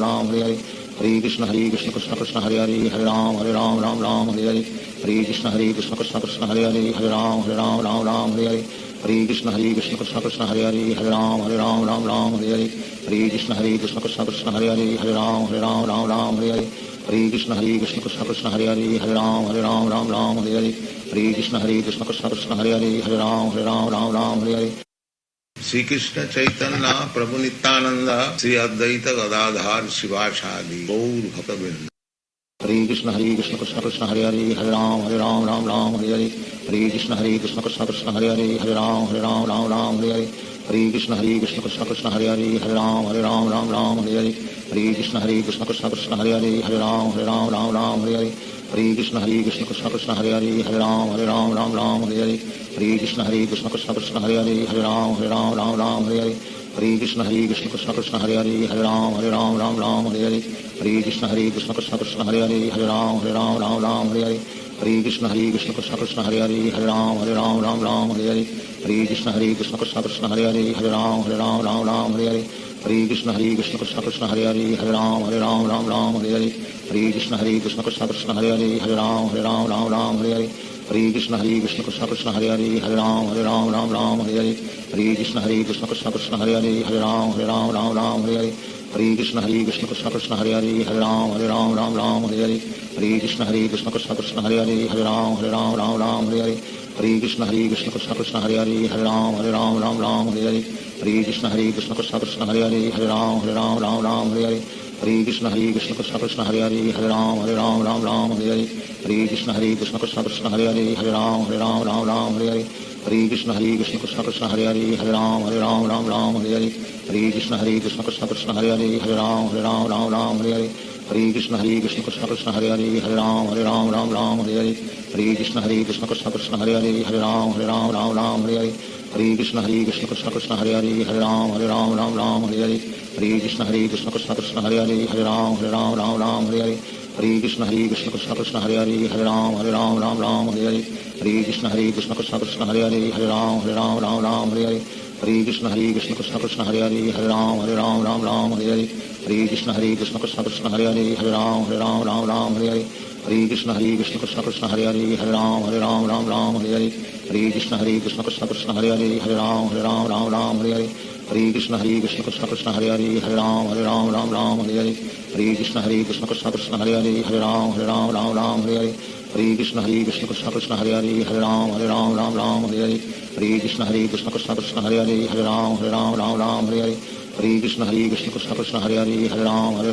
हरे हरे हरे कृष्ण कृष्ण कृष्ण कृष्ण हरे हरे हरे राम हरे हरे हरे कृष्ण कृष्ण कृष्ण कृष्ण हरे हरे हरे राम हरे हरे हरे कृष्ण कृष्ण कृष्ण कृष्ण हरे हरे हरे राम हरे हरे हरे कृष्ण कृष्ण कृष्ण कृष्ण हरे हरे हरे राम हरे हरे हरे कृष्ण कृष्ण कृष्ण कृष्ण हरे हरे हरे राम हरे हरे हरे कृष्ण कृष्ण कृष्ण कृष्ण हरे हरे हरे राम हरे हरे श्री कृष्ण चैतन्य प्रभु नित्यानंद श्री अद्वैत गदाधार शिवासादि गौर भक्त वृंद। हरे कृष्ण कृष्ण कृष्ण हरे हरे हरे राम राम राम हरे हरे हरे कृष्ण कृष्ण कृष्ण हरे हरे हरे राम राम हरे हरे हरे कृष्ण कृष्ण कृष्ण हरे हरे हरे राम राम हरे हरे हरे कृष्ण कृष्ण कृष्ण हरे हरे हरे राम राम हरे हरे हरे कृष्ण कृष्ण कृष्ण हरे हरे हरे राम राम हरे हरे हरे कृष्ण कृष्ण कृष्ण हरे हरे हरे राम राम हरे हरे हरे कृष्ण कृष्ण कृष्ण हरे हरे हरे राम राम हरे हरे हरे कृष्ण कृष्ण कृष्ण हरे हरे हरे राम राम हरे हरे हरे कृष्ण कृष्ण कृष्ण हरे हरे हरे राम राम हरे हरे हरे कृष्ण कृष्ण कृष्ण हरे हरे हरे राम राम हरे हरे हरे कृष्ण कृष्ण कृष्ण हरे हरे हरे राम राम हरे हरे हरे कृष्ण कृष्ण कृष्ण हरे हरे हरे राम राम हरे हरे हरे कृष्ण कृष्ण कृष्ण हरे हरे हरे राम राम हरे हरे हरे कृष्ण कृष्ण कृष्ण हरे हरे हरे राम राम हरे हरे हरे कृष्ण कृष्ण कृष्ण हरे हरे हरे राम हरे हरे हरे कृष्ण कृष्ण कृष्ण हरे हरे हरे राम हरे हरे हरे कृष्ण कृष्ण कृष्ण हरे हरे हरे राम हरे हरे हरे कृष्ण कृष्ण कृष्ण हरे हरे हरे राम हरे हरे हरे कृष्ण कृष्ण कृष्ण हरे हरे हरे राम हरे हरे हरे कृष्ण कृष्ण कृष्ण हरे हरे हरे राम हरे हरे हरे कृष्ण कृष्ण कृष्ण हरे हरे हरे राम हरे हरे हरे कृष्ण कृष्ण कृष्ण हरे हरे हरे राम हरे हरे हरे कृष्ण कृष्ण कृष्ण हरे हरे हरे राम हरे हरे हरे कृष्ण कृष्ण कृष्ण हरे हरे हरे राम हरे हरे हरे कृष्ण कृष्ण कृष्ण हरे हरे हरे राम हरे हरे हरे कृष्ण कृष्ण कृष्ण हरे हरे हरे राम हरे हरे हरे कृष्ण कृष्ण कृष्ण हरे हरे हरे राम हरे हरे हरे कृष्ण कृष्ण कृष्ण हरे हरे हरे राम हरे हरे हरे कृष्ण कृष्ण कृष्ण हरे हरे हरे राम हरे हरे हरे कृष्ण कृष्ण कृष्ण हरे हरे हरे राम हरे हरे हरे कृष्ण कृष्ण कृष्ण हरे हरे हरे राम हरे हरे हरे कृष्ण कृष्ण कृष्ण हरे हरे हरे राम हरे हरे हरे कृष्ण कृष्ण कृष्ण हरे हरे हरे राम हरे हरे हरे कृष्ण कृष्ण कृष्ण हरे हरे हरे राम हरे हरे हरे कृष्ण कृष्ण कृष्ण हरे हरे हरे राम हरे हरे हरे कृष्ण कृष्ण कृष्ण हरे हरे हरे राम हरे हरे हरे कृष्ण कृष्ण कृष्ण हरे हरे हरे राम हरे हरे हरे कृष्ण कृष्ण कृष्ण हरे हरे हरे राम हरे हरे हरे कृष्ण कृष्ण कृष्ण हरे हरे हरे राम हरे हरे हरे कृष्ण कृष्ण कृष्ण हरे हरे हरे राम हरे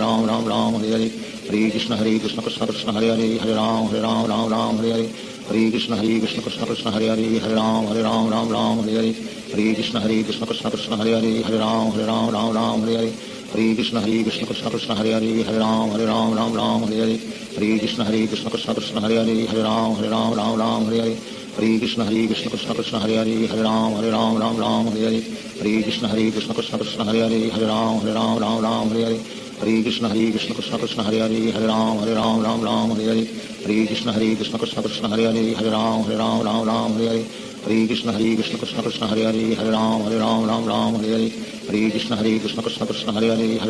हरे हरे कृष्ण कृष्ण कृष्ण हरे हरे हरे राम हरे हरे हरे कृष्ण कृष्ण कृष्ण हरे हरे हरे राम हरे हरे हरे कृष्ण कृष्ण कृष्ण हरे हरे हरे राम हरे हरे हरे कृष्ण कृष्ण कृष्ण हरे हरे हरे राम हरे हरे हरे कृष्ण कृष्ण कृष्ण हरे हरे हरे राम हरे हरे हरे कृष्ण कृष्ण कृष्ण हरे हरे हरे राम हरे हरे हरे कृष्ण कृष्ण कृष्ण हरे हरे हरे राम हरे हरे हरे कृष्ण कृष्ण कृष्ण हरे हरे हरे राम हरे हरे हरे कृष्ण कृष्ण कृष्ण हरे हरे हरे राम हरे हरे हरे कृष्ण कृष्ण कृष्ण हरे हरे हरे राम हरे हरे हरे कृष्ण कृष्ण कृष्ण हरे हरे हरे राम हरे हरे हरे कृष्ण कृष्ण कृष्ण हरे हरे हरे राम हरे हरे हरे कृष्ण कृष्ण कृष्ण हरे हरे हरे राम हरे हरे हरे कृष्ण कृष्ण कृष्ण हरे हरे हरे राम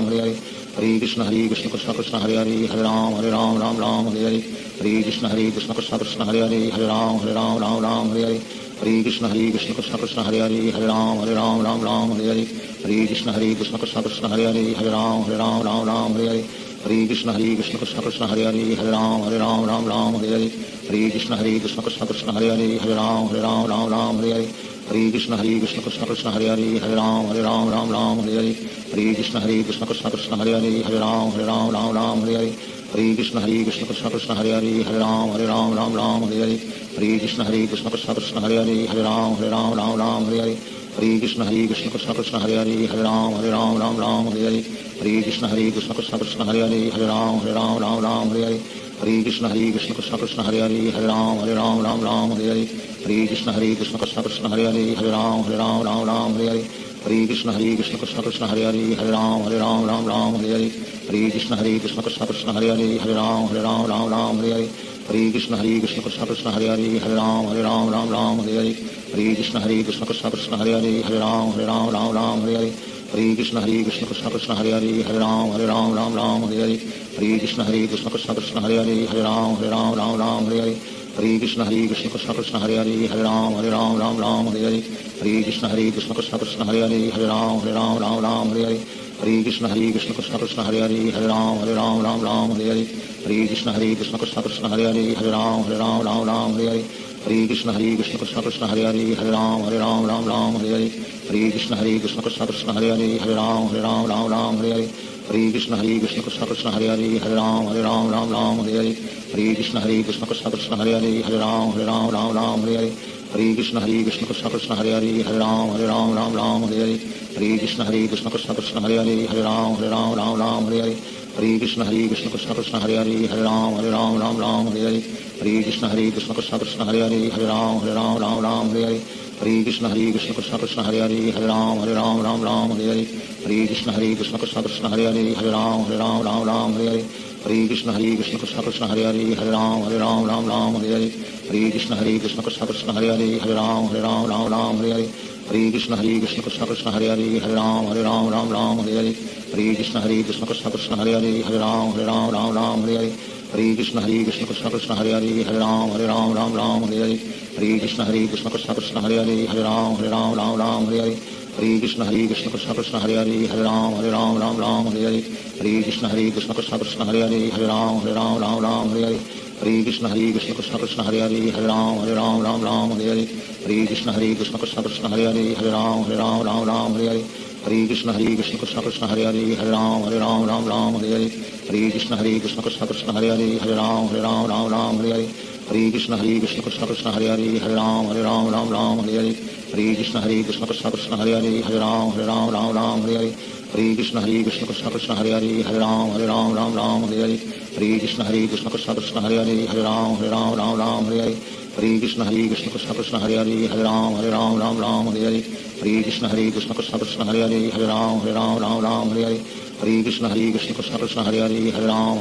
हरे हरे हरे कृष्ण कृष्ण कृष्ण हरे हरे हरे राम हरे हरे हरे कृष्ण कृष्ण कृष्ण हरे हरे हरे राम हरे हरे हरे कृष्ण कृष्ण कृष्ण हरे हरे हरे राम हरे हरे हरे कृष्ण कृष्ण कृष्ण हरे हरे हरे राम हरे हरे हरे कृष्ण कृष्ण कृष्ण हरे हरे हरे राम हरे हरे हरे कृष्ण कृष्ण कृष्ण हरे हरे हरे राम हरे हरे हरे कृष्ण कृष्ण कृष्ण हरे हरे हरे राम हरे हरे हरे कृष्ण कृष्ण कृष्ण हरे हरे हरे राम हरे हरे हरे कृष्ण कृष्ण कृष्ण हरे हरे हरे राम हरे हरे हरे कृष्ण कृष्ण कृष्ण हरे हरे हरे राम हरे हरे हरे कृष्ण कृष्ण कृष्ण हरे हरे हरे राम हरे हरे हरे कृष्ण कृष्ण कृष्ण हरे हरे हरे राम हरे हरे हरे कृष्ण कृष्ण कृष्ण हरे हरे हरे राम हरे हरे हरे कृष्ण कृष्ण कृष्ण हरे हरे हरे राम हरे हरे हरे कृष्ण कृष्ण कृष्ण हरे हरे हरे राम हरे हरे हरे कृष्ण कृष्ण कृष्ण हरे हरे हरे राम हरे हरे हरे कृष्ण कृष्ण कृष्ण हरे हरे हरे राम हरे हरे हरे कृष्ण कृष्ण कृष्ण हरे हरे हरे राम हरे हरे हरे कृष्ण कृष्ण कृष्ण हरे हरे हरे राम हरे हरे हरे कृष्ण कृष्ण कृष्ण हरे हरे हरे राम हरे हरे हरे कृष्ण कृष्ण कृष्ण हरे हरे हरे राम राम राम हरे हरे हरे कृष्ण कृष्ण कृष्ण हरे हरे राम राम हरे हरे हरे कृष्ण कृष्ण कृष्ण हरे हरे राम राम राम हरे हरे हरे कृष्ण कृष्ण कृष्ण हरे हरे राम राम हरे हरे हरे कृष्ण कृष्ण कृष्ण हरे हरे राम राम हरे हरे हरे कृष्ण कृष्ण कृष्ण हरे हरे राम राम हरे हरे हरे कृष्ण कृष्ण कृष्ण हरे हरे राम राम हरे हरे हरे कृष्ण कृष्ण कृष्ण हरे हरे राम राम हरे हरे हरे कृष्ण कृष्ण कृष्ण हरे हरे राम राम हरे हरे हरे कृष्ण कृष्ण कृष्ण हरे हरे राम राम हरे हरे हरे कृष्ण कृष्ण कृष्ण हरे हरे राम राम हरे हरे हरे कृष्ण कृष्ण कृष्ण हरे हरे राम राम हरे हरे हरे कृष्ण कृष्ण कृष्ण हरे हरे राम राम हरे हरे हरे कृष्ण कृष्ण कृष्ण हरे हरे राम राम हरे हरे हरे कृष्ण कृष्ण कृष्ण हरे हरे राम राम हरे हरे हरे कृष्ण कृष्ण कृष्ण हरे हरे राम राम हरे हरे हरे कृष्ण कृष्ण कृष्ण हरे हरे राम राम हरे हरे हरे कृष्ण कृष्ण कृष्ण हरे हरे राम राम हरे हरे हरे कृष्ण कृष्ण कृष्ण हरे हरे राम राम हरे हरे हरे कृष्ण कृष्ण कृष्ण हरे हरे राम राम हरे हरे हरे कृष्ण कृष्ण कृष्ण हरे हरे राम राम हरे हरे हरे कृष्ण कृष्ण कृष्ण हरे हरे राम राम हरे हरे हरे कृष्ण कृष्ण कृष्ण हरे हरे राम राम हरे हरे हरे कृष्ण कृष्ण कृष्ण हरे हरे राम राम हरे हरे हरे कृष्ण कृष्ण कृष्ण हरे हरे राम राम हरे हरे हरे कृष्ण कृष्ण कृष्ण हरे हरे राम राम हरे हरे हरे कृष्ण कृष्ण कृष्ण हरे हरे राम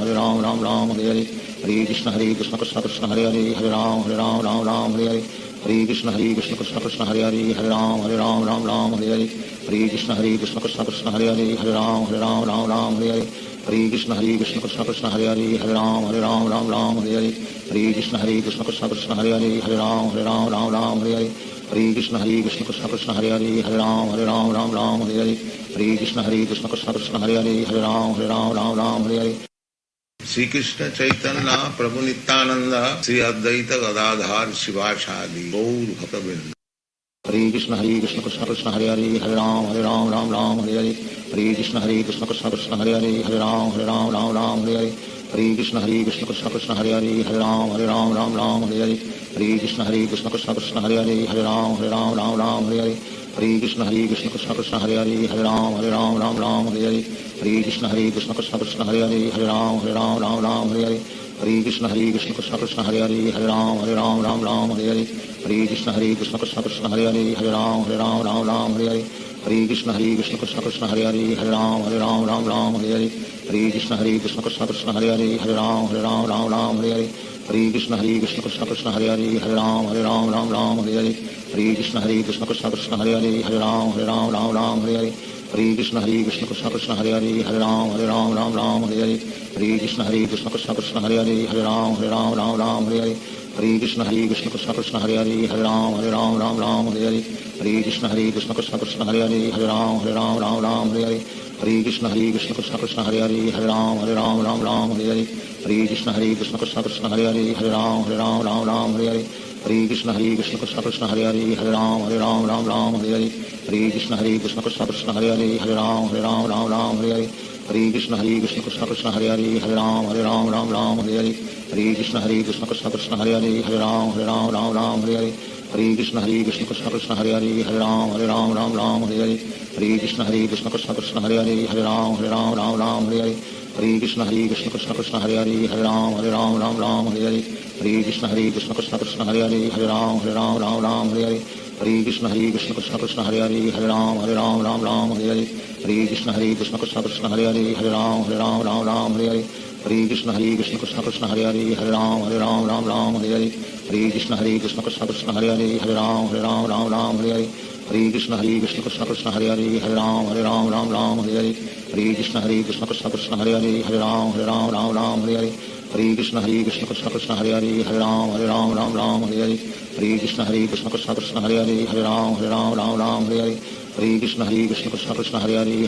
राम हरे हरे हरे कृष्ण कृष्ण कृष्ण हरे हरे राम राम हरे हरे हरे कृष्ण कृष्ण कृष्ण हरे हरे राम राम हरे हरे हरे कृष्ण कृष्ण कृष्ण हरे हरे राम राम हरे हरे हरे कृष्ण कृष्ण कृष्ण हरे हरे राम राम हरे हरे हरे कृष्ण कृष्ण कृष्ण हरे हरे राम राम हरे हरे हरे कृष्ण कृष्ण कृष्ण हरे हरे राम राम हरे हरे हरे कृष्ण कृष्ण कृष्ण हरे हरे राम राम हरे हरे श्री कृष्ण चैतन्य प्रभु नित्यानंद श्री अद्वैत गदाधार शिवासादि गौर भक्तवृंद हरे कृष्ण कृष्ण कृष्ण हरे हरे राम राम हरे हरे हरे कृष्ण कृष्ण कृष्ण हरे हरे राम राम हरे हरे हरे कृष्ण कृष्ण कृष्ण हरे हरे राम राम हरे हरे हरे कृष्ण कृष्ण कृष्ण हरे हरे राम राम हरे हरे हरे कृष्ण कृष्ण कृष्ण हरे हरे राम राम हरे हरे हरे कृष्ण कृष्ण कृष्ण हरे हरे राम राम हरे हरे हरे कृष्ण कृष्ण कृष्ण हरे हरे राम राम हरे हरे हरे कृष्ण कृष्ण कृष्ण हरे हरे राम राम हरे हरे हरे कृष्ण कृष्ण कृष्ण हरे हरे राम राम हरे हरे हरे कृष्ण कृष्ण कृष्ण हरे हरे राम राम हरे हरे हरे कृष्ण कृष्ण कृष्ण हरे हरे राम राम हरे हरे हरे कृष्ण कृष्ण कृष्ण हरे हरे राम राम हरे हरे हरे कृष्ण कृष्ण कृष्ण हरे हरे राम राम हरे हरे हरे कृष्ण कृष्ण कृष्ण हरे हरे राम राम हरे हरे हरे कृष्ण कृष्ण कृष्ण हरे हरे राम राम हरे हरे हरे कृष्ण कृष्ण कृष्ण हरे हरे राम राम हरे हरे हरे कृष्ण कृष्ण कृष्ण हरे हरे राम राम हरे हरे हरे कृष्ण कृष्ण कृष्ण हरे हरे राम राम हरे हरे हरे कृष्ण कृष्ण कृष्ण हरे हरे राम राम हरे हरे हरे कृष्ण कृष्ण कृष्ण हरे हरे राम राम हरे हरे हरे कृष्ण कृष्ण कृष्ण हरे हरे राम राम हरे हरे हरे कृष्ण कृष्ण कृष्ण हरे हरे राम राम हरे हरे हरे कृष्ण कृष्ण कृष्ण हरे हरे राम राम हरे हरे हरे कृष्ण कृष्ण कृष्ण हरे हरे राम राम हरे हरे हरे कृष्ण कृष्ण कृष्ण हरे हरे राम राम हरे हरे हरे कृष्ण कृष्ण कृष्ण हरे हरे राम राम हरे हरे हरे कृष्ण कृष्ण कृष्ण हरे हरे राम राम हरे हरे हरे कृष्ण कृष्ण कृष्ण हरे हरे राम राम हरे हरे हरे कृष्ण कृष्ण कृष्ण हरे हरे राम राम हरे हरे हरे कृष्ण कृष्ण कृष्ण हरे हरे राम राम हरे हरे हरे कृष्ण कृष्ण कृष्ण हरे हरे राम राम हरे हरे हरे कृष्ण कृष्ण कृष्ण हरे हरे राम राम हरे हरे हरे कृष्ण कृष्ण कृष्ण हरे हरे राम राम हरे हरे हरे कृष्ण कृष्ण कृष्ण हरे हरे राम राम हरे हरे हरे कृष्ण कृष्ण कृष्ण हरे हरे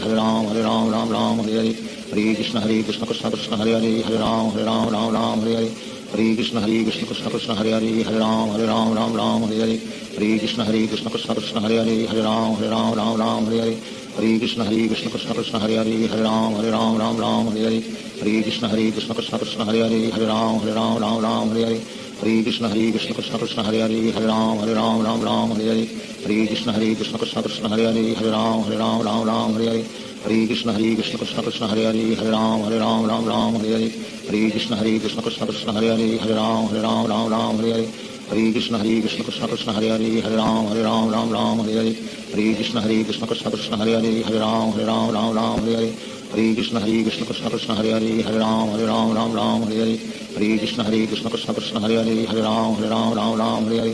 राम राम हरे हरे हरे कृष्ण कृष्ण कृष्ण हरे हरे राम राम हरे हरे हरे कृष्ण कृष्ण कृष्ण हरे हरे हरे राम राम राम हरे हरे हरे कृष्ण कृष्ण कृष्ण हरे हरे हरे राम राम हरे हरे हरे कृष्ण कृष्ण कृष्ण हरे हरे हरे राम राम हरे हरे हरे कृष्ण कृष्ण कृष्ण हरे हरे हरे राम राम हरे हरे हरे कृष्ण कृष्ण कृष्ण हरे हरे हरे राम राम हरे हरे हरे कृष्ण कृष्ण कृष्ण हरे हरे हरे राम राम हरे हरे हरे कृष्ण कृष्ण कृष्ण हरे हरे हरे राम राम हरे हरे हरे कृष्ण कृष्ण कृष्ण हरे हरे हरे राम राम हरे हरे हरे कृष्ण कृष्ण कृष्ण हरे हरे हरे राम राम हरे हरे हरे कृष्ण कृष्ण कृष्ण हरे हरे हरे राम राम हरे हरे हरे कृष्ण कृष्ण कृष्ण हरे हरे हरे राम राम हरे हरे हरे कृष्ण कृष्ण कृष्ण हरे हरे हरे राम राम हरे हरे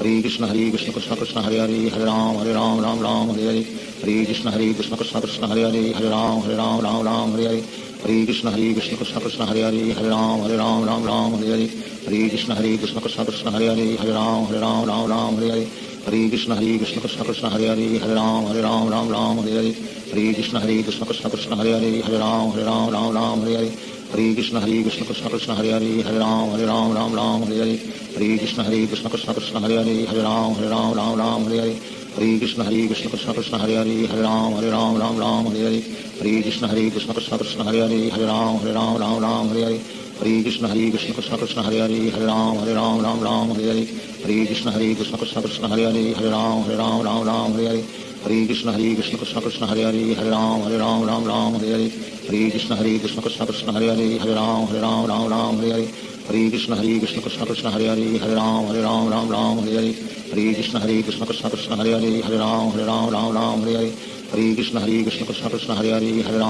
हरे कृष्ण कृष्ण कृष्ण हरे हरे हरे राम राम हरे हरे हरे कृष्ण कृष्ण कृष्ण हरे हरे हरे राम राम हरे हरे हरे कृष्ण कृष्ण कृष्ण हरे हरे हरे राम राम हरे हरे हरे कृष्ण कृष्ण कृष्ण हरे हरे हरे राम राम हरे हरे हरे कृष्ण कृष्ण कृष्ण हरे हरे हरे राम राम हरे हरे हरे कृष्ण कृष्ण कृष्ण हरे हरे हरे राम राम हरे हरे हरे कृष्ण कृष्ण कृष्ण हरे हरे हरे राम राम हरे हरे हरे कृष्ण कृष्ण कृष्ण हरे हरे हरे राम राम हरे हरे हरे कृष्ण कृष्ण कृष्ण हरे हरे हरे राम राम हरे हरे हरे कृष्ण कृष्ण कृष्ण हरे हरे हरे राम राम हरे हरे हरे कृष्ण कृष्ण कृष्ण हरे हरे हरे राम राम हरे हरे हरे कृष्ण कृष्ण कृष्ण हरे हरे हरे राम राम हरे हरे हरे कृष्ण कृष्ण कृष्ण हरे हरे हरे राम राम हरे हरे हरे कृष्ण कृष्ण कृष्ण हरे हरे हरे राम राम हरे हरे हरे कृष्ण कृष्ण कृष्ण हरे हरे हरे राम राम हरे हरे हरे कृष्ण कृष्ण कृष्ण हरे हरे हरे राम राम हरे हरे हरे कृष्ण कृष्ण कृष्ण हरे हरे हरे राम राम हरे हरे हरे कृष्ण कृष्ण कृष्ण हरे हरे हरे राम राम हरे हरे हरे कृष्ण कृष्ण कृष्ण हरे हरे हरे राम राम हरे हरे हरे कृष्ण कृष्ण कृष्ण हरे हरे हरे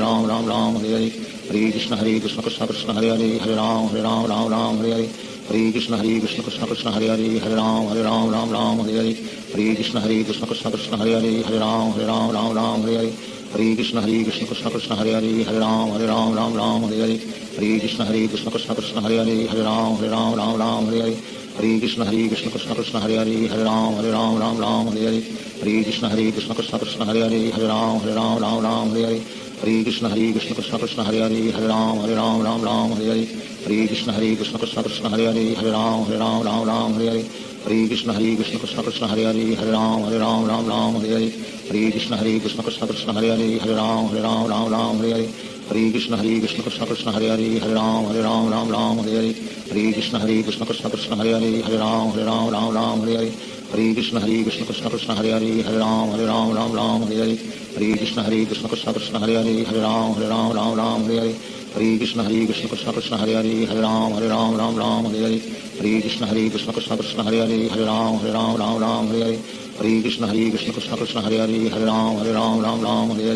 राम राम हरे हरे हरे कृष्ण कृष्ण कृष्ण हरे हरे हरे राम राम हरे हरे हरे कृष्ण कृष्ण कृष्ण हरे हरे हरे राम राम हरे हरे हरे कृष्ण कृष्ण कृष्ण हरे हरे हरे राम राम हरे हरे हरे कृष्ण कृष्ण कृष्ण हरे हरे हरे राम राम हरे हरे हरे कृष्ण कृष्ण कृष्ण हरे हरे हरे राम राम हरे हरे हरे कृष्ण कृष्ण कृष्ण हरे हरे हरे राम राम हरे हरे हरे कृष्ण कृष्ण कृष्ण हरे हरे हरे राम राम हरे हरे हरे कृष्ण कृष्ण कृष्ण हरे हरे हरे राम राम हरे हरे हरे कृष्ण कृष्ण कृष्ण हरे हरे हरे राम राम हरे हरे हरे कृष्ण कृष्ण कृष्ण हरे हरे हरे राम राम हरे हरे हरे कृष्ण कृष्ण कृष्ण हरे हरे हरे राम राम हरे हरे हरे कृष्ण कृष्ण कृष्ण हरे हरे हरे राम राम हरे हरे हरे कृष्ण कृष्ण कृष्ण हरे हरे हरे राम राम हरे हरे हरे कृष्ण कृष्ण कृष्ण हरे हरे हरे राम राम हरे हरे हरे कृष्ण कृष्ण कृष्ण हरे हरे हरे राम राम हरे हरे हरे कृष्ण कृष्ण कृष्ण हरे हरे हरे राम राम हरे हरे हरे कृष्ण कृष्ण कृष्ण हरे हरे हरे राम राम हरे हरे हरे कृष्ण कृष्ण कृष्ण हरे हरे हरे राम राम हरे हरे हरे कृष्ण कृष्ण कृष्ण हरे हरे हरे राम राम हरे हरे हरे कृष्ण कृष्ण कृष्ण हरे हरे हरे राम राम हरे हरे हरे कृष्ण कृष्ण कृष्ण हरे हरे हरे राम राम हरे हरे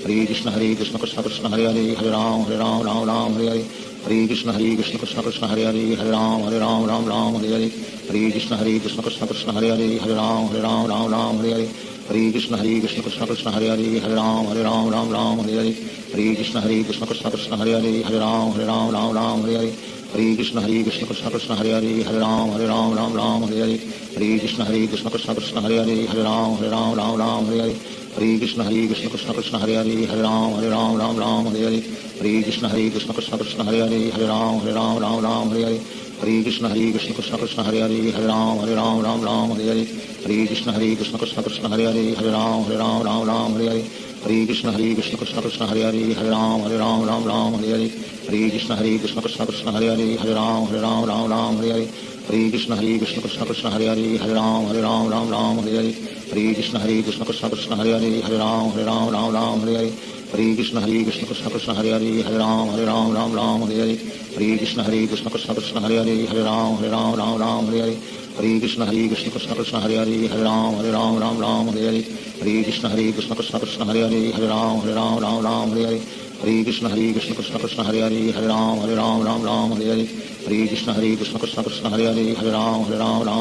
हरे कृष्ण कृष्ण कृष्ण हरे हरे हरे राम राम हरे हरे हरे कृष्ण कृष्ण कृष्ण हरे हरे हरे राम राम हरे हरे हरे कृष्ण कृष्ण कृष्ण हरे हरे हरे राम राम हरे हरे हरे कृष्ण कृष्ण कृष्ण हरे हरे हरे राम राम हरे हरे हरे कृष्ण कृष्ण कृष्ण हरे हरे हरे राम राम हरे हरे हरे कृष्ण कृष्ण कृष्ण हरे हरे हरे राम राम हरे हरे हरे कृष्ण कृष्ण कृष्ण हरे हरे हरे राम राम हरे हरे हरे कृष्ण कृष्ण कृष्ण हरे हरे हरे राम राम हरे हरे हरे कृष्ण कृष्ण कृष्ण हरे हरे हरे राम राम हरे हरे हरे कृष्ण कृष्ण कृष्ण हरे हरे हरे राम राम हरे हरे हरे कृष्ण कृष्ण कृष्ण हरे हरे हरे राम राम हरे हरे हरे कृष्ण कृष्ण कृष्ण हरे हरे हरे राम राम हरे हरे हरे कृष्ण कृष्ण कृष्ण हरे हरे हरे राम राम हरे हरे हरे कृष्ण कृष्ण कृष्ण हरे हरे हरे राम राम हरे हरे हरे कृष्ण कृष्ण कृष्ण हरे हरे हरे राम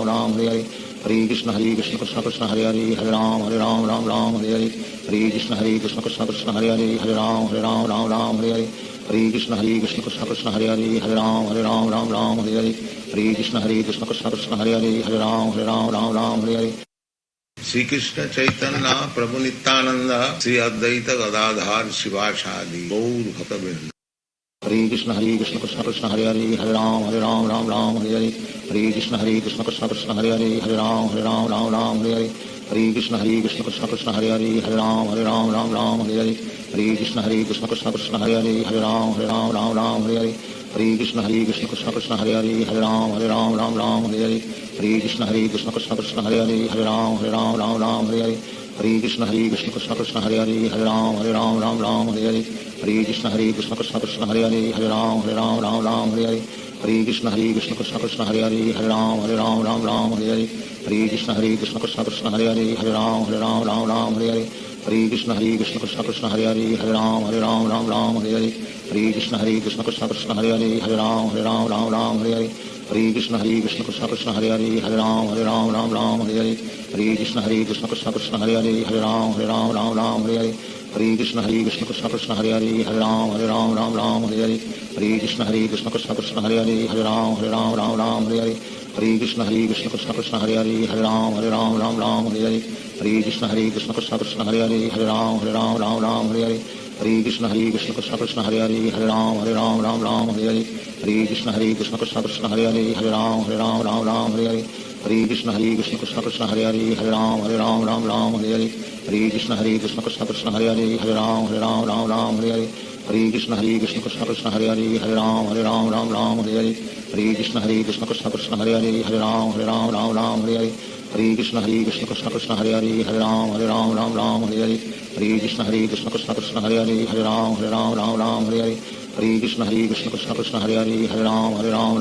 राम हरे हरे हरे कृष्ण कृष्ण कृष्ण हरे हरे हरे राम राम हरे हरे हरे कृष्ण कृष्ण कृष्ण हरे हरे हरे राम राम हरे हरे हरे कृष्ण कृष्ण कृष्ण हरे हरे हरे राम राम हरे हरे हरे कृष्ण कृष्ण कृष्ण हरे हरे हरे राम राम हरे हरे श्री कृष्ण चैतन्य प्रभु नित्यानंद श्री अद्वैत गदाधार शिवासादि गौर भक्त वृंद। हरे Krishna Krishna Krishna Hare Hare Hare Ram Ram Ram Hare Hare Hare Krishna Krishna Krishna Hare Hare Hare Ram Ram Hare Hare Hare Krishna Krishna Krishna Hare Hare Hare Ram Ram Hare Hare Hare Krishna Krishna Krishna Hare Hare Hare Ram Hare Hare Hare Krishna Krishna Krishna Hare Hare Hare Ram Hare Hare Hare Krishna Krishna Krishna Hare Hare Hare Ram Hare Hare Hare Krishna Krishna Krishna Hare Hare Hare Ram Hare Hare Hare Krishna Krishna Krishna Hare Hare Hare Ram Hare Hare Hare Krishna Krishna Krishna Hare Hare Hare Ram Hare Hare Hare Krishna Krishna Krishna Hare Hare Hare Ram Hare Hare Hare Krishna Krishna Krishna Hare Hare Hare Ram Hare Hare Hare Krishna Krishna Krishna Hare Hare Hare Ram Hare Hare Hare Krishna Krishna Krishna Hare Hare Hare Ram Hare Hare Hare Krishna Krishna Krishna Hare Hare Hare Ram Hare Hare Hare Krishna Krishna Krishna Hare Hare Hare Ram Hare Hare Hare Krishna Krishna Krishna Hare Hare Hare Ram Hare Hare Hare Krishna Krishna Krishna Hare Hare Hare Ram Hare Hare Hare Krishna Krishna Krishna Hare Hare Hare Ram Hare Hare Hare Krishna Krishna Krishna Hare Hare Hare Ram Hare Hare Hare Krishna Krishna Krishna Hare Hare Hare Ram Hare Hare Hare Krishna Krishna Krishna Hare Hare Hare Ram Hare Hare Hare Krishna Krishna Krishna Hare Hare Hare Ram Hare Hare Hare Krishna Krishna Krishna Hare Hare Hare Ram Hare Hare Hare Krishna Krishna Krishna Hare Hare Hare Ram Hare Hare Hare Krishna Krishna Krishna Hare Hare Hare Ram Hare Hare Hare Krishna Krishna Krishna Hare Hare Hare Ram Hare Hare Hare Krishna Krishna Krishna Hare Hare Hare Ram Hare Hare Hare Krishna Krishna Krishna Hare Hare Hare Ram Hare Hare Hare Krishna Krishna Krishna Hare Hare Hare Ram Hare Hare Hare Krishna Krishna Krishna Hare Hare Hare Ram Hare Hare Hare Krishna Krishna Krishna Hare Hare Hare Ram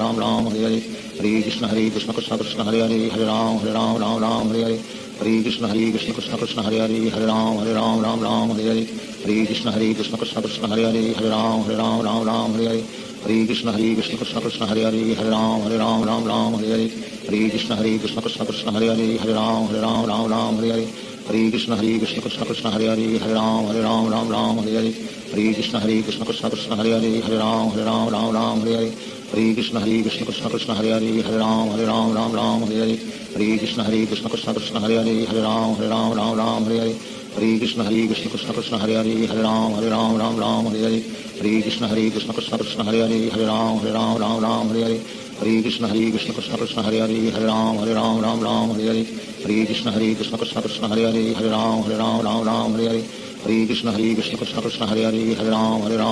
Hare Hare Hare Krishna Krishna Krishna Hare Hare Hare Ram Hare Hare Hare Krishna Krishna Krishna Hare Hare Hare Ram Hare Hare Hare Krishna Krishna Krishna Hare Hare Hare Ram Hare Hare Hare Krishna Krishna Krishna Hare Hare Hare Ram Hare Hare Hare Krishna Krishna Krishna Hare Hare Hare Ram Hare Hare Hare Krishna Krishna Krishna Hare Hare Hare Ram Hare Hare Hare Krishna Krishna Krishna Hare Hare Hare Ram Hare Hare Hare Krishna Krishna Krishna Hare Hare Hare Ram Hare Hare Hare Krishna Krishna Krishna Hare Hare Hare Ram Hare Hare Hare Krishna Krishna Krishna Hare Hare Hare Ram Hare Hare Hare Krishna Krishna Krishna Hare Hare Hare Ram Hare Hare Hare Krishna Krishna Krishna Hare Hare Hare Ram Hare Hare Hare Krishna Krishna Krishna Hare Hare Hare Ram Hare Hare Hare Krishna Krishna Krishna Hare Hare Hare Ram Hare Hare Hare Krishna Krishna Krishna Hare Hare Hare Ram Hare Hare Hare Krishna Krishna Krishna Hare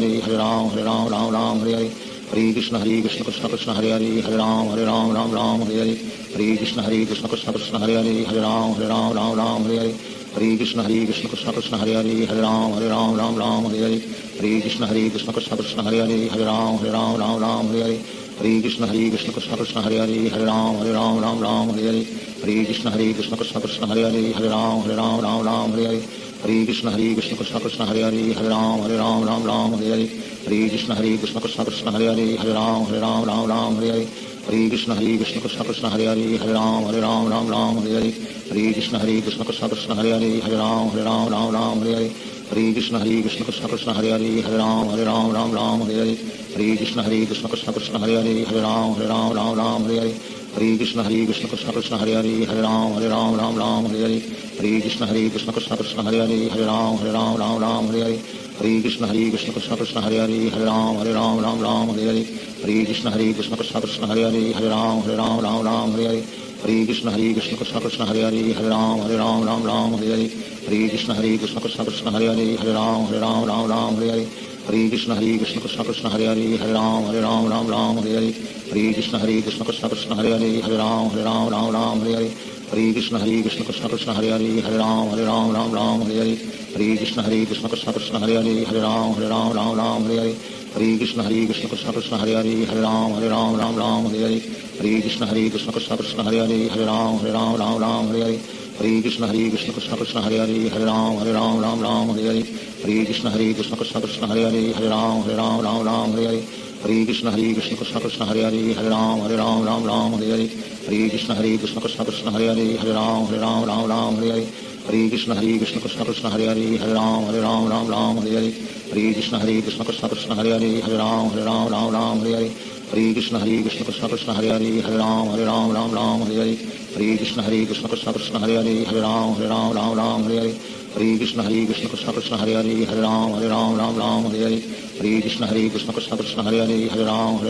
Hare Hare Ram Hare Hare Hare Krishna Krishna Krishna Hare Hare Hare Ram Hare Hare Hare Krishna Krishna Krishna Hare Hare Hare Ram Hare Hare Hare Krishna Krishna Krishna Hare Hare Hare Ram Hare Hare Hare Krishna Krishna Krishna Hare Hare Hare Ram Hare Hare Hare Krishna Krishna Krishna Hare Hare Hare Ram Hare Hare Hare Krishna Krishna Krishna Hare Hare Hare Ram Hare Hare Hare Krishna Krishna Krishna Hare Hare Hare Ram Hare Hare Hare Krishna Krishna Krishna Hare Hare Hare Ram Hare Hare Hare Krishna Krishna Krishna Hare Hare Hare Ram Hare Hare Hare Krishna Krishna Krishna Hare Hare Hare Ram Hare Hare Hare Krishna Krishna Krishna Hare Hare Hare Ram Hare Hare Hare Krishna Krishna Krishna Hare Hare Hare Ram Hare Hare Hare Krishna Krishna Krishna Hare Hare Hare Ram Hare Hare Hare Krishna Krishna Krishna Hare Hare Hare Ram Hare Hare Hare Krishna Krishna Krishna Hare Hare Hare Ram Hare Hare Hare Krishna Krishna Krishna Hare Hare Hare Ram Hare Hare Hare Krishna Krishna Krishna Hare Hare Hare Ram Hare Hare Hare Krishna Krishna Krishna Hare Hare Hare Ram Hare Hare Hare Krishna Krishna Krishna Hare Hare Hare Ram Hare Hare Hare Krishna Krishna Krishna Hare Hare Hare Ram Hare Hare Hare Krishna Krishna Krishna Hare Hare Hare Ram Hare Hare Hare Krishna Krishna Krishna Hare Hare Hare Ram Hare Hare Hare Krishna Krishna Krishna Hare Hare Hare Ram Hare Hare Hare Krishna Krishna Krishna Hare Hare Hare Ram Hare Hare Hare Krishna Krishna Krishna Hare Hare Hare Ram Hare Hare Hare Krishna Krishna Krishna Hare Hare Hare Ram Hare Hare Hare Krishna Krishna Krishna Hare Hare Hare Ram Hare Hare Hare Krishna Krishna Krishna Hare Hare Hare Ram Ram Ram Hare Hare Hare Krishna Krishna Krishna Hare Hare Hare Ram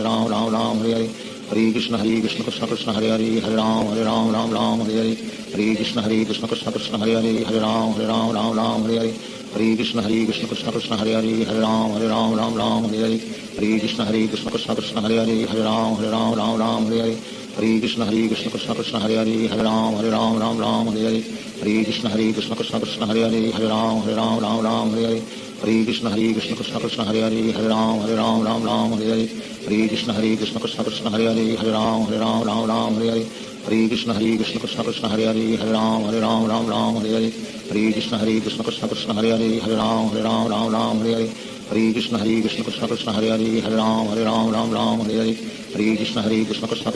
Ram Hare Hare Hare Krishna Krishna Krishna Hare Hare Hare Ram Ram Hare Hare Hare Krishna Krishna Krishna Hare Hare Hare Ram Ram Hare Hare Hare Krishna Krishna Krishna Hare Hare Hare Ram Ram Hare Hare Hare Krishna Krishna Krishna Hare Hare Hare Ram Ram Hare Hare Hare Krishna Krishna Krishna Hare Hare Hare Ram Ram Hare Hare Hare Krishna Krishna Krishna Hare Hare Hare Ram Ram Hare Hare Hare Krishna Krishna Krishna Hare Hare Hare Ram Ram Hare Hare Hare Krishna Krishna Krishna Hare Hare Hare Ram Ram Hare Hare Hare Krishna Krishna Krishna Hare Hare Hare Ram Ram Hare Hare Hare Krishna Krishna Krishna Hare Hare Hare Ram Ram Hare Hare Hare Krishna Krishna Krishna Hare Hare Hare Ram Ram Hare Hare Hare Krishna Krishna Krishna Hare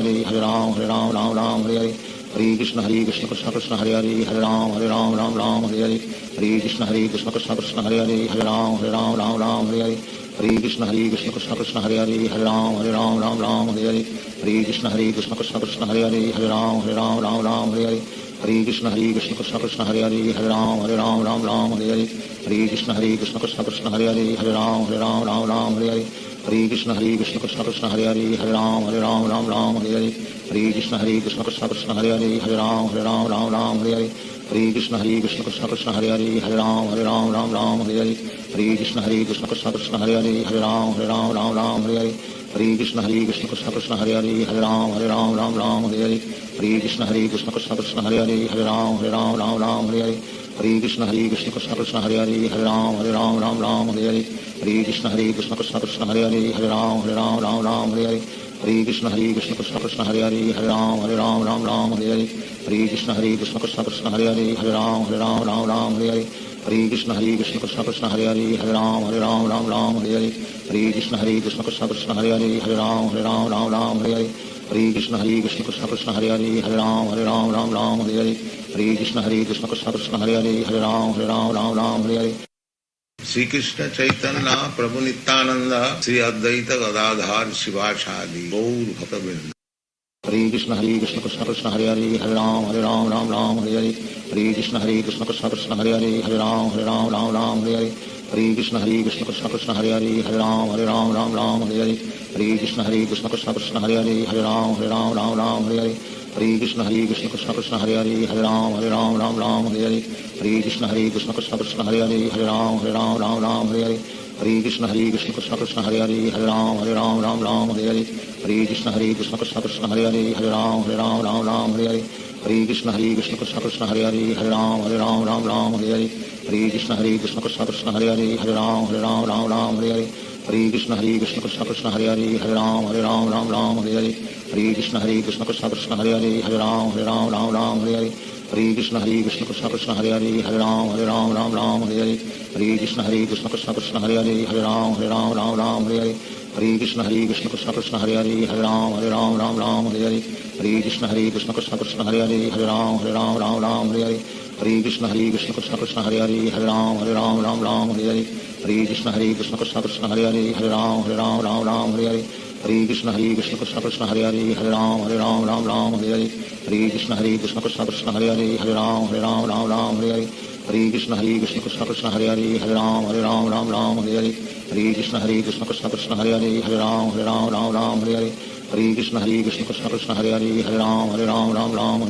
Hare Hare Ram Ram Hare Hare Hare Krishna Krishna Krishna Hare Hare Hare Ram Ram Hare Hare Hare Krishna Krishna Krishna Hare Hare Hare Ram Ram Hare Hare Hare Krishna Krishna Krishna Hare Hare Hare Ram Ram Hare Hare Hare Krishna Krishna Krishna Hare Hare Hare Ram Ram Hare Hare Hare Krishna Krishna Krishna Hare Hare Hare Ram Ram Hare Hare Hare Krishna Krishna Krishna Hare Hare Hare Ram Ram Hare Hare Hare Krishna Krishna Krishna Hare Hare Hare Ram Ram Hare Hare Hare Krishna Krishna Krishna Hare Hare Hare Ram Ram Hare Hare Hare Krishna Krishna Krishna Hare Hare Hare Ram Ram Hare Hare Hare Krishna Krishna Krishna Hare Hare Hare Ram Ram Hare Hare Hare Krishna Krishna Krishna Hare Hare Hare Ram Ram Hare Hare Hare Krishna Krishna Krishna Hare Hare Hare Ram Ram Hare Hare Hare Krishna Krishna Krishna Hare Hare Hare Ram Ram Hare Hare Hare Krishna Krishna Krishna Hare Hare Hare Ram Ram Hare Hare Hare Krishna Krishna Krishna Hare Hare Hare Ram Ram Hare Hare Hare Krishna Krishna Krishna Hare Hare Hare Ram Ram Hare Hare Hare Krishna Krishna Krishna Hare Hare Hare Ram Ram Hare Hare Hare Krishna Krishna Krishna Hare Hare Hare Ram Ram Hare Hare Hare Krishna Krishna Krishna Hare Hare Hare Ram Ram Hare Hare Hare Krishna Krishna Krishna Hare Hare Hare Ram Hare Hare Sri Krishna Chaitanya Prabhu Nityananda Sri Advaita Gadadhar Shivasadi Gaur Bhaktavinda Hare Krishna Krishna Krishna Hare Hare Hare Ram Hare Hare Hare Krishna Krishna Krishna Hare Hare Hare Ram Hare Hare Hare Krishna Krishna Krishna Hare Hare Hare Ram Hare Hare Hare Krishna Krishna Krishna Hare Hare Hare Ram Hare Hare Hare Krishna Krishna Krishna Hare Hare Hare Ram Hare Hare Hare Krishna Krishna Krishna Hare Hare Hare Ram Hare Hare Hare Krishna Krishna Krishna Hare Hare Hare Ram Hare Hare Hare Krishna Krishna Krishna Hare Hare Hare Ram Hare Hare Hare Krishna Krishna Krishna Hare Hare Hare Ram Hare Hare Hare Krishna Krishna Krishna Hare Hare Hare Ram Hare Hare Hare Krishna Krishna Krishna Hare Hare Hare Ram Hare Hare Hare Krishna Krishna Krishna Hare Hare Hare Ram Hare Hare Hare Krishna Krishna Krishna Hare Hare Hare Ram Hare Hare Hare Krishna Krishna Krishna Hare Hare Hare Ram Hare Hare Hare Krishna Krishna Krishna Hare Hare Hare Ram Hare Hare Hare Krishna Krishna Krishna Hare Hare Hare Ram Hare Hare Hare Krishna Krishna Krishna Hare Hare Hare Ram Hare Hare Hare Krishna Krishna Krishna Hare Hare Hare Ram Hare Hare Hare Krishna Krishna Krishna Hare Hare Hare Ram Hare Hare Hare Krishna Krishna Krishna Hare Hare Hare Ram Hare Hare Hare Krishna Krishna Krishna Hare Hare Hare Ram Hare Hare Hare Krishna Krishna Krishna Hare Hare Hare Ram Hare Hare Hare Krishna Krishna Krishna Hare Hare Hare Ram Hare Hare Hare Krishna Krishna Krishna Hare Hare Hare Ram Hare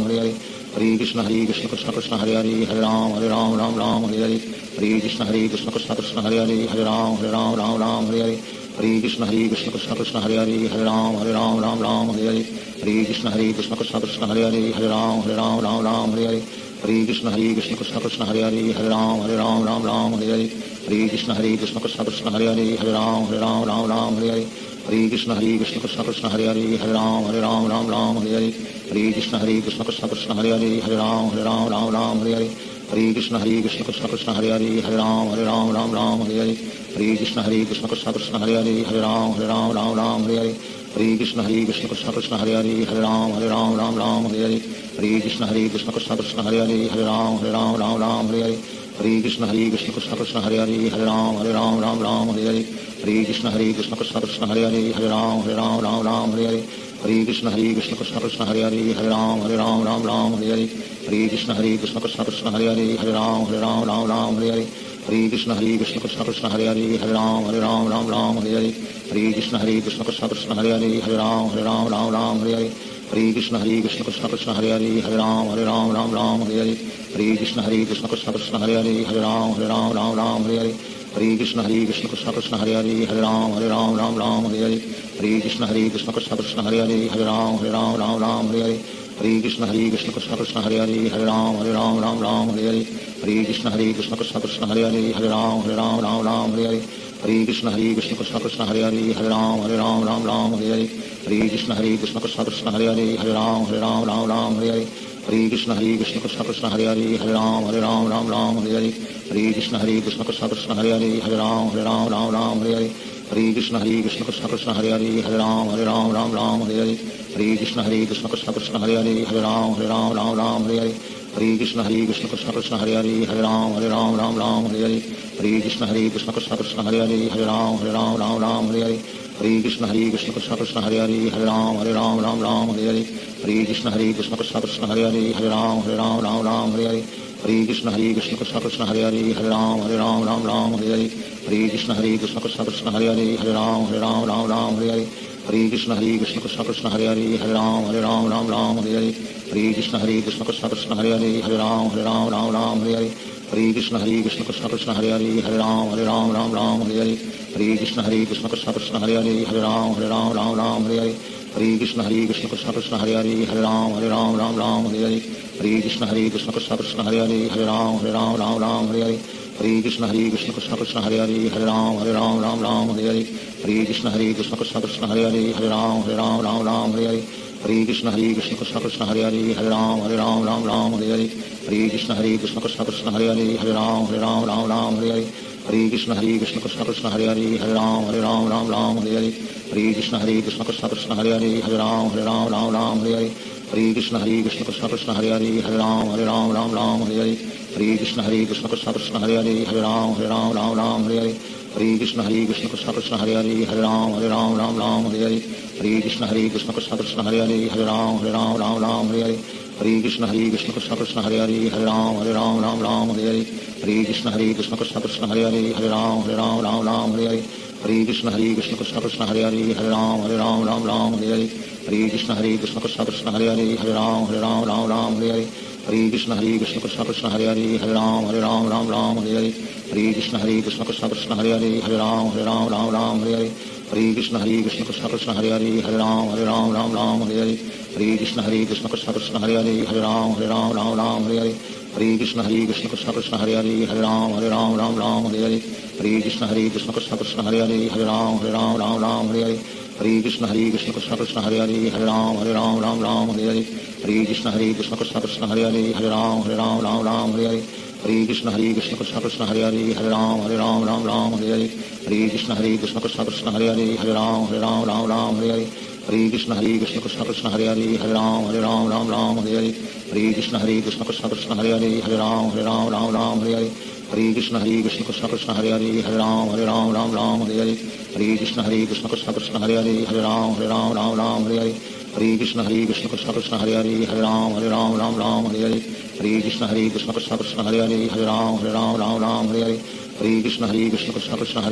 Hare Hare Krishna Krishna Krishna Hare Hare Hare Ram Hare Hare Hare Krishna Krishna Krishna Hare Hare Hare Ram Hare Hare Hare Krishna Krishna Krishna Hare Hare Hare Ram Hare Hare Hare Krishna Krishna Krishna Hare Hare Hare Ram Hare Hare Hare Krishna Krishna Krishna Hare Hare Hare Ram Hare Hare Hare Krishna Krishna Krishna Hare Hare Hare Ram Hare Hare Hare Krishna Krishna Krishna Hare Hare Hare Ram Hare Hare Hare Krishna Krishna Krishna Hare Hare Hare Ram Hare Hare Hare Krishna Krishna Krishna Hare Hare Hare Ram Hare Hare Hare Krishna Krishna Krishna Hare Hare Hare Ram Hare Hare Hare Krishna Krishna Krishna Hare Hare Hare Ram Hare Hare Hare Krishna Krishna Krishna Hare Hare Hare Ram Hare Hare Hare हरे कृष्ण कृष्ण कृष्ण हरे हरे हरे राम राम राम हरे हरे हरे कृष्ण कृष्ण कृष्ण हरे हरे राम राम हरे हरे हरे कृष्ण कृष्ण कृष्ण हरे हरे राम राम हरे हरे हरे कृष्ण कृष्ण कृष्ण हरे हरे राम राम हरे हरे हरे कृष्ण कृष्ण कृष्ण हरे हरे राम राम हरे हरे हरे कृष्ण कृष्ण कृष्ण हरे हरे राम राम हरे हरे हरे कृष्ण कृष्ण कृष्ण हरे हरे राम राम हरे हरे हरे कृष्ण कृष्ण कृष्ण हरे हरे राम राम हरे हरे हरे कृष्ण कृष्ण कृष्ण हरे हरे राम राम हरे हरे हरे कृष्ण कृष्ण कृष्ण हरे हरे राम राम हरे हरे हरे कृष्ण कृष्ण कृष्ण हरे हरे राम राम हरे हरे हरे कृष्ण कृष्ण कृष्ण कृष्ण हरे हरे राम राम हरे हरे हरे कृष्ण कृष्ण कृष्ण हरे हरे राम राम हरे हरे हरे कृष्ण कृष्ण कृष्ण कृष्ण हरे हरे राम राम हरे हरे हरे कृष्ण कृष्ण कृष्ण हरे हरे राम राम हरे हरे हरे कृष्ण कृष्ण कृष्ण कृष्ण हरे हरे राम राम हरे हरे हरे कृष्ण कृष्ण कृष्ण हरे हरे राम राम हरे हरे हरे कृष्ण कृष्ण कृष्ण कृष्ण हरे हरे राम राम हरे हरे हरे कृष्ण कृष्ण कृष्ण कृष्ण हरे हरे राम राम हरे हरे हरे कृष्ण कृष्ण कृष्ण कृष्ण हरे हरे राम राम हरे हरे हरे कृष्ण कृष्ण कृष्ण कृष्ण हरे हरे राम राम हरे हरे हरे कृष्ण कृष्ण कृष्ण कृष्ण हरे हरे राम राम हरे हरे हरे कृष्ण कृष्ण कृष्ण कृष्ण हरे हरे राम राम हरे हरे हरे कृष्ण कृष्ण कृष्ण कृष्ण हरे हरे राम राम हरे हरे हरे कृष्ण कृष्ण कृष्ण कृष्ण हरे हरे राम राम हरे हरे हरे कृष्ण कृष्ण कृष्ण कृष्ण हरे हरे राम राम हरे हरे हरे कृष्ण कृष्ण कृष्ण कृष्ण हरे हरे राम राम हरे हरे हरे कृष्ण कृष्ण कृष्ण कृष्ण हरे हरे राम राम हरे हरे हरे कृष्ण कृष्ण कृष्ण कृष्ण हरे हरे राम राम हरे हरे हरे कृष्ण कृष्ण कृष्ण कृष्ण हरे हरे राम राम हरे हरे हरे कृष्ण कृष्ण कृष्ण कृष्ण हरे हरे राम राम हरे हरे हरे कृष्ण कृष्ण कृष्ण कृष्ण हरे हरे राम राम हरे हरे हरे कृष्ण कृष्ण कृष्ण कृष्ण हरे हरे राम राम हरे हरे हरे कृष्ण कृष्ण कृष्ण कृष्ण हरे हरे राम राम हरे हरे हरे कृष्ण कृष्ण कृष्ण कृष्ण हरे हरे राम राम हरे हरे हरे कृष्ण कृष्ण कृष्ण कृष्ण हरे हरे राम राम हरे हरे हरे कृष्ण कृष्ण कृष्ण कृष्ण हरे हरे राम राम हरे हरे हरे कृष्ण कृष्ण कृष्ण कृष्ण हरे हरे राम राम हरे हरे हरे कृष्ण कृष्ण कृष्ण कृष्ण हरे हरे राम राम हरे हरे हरे कृष्ण कृष्ण कृष्ण कृष्ण हरे हरे राम राम हरे हरे हरे कृष्ण कृष्ण कृष्ण कृष्ण हरे हरे राम राम हरे हरे हरे कृष्ण कृष्ण कृष्ण कृष्ण हरे हरे राम राम हरे हरे हरे कृष्ण कृष्ण कृष्ण कृष्ण हरे हरे राम राम हरे हरे हरे कृष्ण कृष्ण कृष्ण कृष्ण हरे हरे राम राम हरे हरे हरे कृष्ण कृष्ण कृष्ण कृष्ण हरे हरे राम राम हरे हरे हरे कृष्ण कृष्ण कृष्ण कृष्ण हरे हरे राम राम हरे हरे हरे कृष्ण कृष्ण कृष्ण कृष्ण हरे हरे राम राम हरे हरे हरे कृष्ण कृष्ण कृष्ण कृष्ण हरे हरे राम राम हरे हरे हरे कृष्ण कृष्ण कृष्ण कृष्ण हरे हरे राम राम हरे हरे हरे कृष्ण कृष्ण कृष्ण कृष्ण हरे हरे राम राम हरे हरे हरे कृष्ण कृष्ण कृष्ण कृष्ण हरे हरे राम राम हरे हरे हरे कृष्ण कृष्ण कृष्ण कृष्ण हरे हरे राम राम हरे हरे हरे कृष्ण कृष्ण कृष्ण कृष्ण हरे हरे राम राम हरे हरे हरे कृष्ण कृष्ण कृष्ण कृष्ण हरे हरे राम राम हरे हरे हरे कृष्ण कृष्ण कृष्ण कृष्ण हरे हरे राम राम हरे हरे हरे कृष्ण कृष्ण कृष्ण कृष्ण हरे हरे राम राम हरे हरे हरे कृष्ण कृष्ण कृष्ण कृष्ण हरे हरे राम राम हरे हरे हरे कृष्ण कृष्ण कृष्ण कृष्ण हरे हरे राम राम हरे हरे हरे कृष्ण कृष्ण कृष्ण कृष्ण हरे हरे राम राम हरे हरे हरे कृष्ण कृष्ण कृष्ण कृष्ण हरे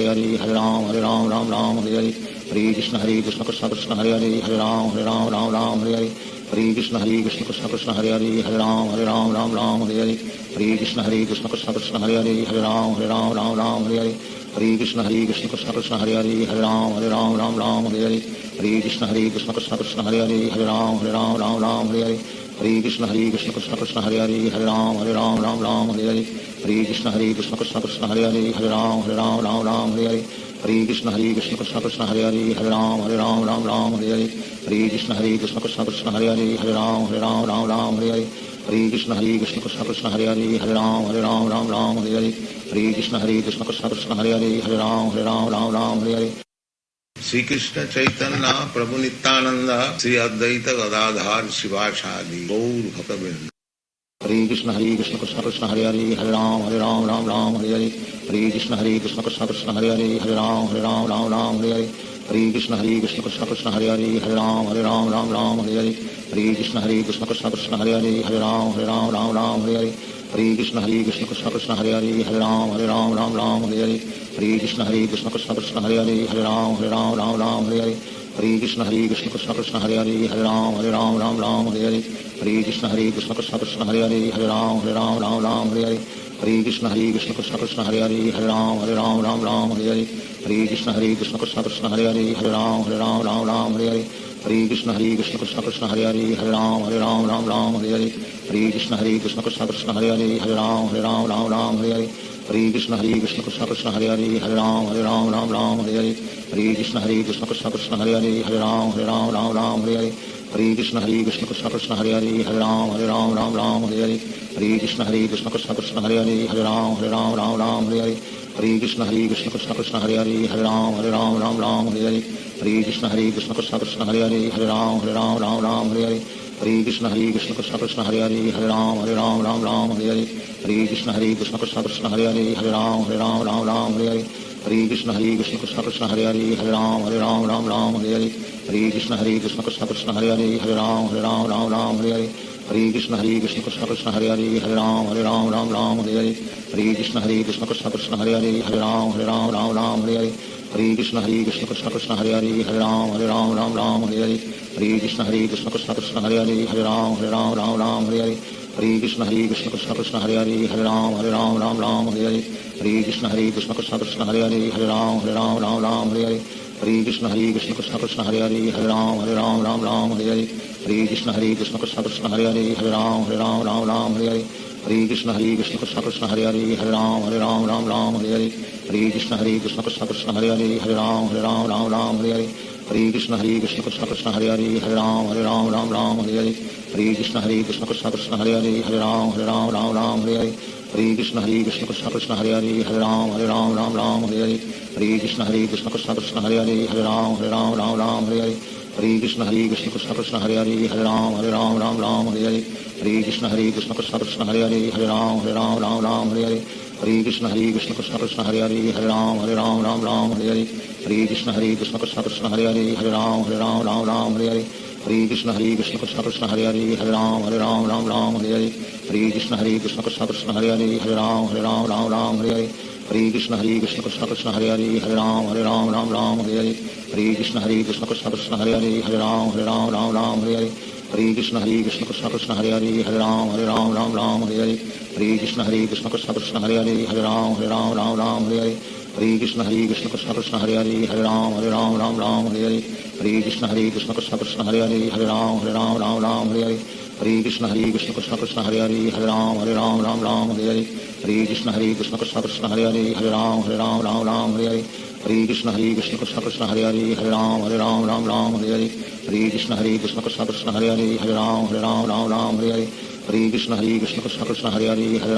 हरे राम राम हरे हरे हरे कृष्ण कृष्ण कृष्ण कृष्ण हरे हरे राम राम हरे हरे हरे कृष्ण कृष्ण कृष्ण कृष्ण हरे हरे राम राम हरे हरे हरे कृष्ण कृष्ण कृष्ण कृष्ण हरे हरे राम राम हरे हरे हरे कृष्ण कृष्ण कृष्ण कृष्ण हरे हरे राम राम हरे हरे हरे कृष्ण कृष्ण कृष्ण कृष्ण हरे हरे राम राम हरे हरे हरे कृष्ण कृष्ण कृष्ण कृष्ण हरे हरे राम राम हरे हरे हरे कृष्ण कृष्ण कृष्ण कृष्ण हरे हरे राम राम हरे हरे हरे कृष्ण कृष्ण कृष्ण कृष्ण हरे हरे राम राम हरे हरे हरे कृष्ण कृष्ण कृष्ण कृष्ण हरे हरे राम राम हरे हरे हरे कृष्ण कृष्ण कृष्ण कृष्ण हरे हरे राम राम हरे हरे हरे कृष्ण कृष्ण कृष्ण कृष्ण हरे हरे राम राम हरे हरे हरे कृष्ण कृष्ण कृष्ण कृष्ण हरे हरे राम राम हरे हरे श्री कृष्ण चैतन्य प्रभु नित्यानंद श्री अद्वैत गदाधार शिवासादि गौर भक्तवृंद। हरे Krishna Krishna Krishna Hare Hare Hare Ram Ram Ram Hare Hare Hare Krishna Krishna Krishna Hare Hare Hare Ram Ram Hare Hare Hare Krishna Krishna Krishna Hare Hare Hare Ram Ram Hare Hare Hare Krishna Krishna Krishna Hare Hare Hare Ram Ram Hare Hare Hare Krishna Krishna Krishna Hare Hare Hare Ram Ram Hare Hare Hare Krishna Krishna Krishna Hare Hare Hare Ram Ram Hare Hare Hare Krishna Krishna Krishna Hare Hare Hare Ram Ram Hare Hare Hare Krishna Krishna Krishna Hare Hare Hare Ram Ram Hare Hare Hare Krishna Krishna Krishna Hare Hare Hare Ram Ram Hare Hare Hare Krishna Krishna Krishna Hare Hare Hare Ram Ram Hare Hare Hare Krishna Krishna Krishna Hare Hare Hare Ram Ram Hare Hare Hare Krishna Krishna Krishna Hare Hare Hare Ram Ram Hare Hare Hare Krishna Krishna Krishna Hare Hare Hare Ram Hare Hare Hare Krishna Krishna Krishna Hare Hare Hare Ram Hare Hare Hare Krishna Krishna Krishna Hare Hare Hare Ram Hare Hare Hare Krishna Krishna Krishna Hare Hare Hare Ram Hare Hare Hare Krishna Krishna Krishna Hare Hare Hare Ram Hare Hare Hare Krishna Krishna Krishna Hare Hare Hare Ram Hare Hare Hare Krishna Krishna Krishna Hare Hare Hare Ram Hare Hare Hare Krishna Krishna Krishna Hare Hare Hare Ram Hare Hare Hare Krishna Krishna Krishna Hare Hare Hare Ram Hare Hare Hare Krishna Krishna Krishna Hare Hare Hare Ram Hare Hare Hare Krishna Krishna Krishna Hare Hare Hare Ram Hare Hare Hare Krishna Krishna Krishna Hare Hare Hare Ram Hare Hare Hare Krishna Krishna Krishna Hare Hare Hare Ram Hare Hare Hare Krishna Krishna Krishna Hare Hare Hare Ram Hare Hare Hare Krishna Krishna Krishna Hare Hare Hare Ram Hare Hare Hare Krishna Krishna Krishna Hare Hare Hare Ram Hare Hare Hare Krishna Krishna Krishna Hare Hare Hare Ram Hare Hare Hare Krishna Krishna Krishna Hare Hare Hare Ram Hare Hare Hare Krishna Krishna Krishna Hare Hare Hare Ram Hare Hare Hare Krishna Krishna Krishna Hare Hare Hare Ram Hare Hare Hare Krishna Krishna Krishna Hare Hare Hare Ram Hare Hare Hare Krishna Krishna Krishna Hare Hare Hare Ram Hare Hare Hare Krishna Krishna Krishna Hare Hare Hare Ram Hare Hare Hare Krishna Krishna Krishna Hare Hare Hare Ram Hare Hare Hare Krishna Krishna Krishna Hare Hare Hare Ram Hare Hare Hare Krishna Krishna Krishna Hare Hare Hare Ram Hare Hare Hare Krishna Krishna Krishna Hare Hare Hare Ram Hare Hare Hare Krishna Krishna Krishna Hare Hare Hare Ram Hare Hare Hare Krishna Krishna Krishna Hare Hare Hare Ram Hare Hare Hare Krishna Krishna Krishna Hare Hare Hare Ram Hare Hare Hare Krishna Krishna Krishna Hare Hare Hare Ram Hare Hare Hare Krishna Krishna Krishna Hare Hare Hare Ram Hare Hare Hare Krishna Krishna Krishna Hare Hare Hare Ram Hare Hare Hare Krishna Krishna Krishna Hare Hare Hare Ram Hare Hare Hare Krishna Krishna Krishna Hare Hare Hare Ram Hare Hare Hare Krishna Krishna Krishna Hare Hare Hare Ram Hare Hare Hare Krishna Krishna Krishna Hare Hare Hare Ram Hare Hare Hare Krishna Krishna Krishna Hare Hare Hare Ram Hare Hare Hare Krishna Krishna Krishna Hare Hare Hare Ram Hare Hare Hare Krishna Krishna Krishna Hare Hare Hare Ram Hare Hare Hare Krishna Krishna Krishna Hare Hare Hare Ram Hare Hare Hare Krishna Krishna Krishna Hare Hare Hare Ram Hare Hare Hare Krishna Krishna Krishna Hare Hare Hare Ram Hare Hare Hare Krishna Krishna Krishna Hare Hare Hare Ram Hare Hare Hare Krishna Krishna Krishna Hare Hare Hare Ram Hare Hare Hare Krishna Krishna Krishna Hare Hare Hare Ram Hare Hare Hare Krishna Krishna Krishna Hare Hare Hare Ram Hare Hare Hare Krishna Krishna Krishna Hare Hare Hare Ram Hare Hare Hare Krishna Krishna Krishna Hare Hare Hare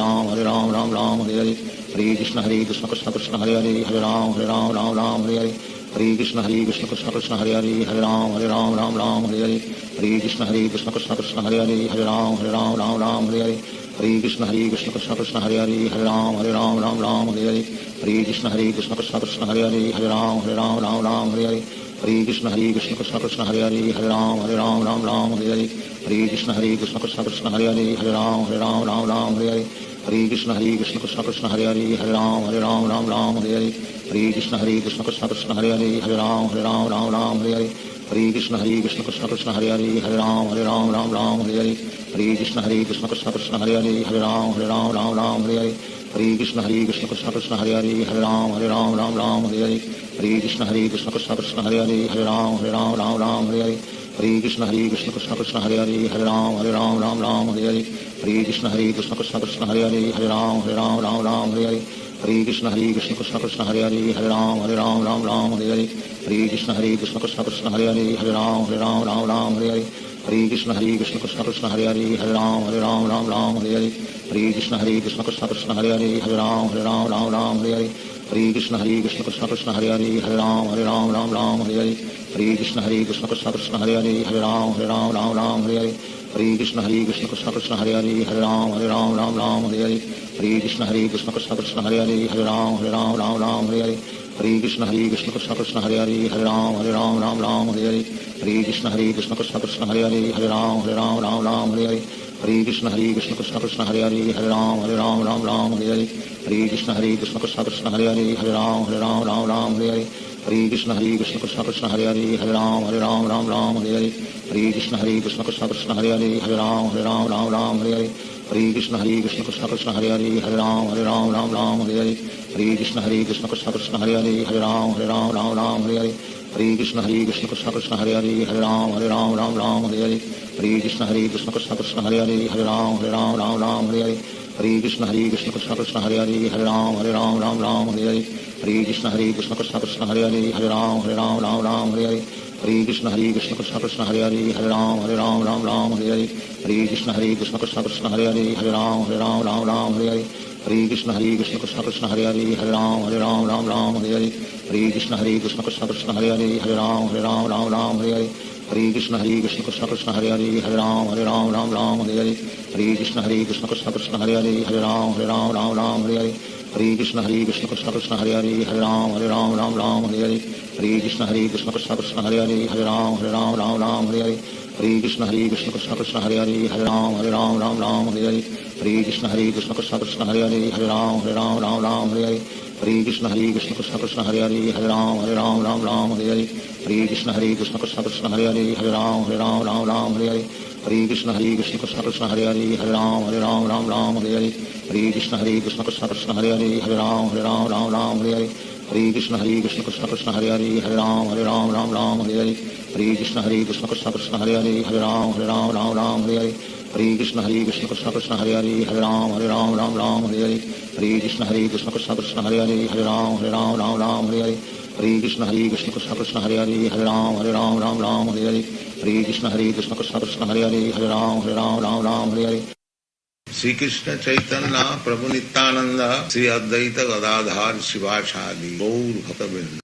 Ram Hare Hare Hare Krishna Krishna Krishna Hare Hare Hare Ram Hare Hare Hare Krishna Krishna Krishna Hare Hare Hare Ram Hare Hare Hare Krishna Krishna Krishna Hare Hare Hare Ram Hare Hare Hare Krishna Krishna Krishna Hare Hare Hare Ram Hare Hare Hare Krishna Krishna Krishna Hare Hare Hare Ram Hare Hare Hare Krishna Krishna Krishna Hare Hare Hare Ram Hare Hare Hare Krishna Krishna Krishna Hare Hare Hare Ram Hare Hare Hare Krishna Krishna Krishna Hare Hare Hare Ram Hare Hare Hare Krishna Krishna Krishna Hare Hare Hare Ram Hare Hare Hare Krishna Krishna Krishna Hare Hare Hare Ram Hare Hare Hare Krishna Krishna Krishna Hare Hare Hare Ram Hare Hare Hare Krishna Krishna Krishna Hare Ram Ram Ram Hare Hare Hare Krishna Krishna Krishna Hare Ram Ram Hare Hare Hare Krishna Krishna Krishna Hare Ram Ram Hare Hare Hare Krishna Krishna Krishna Hare Ram Ram Hare Hare Hare Krishna Krishna Krishna Hare Ram Ram Hare Hare Hare Krishna Krishna Krishna Hare Ram Hare Hare Hare Krishna Krishna Krishna Hare Ram Ram Hare Hare Hare Krishna Krishna Krishna Hare Ram Hare Hare Hare Krishna Krishna Krishna Hare Ram Hare Hare Hare Krishna Krishna Krishna Hare Ram Hare Hare Hare Krishna Krishna Krishna Hare Ram Hare Hare Hare Krishna Krishna Krishna Hare Ram Hare Hare Hare Krishna Krishna Krishna Hare Ram Hare Hare Hare Krishna Krishna Krishna Hare Ram Hare Hare Hare Krishna Krishna Krishna Hare Ram Hare Hare Hare Krishna Krishna Krishna Hare Ram Hare Hare Hare Krishna Krishna Krishna Hare Ram Hare Hare Hare Krishna Krishna Krishna Hare Ram Hare Hare Hare Krishna Krishna Krishna Hare Ram Hare Hare Hare Krishna Krishna Krishna Hare Ram Hare Hare Hare Krishna Krishna Krishna Hare Ram Hare Hare Hare Krishna Krishna Krishna Hare Ram Hare Hare Hare Krishna Krishna Krishna Hare Ram Hare Hare Hare Krishna Krishna Krishna Hare Ram Hare Hare Hare Krishna Krishna Krishna Hare Ram Hare Hare Hare Krishna Krishna Krishna Hare Ram Hare Hare Hare Krishna Krishna Krishna Hare Ram Hare Hare Hare Krishna Krishna Krishna Hare Ram Hare Hare Hare Krishna Krishna Krishna Hare Ram Hare Hare Hare Krishna Krishna Krishna Hare Ram Hare Hare Hare Krishna Krishna Krishna Hare Ram Hare Hare Hare Krishna Krishna Krishna Hare Ram Hare Hare Hare Krishna Krishna Krishna Hare Ram Hare Hare Hare Krishna Krishna Krishna Hare Ram Hare Hare Hare Krishna Krishna Krishna Hare Ram Hare Hare Hare Krishna Krishna Krishna Hare Ram Hare Hare Sri Krishna Chaitanya Prabhu Nityananda Sri Advaita Gadadhar Shivasadi Gaur Bhaktavinda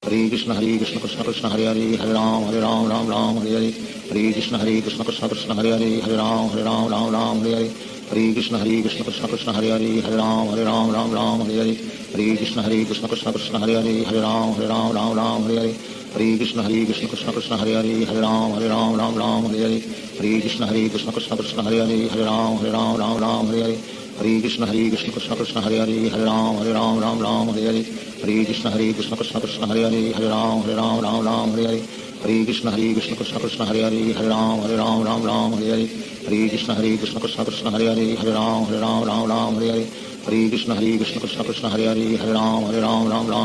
Hare Krishna Krishna Krishna Hare Ram Ram Hare Hare Hare Krishna Krishna Krishna Hare Ram Hare Hare Hare Krishna Krishna Krishna Hare Ram Hare Hare Hare Krishna Krishna Krishna Hare Ram Hare Hare Hare Krishna Krishna Krishna Hare Ram Hare Hare Hare Krishna Krishna Krishna Hare Ram Hare Hare Hare Krishna Krishna Krishna Hare Ram Hare Hare Hare Krishna Krishna Krishna Hare Ram Hare Hare Hare Krishna Krishna Krishna Hare Ram Hare Hare Hare Krishna Krishna Krishna Hare Ram Hare Hare Hare Krishna Krishna Krishna Hare Ram Hare Hare Hare Krishna Krishna Krishna Hare Ram Hare Hare Hare Krishna Krishna Krishna Hare Ram Hare Hare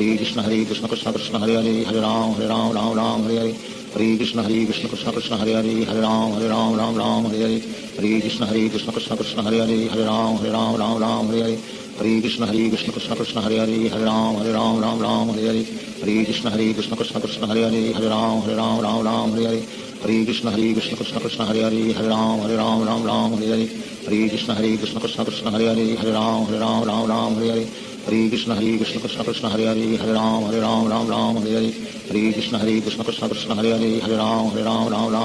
Hare Krishna Krishna Krishna Hare Ram Hare Hare Hare Krishna Krishna Krishna Hare Ram Hare Hare Hare Krishna Krishna Krishna Hare Ram Hare Hare Hare Krishna Krishna Krishna Hare Ram Hare Hare Hare Krishna Krishna Krishna Hare Ram Hare Hare Hare Krishna Krishna Krishna Hare Ram Hare Hare Hare Krishna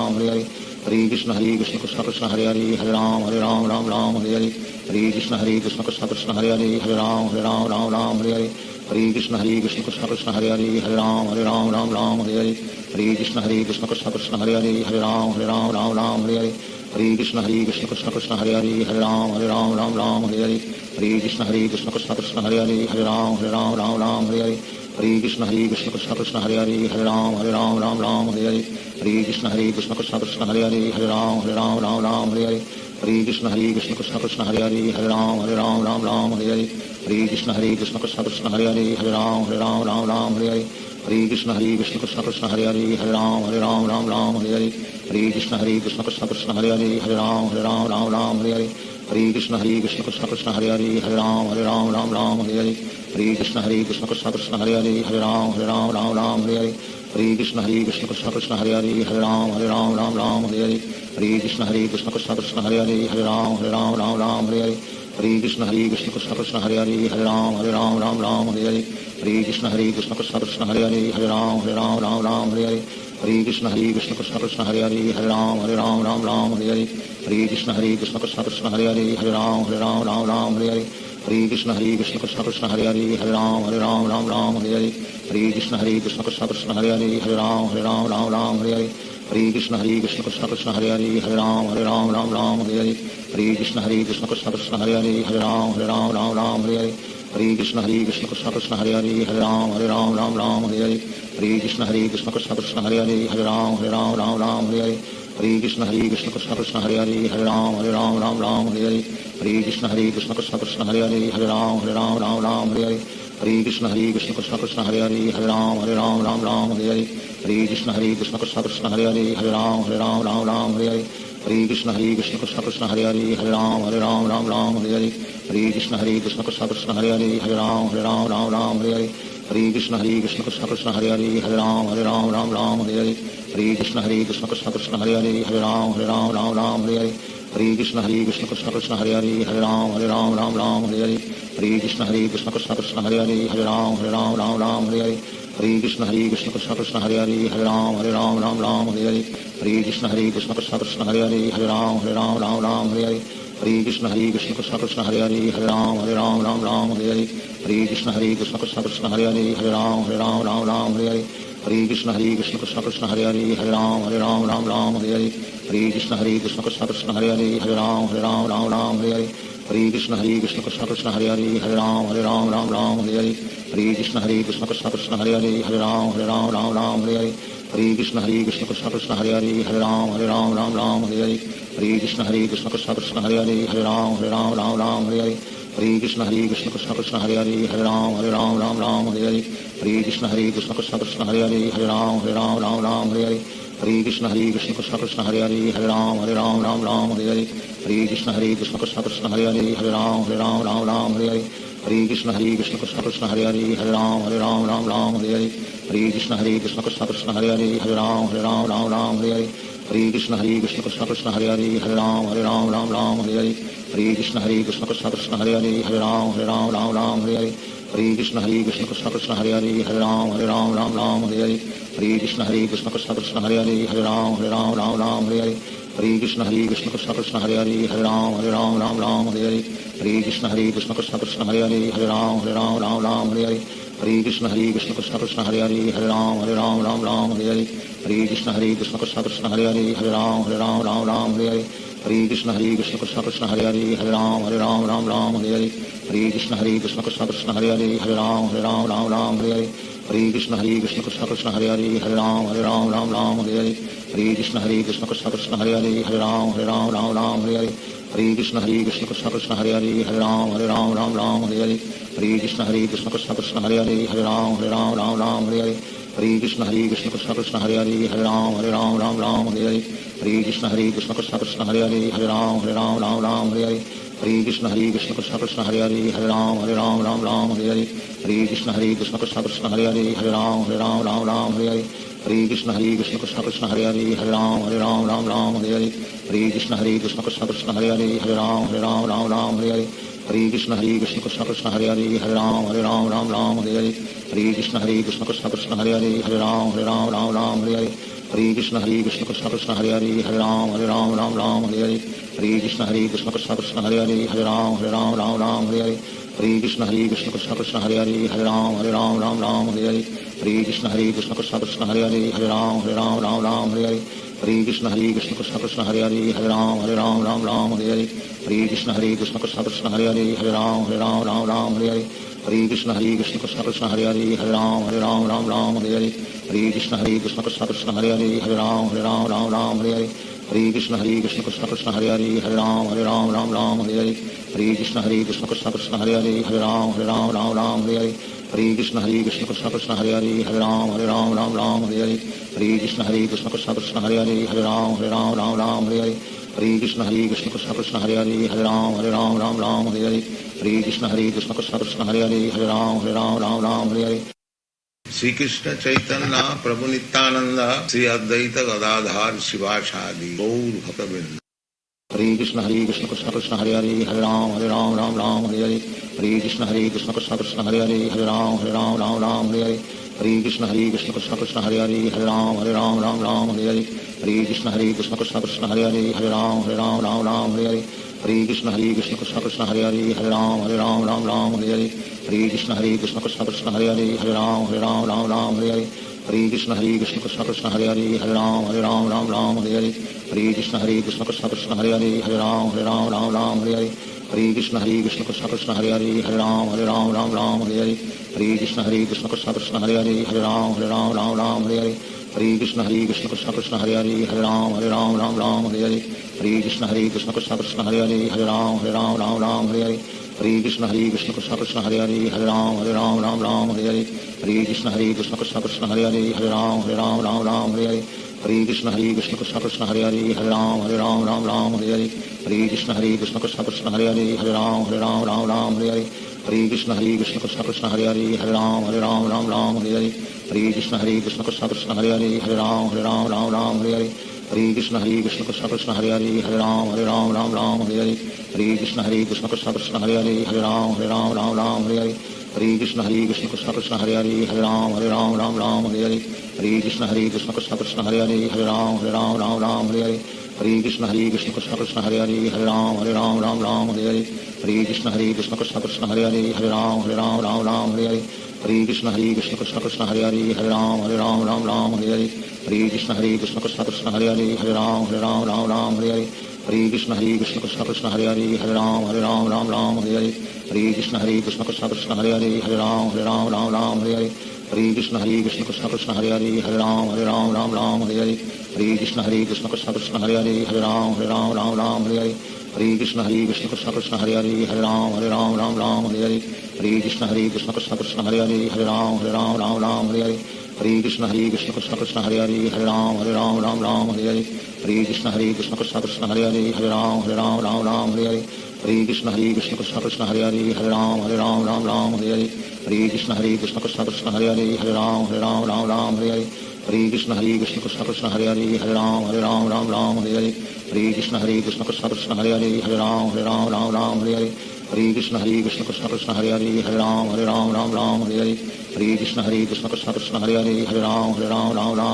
Krishna Krishna Hare Ram Hare Hare Hare Krishna Krishna Krishna Hare Ram Hare Hare Hare Krishna Krishna Krishna Hare Ram Hare Hare Hare Krishna Krishna Krishna Hare Ram Hare Hare Hare Krishna Krishna Krishna Hare Ram Hare Hare Hare Krishna Krishna Krishna Hare Ram Hare Hare Hare Krishna Krishna Krishna Hare Ram Hare Hare Hare Krishna Krishna Krishna Hare Ram Hare Hare Hare Krishna Krishna Krishna Hare Ram Hare Hare Hare Krishna Krishna Krishna Hare Ram Hare Hare Hare Krishna Krishna Krishna Hare Ram Hare Hare Hare Krishna Krishna Krishna Hare Ram Hare Hare Hare Krishna Krishna Krishna Hare Ram Hare Hare Hare Krishna Krishna Krishna Hare Ram Hare Hare Hare Krishna Krishna Krishna Hare Ram Hare Hare Hare Krishna Krishna Krishna Hare Ram Hare Hare Hare Krishna Krishna Krishna Hare Ram Hare Hare हरे कृष्ण कृष्ण कृष्ण हरे हरे हरे राम राम राम हरे हरे हरे कृष्ण कृष्ण कृष्ण हरे हरे राम राम राम हरे हरे हरे कृष्ण कृष्ण कृष्ण हरे हरे राम राम हरे हरे हरे कृष्ण कृष्ण कृष्ण हरे राम राम हरे हरे हरे कृष्ण कृष्ण कृष्ण हरे राम राम हरे हरे हरे कृष्ण कृष्ण कृष्ण हरे राम हरे हरे हरे कृष्ण कृष्ण कृष्ण हरे राम हरे हरे हरे कृष्ण कृष्ण कृष्ण हरे राम हरे हरे हरे कृष्ण कृष्ण कृष्ण हरे राम हरे हरे हरे कृष्ण कृष्ण कृष्ण कृष्ण हरे राम हरे हरे हरे कृष्ण कृष्ण कृष्ण हरे राम हरे हरे हरे कृष्ण कृष्ण कृष्ण कृष्ण हरे राम हरे हरे हरे कृष्ण कृष्ण कृष्ण हरे राम हरे हरे हरे कृष्ण कृष्ण कृष्ण कृष्ण हरे राम हरे हरे हरे कृष्ण कृष्ण कृष्ण कृष्ण हरे राम हरे हरे हरे कृष्ण कृष्ण कृष्ण कृष्ण हरे राम हरे हरे हरे कृष्ण कृष्ण कृष्ण कृष्ण हरे राम हरे हरे हरे कृष्ण कृष्ण कृष्ण कृष्ण हरे राम हरे हरे हरे कृष्ण कृष्ण कृष्ण कृष्ण हरे राम हरे हरे हरे कृष्ण कृष्ण कृष्ण कृष्ण हरे राम हरे हरे हरे कृष्ण कृष्ण कृष्ण कृष्ण हरे राम हरे हरे हरे कृष्ण कृष्ण कृष्ण कृष्ण हरे राम हरे हरे हरे कृष्ण कृष्ण कृष्ण कृष्ण हरे राम हरे हरे हरे कृष्ण कृष्ण कृष्ण कृष्ण हरे राम हरे हरे हरे कृष्ण कृष्ण कृष्ण कृष्ण हरे राम हरे हरे हरे कृष्ण कृष्ण कृष्ण कृष्ण हरे राम हरे हरे हरे कृष्ण कृष्ण कृष्ण कृष्ण हरे राम हरे हरे हरे कृष्ण कृष्ण कृष्ण कृष्ण हरे राम हरे हरे हरे कृष्ण कृष्ण कृष्ण कृष्ण हरे राम हरे हरे हरे कृष्ण कृष्ण कृष्ण कृष्ण हरे राम हरे हरे हरे कृष्ण कृष्ण कृष्ण कृष्ण हरे राम हरे हरे हरे कृष्ण कृष्ण कृष्ण कृष्ण हरे राम हरे हरे हरे कृष्ण कृष्ण कृष्ण कृष्ण हरे राम हरे हरे हरे कृष्ण कृष्ण कृष्ण कृष्ण हरे राम हरे हरे हरे कृष्ण कृष्ण कृष्ण कृष्ण हरे राम हरे हरे हरे कृष्ण कृष्ण कृष्ण कृष्ण हरे राम हरे हरे हरे कृष्ण कृष्ण कृष्ण कृष्ण हरे राम हरे हरे हरे कृष्ण कृष्ण कृष्ण कृष्ण हरे राम हरे हरे हरे कृष्ण कृष्ण कृष्ण कृष्ण हरे राम हरे हरे हरे कृष्ण कृष्ण कृष्ण कृष्ण हरे राम हरे हरे हरे कृष्ण कृष्ण कृष्ण कृष्ण हरे राम हरे हरे हरे कृष्ण कृष्ण कृष्ण कृष्ण हरे राम हरे हरे हरे कृष्ण कृष्ण कृष्ण कृष्ण हरे राम हरे हरे हरे कृष्ण कृष्ण कृष्ण कृष्ण हरे राम हरे हरे हरे कृष्ण कृष्ण कृष्ण कृष्ण हरे राम हरे हरे हरे कृष्ण कृष्ण कृष्ण कृष्ण हरे राम हरे हरे हरे कृष्ण कृष्ण कृष्ण कृष्ण हरे राम हरे हरे हरे कृष्ण कृष्ण कृष्ण कृष्ण हरे राम हरे हरे हरे कृष्ण कृष्ण कृष्ण कृष्ण हरे राम हरे हरे हरे कृष्ण कृष्ण कृष्ण कृष्ण हरे राम हरे हरे हरे कृष्ण कृष्ण कृष्ण कृष्ण हरे राम हरे हरे हरे कृष्ण कृष्ण कृष्ण कृष्ण हरे राम हरे हरे हरे कृष्ण कृष्ण कृष्ण कृष्ण हरे राम हरे हरे हरे कृष्ण कृष्ण कृष्ण कृष्ण हरे राम हरे हरे हरे कृष्ण कृष्ण कृष्ण कृष्ण हरे राम हरे हरे हरे कृष्ण कृष्ण कृष्ण कृष्ण हरे राम हरे हरे हरे कृष्ण कृष्ण कृष्ण कृष्ण हरे राम हरे हरे हरे कृष्ण कृष्ण कृष्ण कृष्ण हरे राम हरे हरे हरे कृष्ण कृष्ण कृष्ण कृष्ण हरे राम हरे हरे हरे कृष्ण कृष्ण कृष्ण कृष्ण हरे राम हरे हरे हरे कृष्ण कृष्ण कृष्ण कृष्ण हरे राम हरे हरे हरे कृष्ण कृष्ण कृष्ण कृष्ण हरे राम हरे हरे हरे कृष्ण कृष्ण कृष्ण कृष्ण हरे राम हरे हरे हरे कृष्ण कृष्ण कृष्ण कृष्ण हरे राम हरे हरे हरे कृष्ण कृष्ण कृष्ण कृष्ण हरे राम हरे हरे हरे कृष्ण कृष्ण कृष्ण कृष्ण हरे राम हरे हरे हरे कृष्ण कृष्ण कृष्ण कृष्ण हरे राम हरे हरे हरे कृष्ण कृष्ण कृष्ण कृष्ण हरे राम हरे हरे हरे कृष्ण कृष्ण कृष्ण कृष्ण हरे राम हरे हरे हरे कृष्ण कृष्ण कृष्ण कृष्ण हरे राम हरे हरे हरे कृष्ण कृष्ण कृष्ण कृष्ण हरे राम हरे हरे हरे कृष्ण कृष्ण कृष्ण कृष्ण हरे राम हरे हरे श्री कृष्ण चैतन्य प्रभु नित्यानंद श्री अद्वैत गदाधार शिवासादि गौर भक्त वृंद। Hare Krishna Krishna Krishna Hare Hare Hare Ram Ram Ram Hare Hare Hare Krishna Krishna Krishna Hare Hare Hare Ram Ram Hare Hare Hare Krishna Krishna Krishna Hare Hare Hare Ram Ram Hare Hare Hare Krishna Krishna Krishna Hare Hare Hare Ram Ram Hare Hare Hare Krishna Krishna Krishna Hare Hare Hare Ram Ram Hare Hare Hare Krishna Krishna Krishna Hare Hare Hare Ram Ram Hare Hare Hare Krishna Krishna Krishna Hare Hare Hare Ram Ram Hare Hare Hare Krishna Krishna Krishna Hare Hare Hare Ram Ram Hare Hare Hare Krishna Krishna Krishna Hare Hare Hare Ram Ram Hare Hare Hare Krishna Krishna Krishna Hare Hare Hare Ram Ram Hare Hare Hare Krishna Krishna Krishna Hare Hare Hare Ram Ram Hare Hare Hare Krishna Krishna Krishna Hare Hare Hare Ram Ram Hare Hare Hare Krishna Krishna Krishna Hare Hare Hare Ram Ram Hare Hare Hare Krishna Krishna Krishna Hare Hare Hare Ram Ram Hare Hare Hare Krishna Krishna Krishna Hare Hare Hare Ram Ram Hare Hare Hare Krishna Krishna Krishna Hare Hare Hare Ram Ram Hare Hare Hare Krishna Krishna Krishna Hare Hare Hare Ram Ram Hare Hare Hare Krishna Krishna Krishna Hare Hare Hare Ram Ram Hare Hare Hare Krishna Krishna Krishna Hare Hare Hare Ram Ram Hare Hare Hare Krishna Krishna Krishna Hare Hare Hare Ram Ram Hare Hare Hare Krishna Krishna Krishna Hare Hare Hare Ram Ram Hare Hare Hare Krishna Krishna Krishna Hare Hare Hare Ram Ram Hare Hare Hare Krishna Krishna Krishna Hare Hare Hare Ram Ram Hare Hare Hare Krishna Krishna Krishna Hare Hare Hare Ram Ram Hare Hare Hare Krishna Krishna Krishna Hare Hare Hare Ram Ram Hare Hare Hare Krishna Krishna Krishna Hare Hare Hare Ram Ram Hare Hare Hare Krishna Krishna Krishna Hare Hare Hare Ram Ram Hare Hare Hare Krishna Krishna Krishna Hare Hare Hare Ram Ram Hare Hare Hare Krishna Krishna Krishna Hare Hare Hare Ram Ram Hare Hare Hare Krishna Krishna Krishna Hare Hare Hare Ram Ram Hare Hare Hare Krishna Krishna Krishna Hare Hare Hare Ram Ram Hare Hare Hare Krishna Krishna Krishna Hare Hare Hare Ram Ram Hare Hare Hare Krishna Krishna Krishna Hare Hare Hare Ram Ram Hare Hare Hare Krishna Krishna Krishna Hare Hare Hare Ram Ram Hare Hare Hare Krishna Krishna Krishna Hare Hare Hare Ram Ram Hare Hare Hare Krishna Krishna Krishna Hare Hare Hare Ram Ram Hare Hare Hare Krishna Krishna Krishna Hare Hare Hare Ram Ram Hare Hare Hare Krishna Krishna Krishna Hare Hare Hare Ram Ram Hare Hare Hare Krishna Krishna Krishna Hare Hare Hare Ram Ram Hare Hare Hare Krishna Krishna Krishna Hare Hare Hare Ram Ram Hare Hare Hare Krishna Krishna Krishna Hare Hare Hare Ram Ram Hare Hare Hare Krishna Krishna Krishna Hare Hare Hare Ram Ram Hare Hare Hare Krishna Krishna Krishna Hare Hare Hare Ram Ram Hare Hare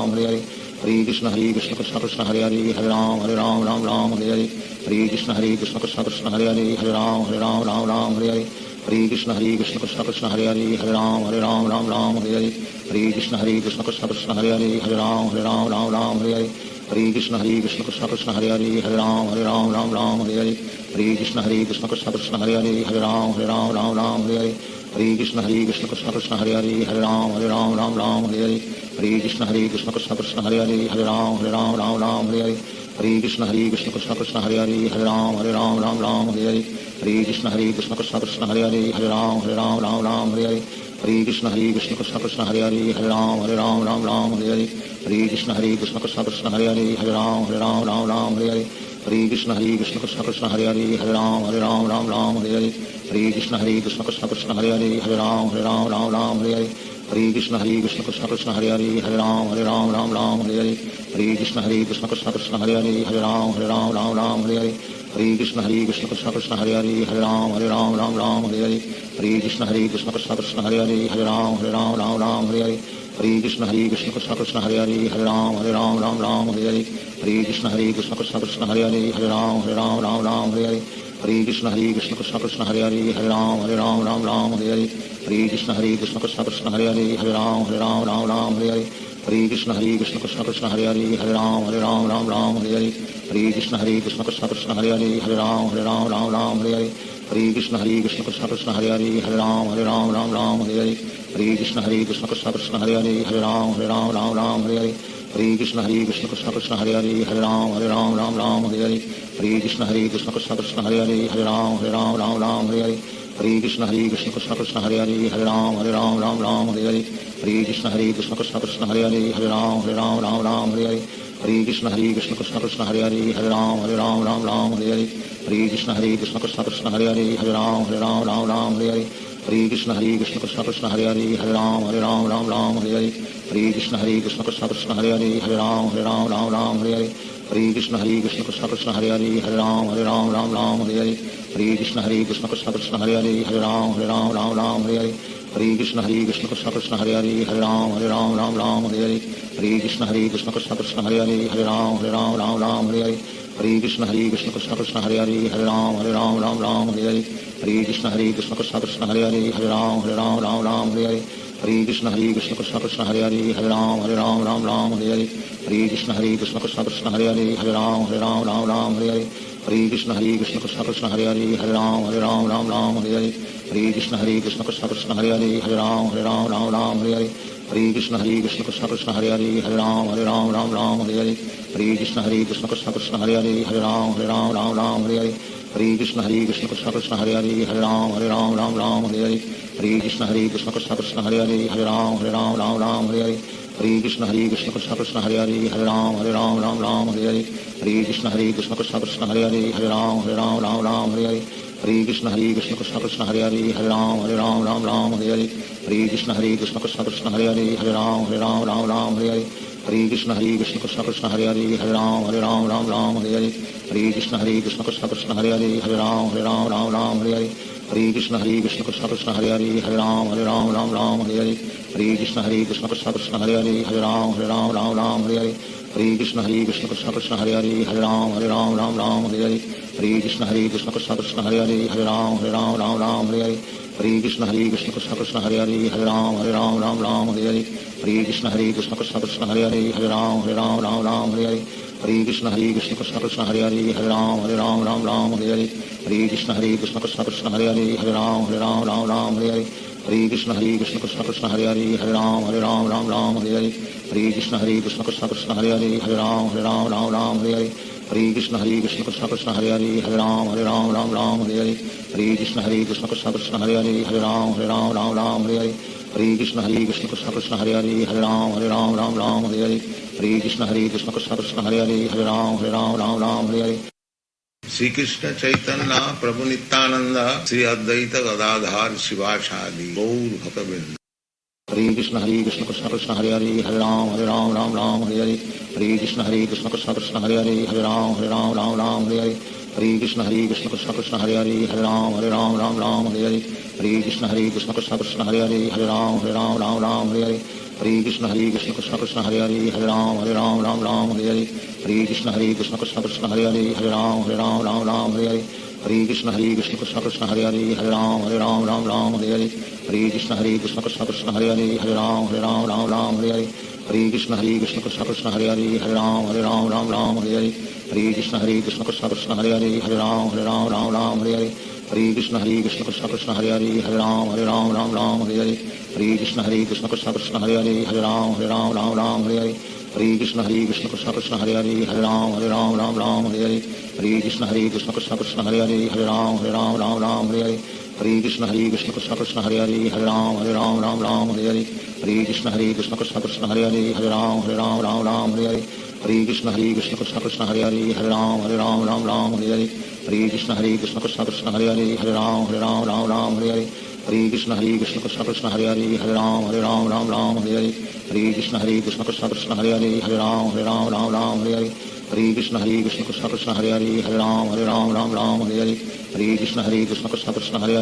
Hare Krishna Krishna Krishna Hare Hare Hare Ram Ram Hare Hare Hare Krishna Krishna Krishna Hare Hare Hare Ram Ram Hare Hare Hare Krishna Krishna Krishna Hare Hare Hare Ram Ram Hare Hare Hare Krishna Krishna Krishna Hare Hare Hare Ram Ram Hare Hare Hare Krishna Krishna Krishna Hare Hare Hare Ram Ram Hare Hare Hare Krishna Krishna Krishna Hare Hare Hare Ram Ram Hare Hare Hare Krishna Krishna Krishna Hare Hare Hare Ram Ram Hare Hare Hare Krishna Krishna Krishna Hare Hare Hare Ram Ram Hare Hare Hare Krishna Krishna Krishna Hare Hare Hare Ram Ram Hare Hare Hare Krishna Krishna Krishna Hare Hare Hare Ram Ram Hare Hare Hare Krishna Krishna Krishna Hare Hare Hare Ram Ram Hare Hare Hare Krishna Krishna Krishna Hare Hare Hare Ram Ram Hare Hare Hare Krishna Krishna Krishna Hare Hare Hare Ram Ram Hare Hare Hare Krishna Krishna Krishna Hare Hare Hare Ram Ram Hare Hare Hare Krishna Krishna Krishna Hare Hare Hare Ram Ram Hare Hare Hare Krishna Krishna Krishna Hare Hare Hare Ram Ram Hare Hare Hare Krishna Krishna Krishna Hare Hare Hare Ram Ram Hare Hare Hare Krishna Krishna Krishna Hare Hare Hare Ram Ram Hare Hare Hare Krishna Krishna Krishna Hare Hare Hare Ram Ram Hare Hare Hare Krishna Krishna Krishna Hare Hare Hare Ram Ram Hare Hare Hare Krishna Krishna Krishna Hare Hare Hare Ram Ram Hare Hare Hare Krishna Krishna Krishna Hare Hare Hare Ram Ram Hare Hare Hare Krishna Krishna Krishna Hare Hare Hare Ram Ram Hare Hare Hare Krishna Krishna Krishna Hare Hare Hare Ram Ram Hare Hare Hare Krishna Krishna Krishna Hare Hare Hare Ram Ram Hare Hare Hare Krishna Krishna Krishna Hare Hare Hare Ram Ram Hare Hare Hare Krishna Krishna Krishna Hare Hare Hare Ram Ram Hare Hare Hare Krishna Krishna Krishna Hare Hare Hare Ram Ram Hare Hare Hare Krishna Krishna Krishna Hare Hare Hare Ram Ram Hare Hare हरे कृष्ण कृष्ण कृष्ण हरे हरे हरे राम राम राम हरे हरे हरे कृष्ण कृष्ण कृष्ण हरे हरे हरे राम राम हरे हरे हरे कृष्ण कृष्ण कृष्ण हरे हरे हरे राम राम हरे हरे हरे कृष्ण कृष्ण कृष्ण हरे हरे हरे राम राम हरे हरे हरे कृष्ण कृष्ण कृष्ण हरे हरे हरे राम राम हरे हरे हरे कृष्ण कृष्ण कृष्ण हरे हरे हरे राम राम हरे हरे हरे कृष्ण कृष्ण कृष्ण हरे हरे हरे राम राम हरे हरे हरे कृष्ण कृष्ण कृष्ण हरे हरे हरे राम राम हरे हरे हरे कृष्ण कृष्ण कृष्ण हरे हरे हरे राम राम हरे हरे हरे कृष्ण कृष्ण कृष्ण हरे हरे हरे राम राम हरे हरे हरे कृष्ण कृष्ण कृष्ण हरे हरे हरे राम राम हरे हरे हरे कृष्ण कृष्ण कृष्ण हरे हरे हरे राम राम हरे हरे हरे कृष्ण कृष्ण कृष्ण हरे हरे हरे राम राम हरे हरे हरे कृष्ण कृष्ण कृष्ण हरे हरे हरे राम राम हरे हरे हरे कृष्ण कृष्ण कृष्ण हरे हरे हरे राम राम हरे हरे हरे कृष्ण कृष्ण कृष्ण हरे हरे हरे राम राम हरे हरे हरे कृष्ण कृष्ण कृष्ण हरे हरे हरे राम राम हरे हरे हरे कृष्ण कृष्ण कृष्ण हरे हरे हरे राम राम हरे हरे हरे कृष्ण कृष्ण कृष्ण हरे हरे हरे राम राम हरे हरे हरे कृष्ण कृष्ण कृष्ण हरे हरे हरे राम राम हरे हरे हरे कृष्ण कृष्ण कृष्ण हरे हरे हरे राम राम हरे हरे हरे कृष्ण कृष्ण कृष्ण हरे हरे हरे राम राम हरे हरे हरे कृष्ण कृष्ण कृष्ण हरे हरे हरे राम राम हरे हरे हरे कृष्ण कृष्ण कृष्ण हरे हरे हरे राम राम हरे हरे हरे कृष्ण कृष्ण कृष्ण हरे हरे हरे राम राम हरे हरे हरे कृष्ण कृष्ण कृष्ण हरे हरे हरे राम राम हरे हरे हरे कृष्ण कृष्ण कृष्ण हरे हरे हरे राम राम हरे हरे हरे कृष्ण कृष्ण कृष्ण हरे हरे हरे राम राम हरे हरे हरे कृष्ण कृष्ण कृष्ण हरे हरे हरे राम राम हरे हरे हरे कृष्ण कृष्ण कृष्ण हरे हरे हरे राम राम हरे हरे हरे कृष्ण कृष्ण कृष्ण हरे हरे हरे राम राम हरे हरे हरे कृष्ण कृष्ण कृष्ण हरे हरे हरे राम राम हरे हरे हरे कृष्ण कृष्ण कृष्ण हरे हरे हरे राम राम हरे हरे हरे कृष्ण कृष्ण कृष्ण हरे हरे हरे राम राम हरे हरे हरे कृष्ण कृष्ण कृष्ण हरे हरे हरे राम राम हरे हरे हरे कृष्ण कृष्ण कृष्ण हरे हरे हरे राम राम हरे हरे श्री कृष्ण चैतन्य प्रभु नित्यानंद श्री अद्वैत गदाधार शिवासादि गौर भक्तवृंद हरे कृष्ण कृष्ण कृष्ण हरे हरे हरे राम राम हरे हरे हरे कृष्ण कृष्ण कृष्ण हरे हरे हरे राम राम हरे हरे हरे कृष्ण कृष्ण कृष्ण हरे हरे हरे राम राम हरे हरे हरे कृष्ण कृष्ण कृष्ण हरे हरे हरे राम राम हरे हरे हरे कृष्ण कृष्ण कृष्ण हरे हरे हरे राम राम हरे हरे हरे कृष्ण कृष्ण कृष्ण हरे हरे हरे राम राम हरे हरे हरे कृष्ण कृष्ण कृष्ण हरे हरे हरे राम राम हरे हरे हरे कृष्ण कृष्ण कृष्ण हरे हरे हरे राम राम हरे हरे हरे कृष्ण कृष्ण कृष्ण हरे हरे हरे राम राम हरे हरे हरे कृष्ण कृष्ण कृष्ण हरे हरे हरे राम राम हरे हरे हरे कृष्ण कृष्ण कृष्ण हरे हरे हरे राम राम हरे हरे हरे कृष्ण कृष्ण कृष्ण हरे हरे हरे राम राम हरे हरे हरे कृष्ण कृष्ण कृष्ण हरे हरे हरे राम राम हरे हरे हरे कृष्ण कृष्ण कृष्ण हरे हरे हरे राम राम हरे हरे हरे कृष्ण कृष्ण कृष्ण हरे हरे हरे राम राम हरे हरे हरे कृष्ण कृष्ण कृष्ण हरे हरे हरे राम राम हरे हरे हरे कृष्ण कृष्ण कृष्ण हरे हरे हरे राम राम हरे हरे हरे कृष्ण कृष्ण कृष्ण हरे हरे हरे राम राम हरे हरे हरे कृष्ण कृष्ण कृष्ण हरे हरे हरे राम राम हरे हरे हरे कृष्ण कृष्ण कृष्ण हरे हरे हरे राम राम हरे हरे हरे कृष्ण कृष्ण कृष्ण हरे हरे हरे राम राम हरे हरे हरे कृष्ण कृष्ण कृष्ण हरे हरे हरे राम राम हरे हरे हरे कृष्ण कृष्ण कृष्ण हरे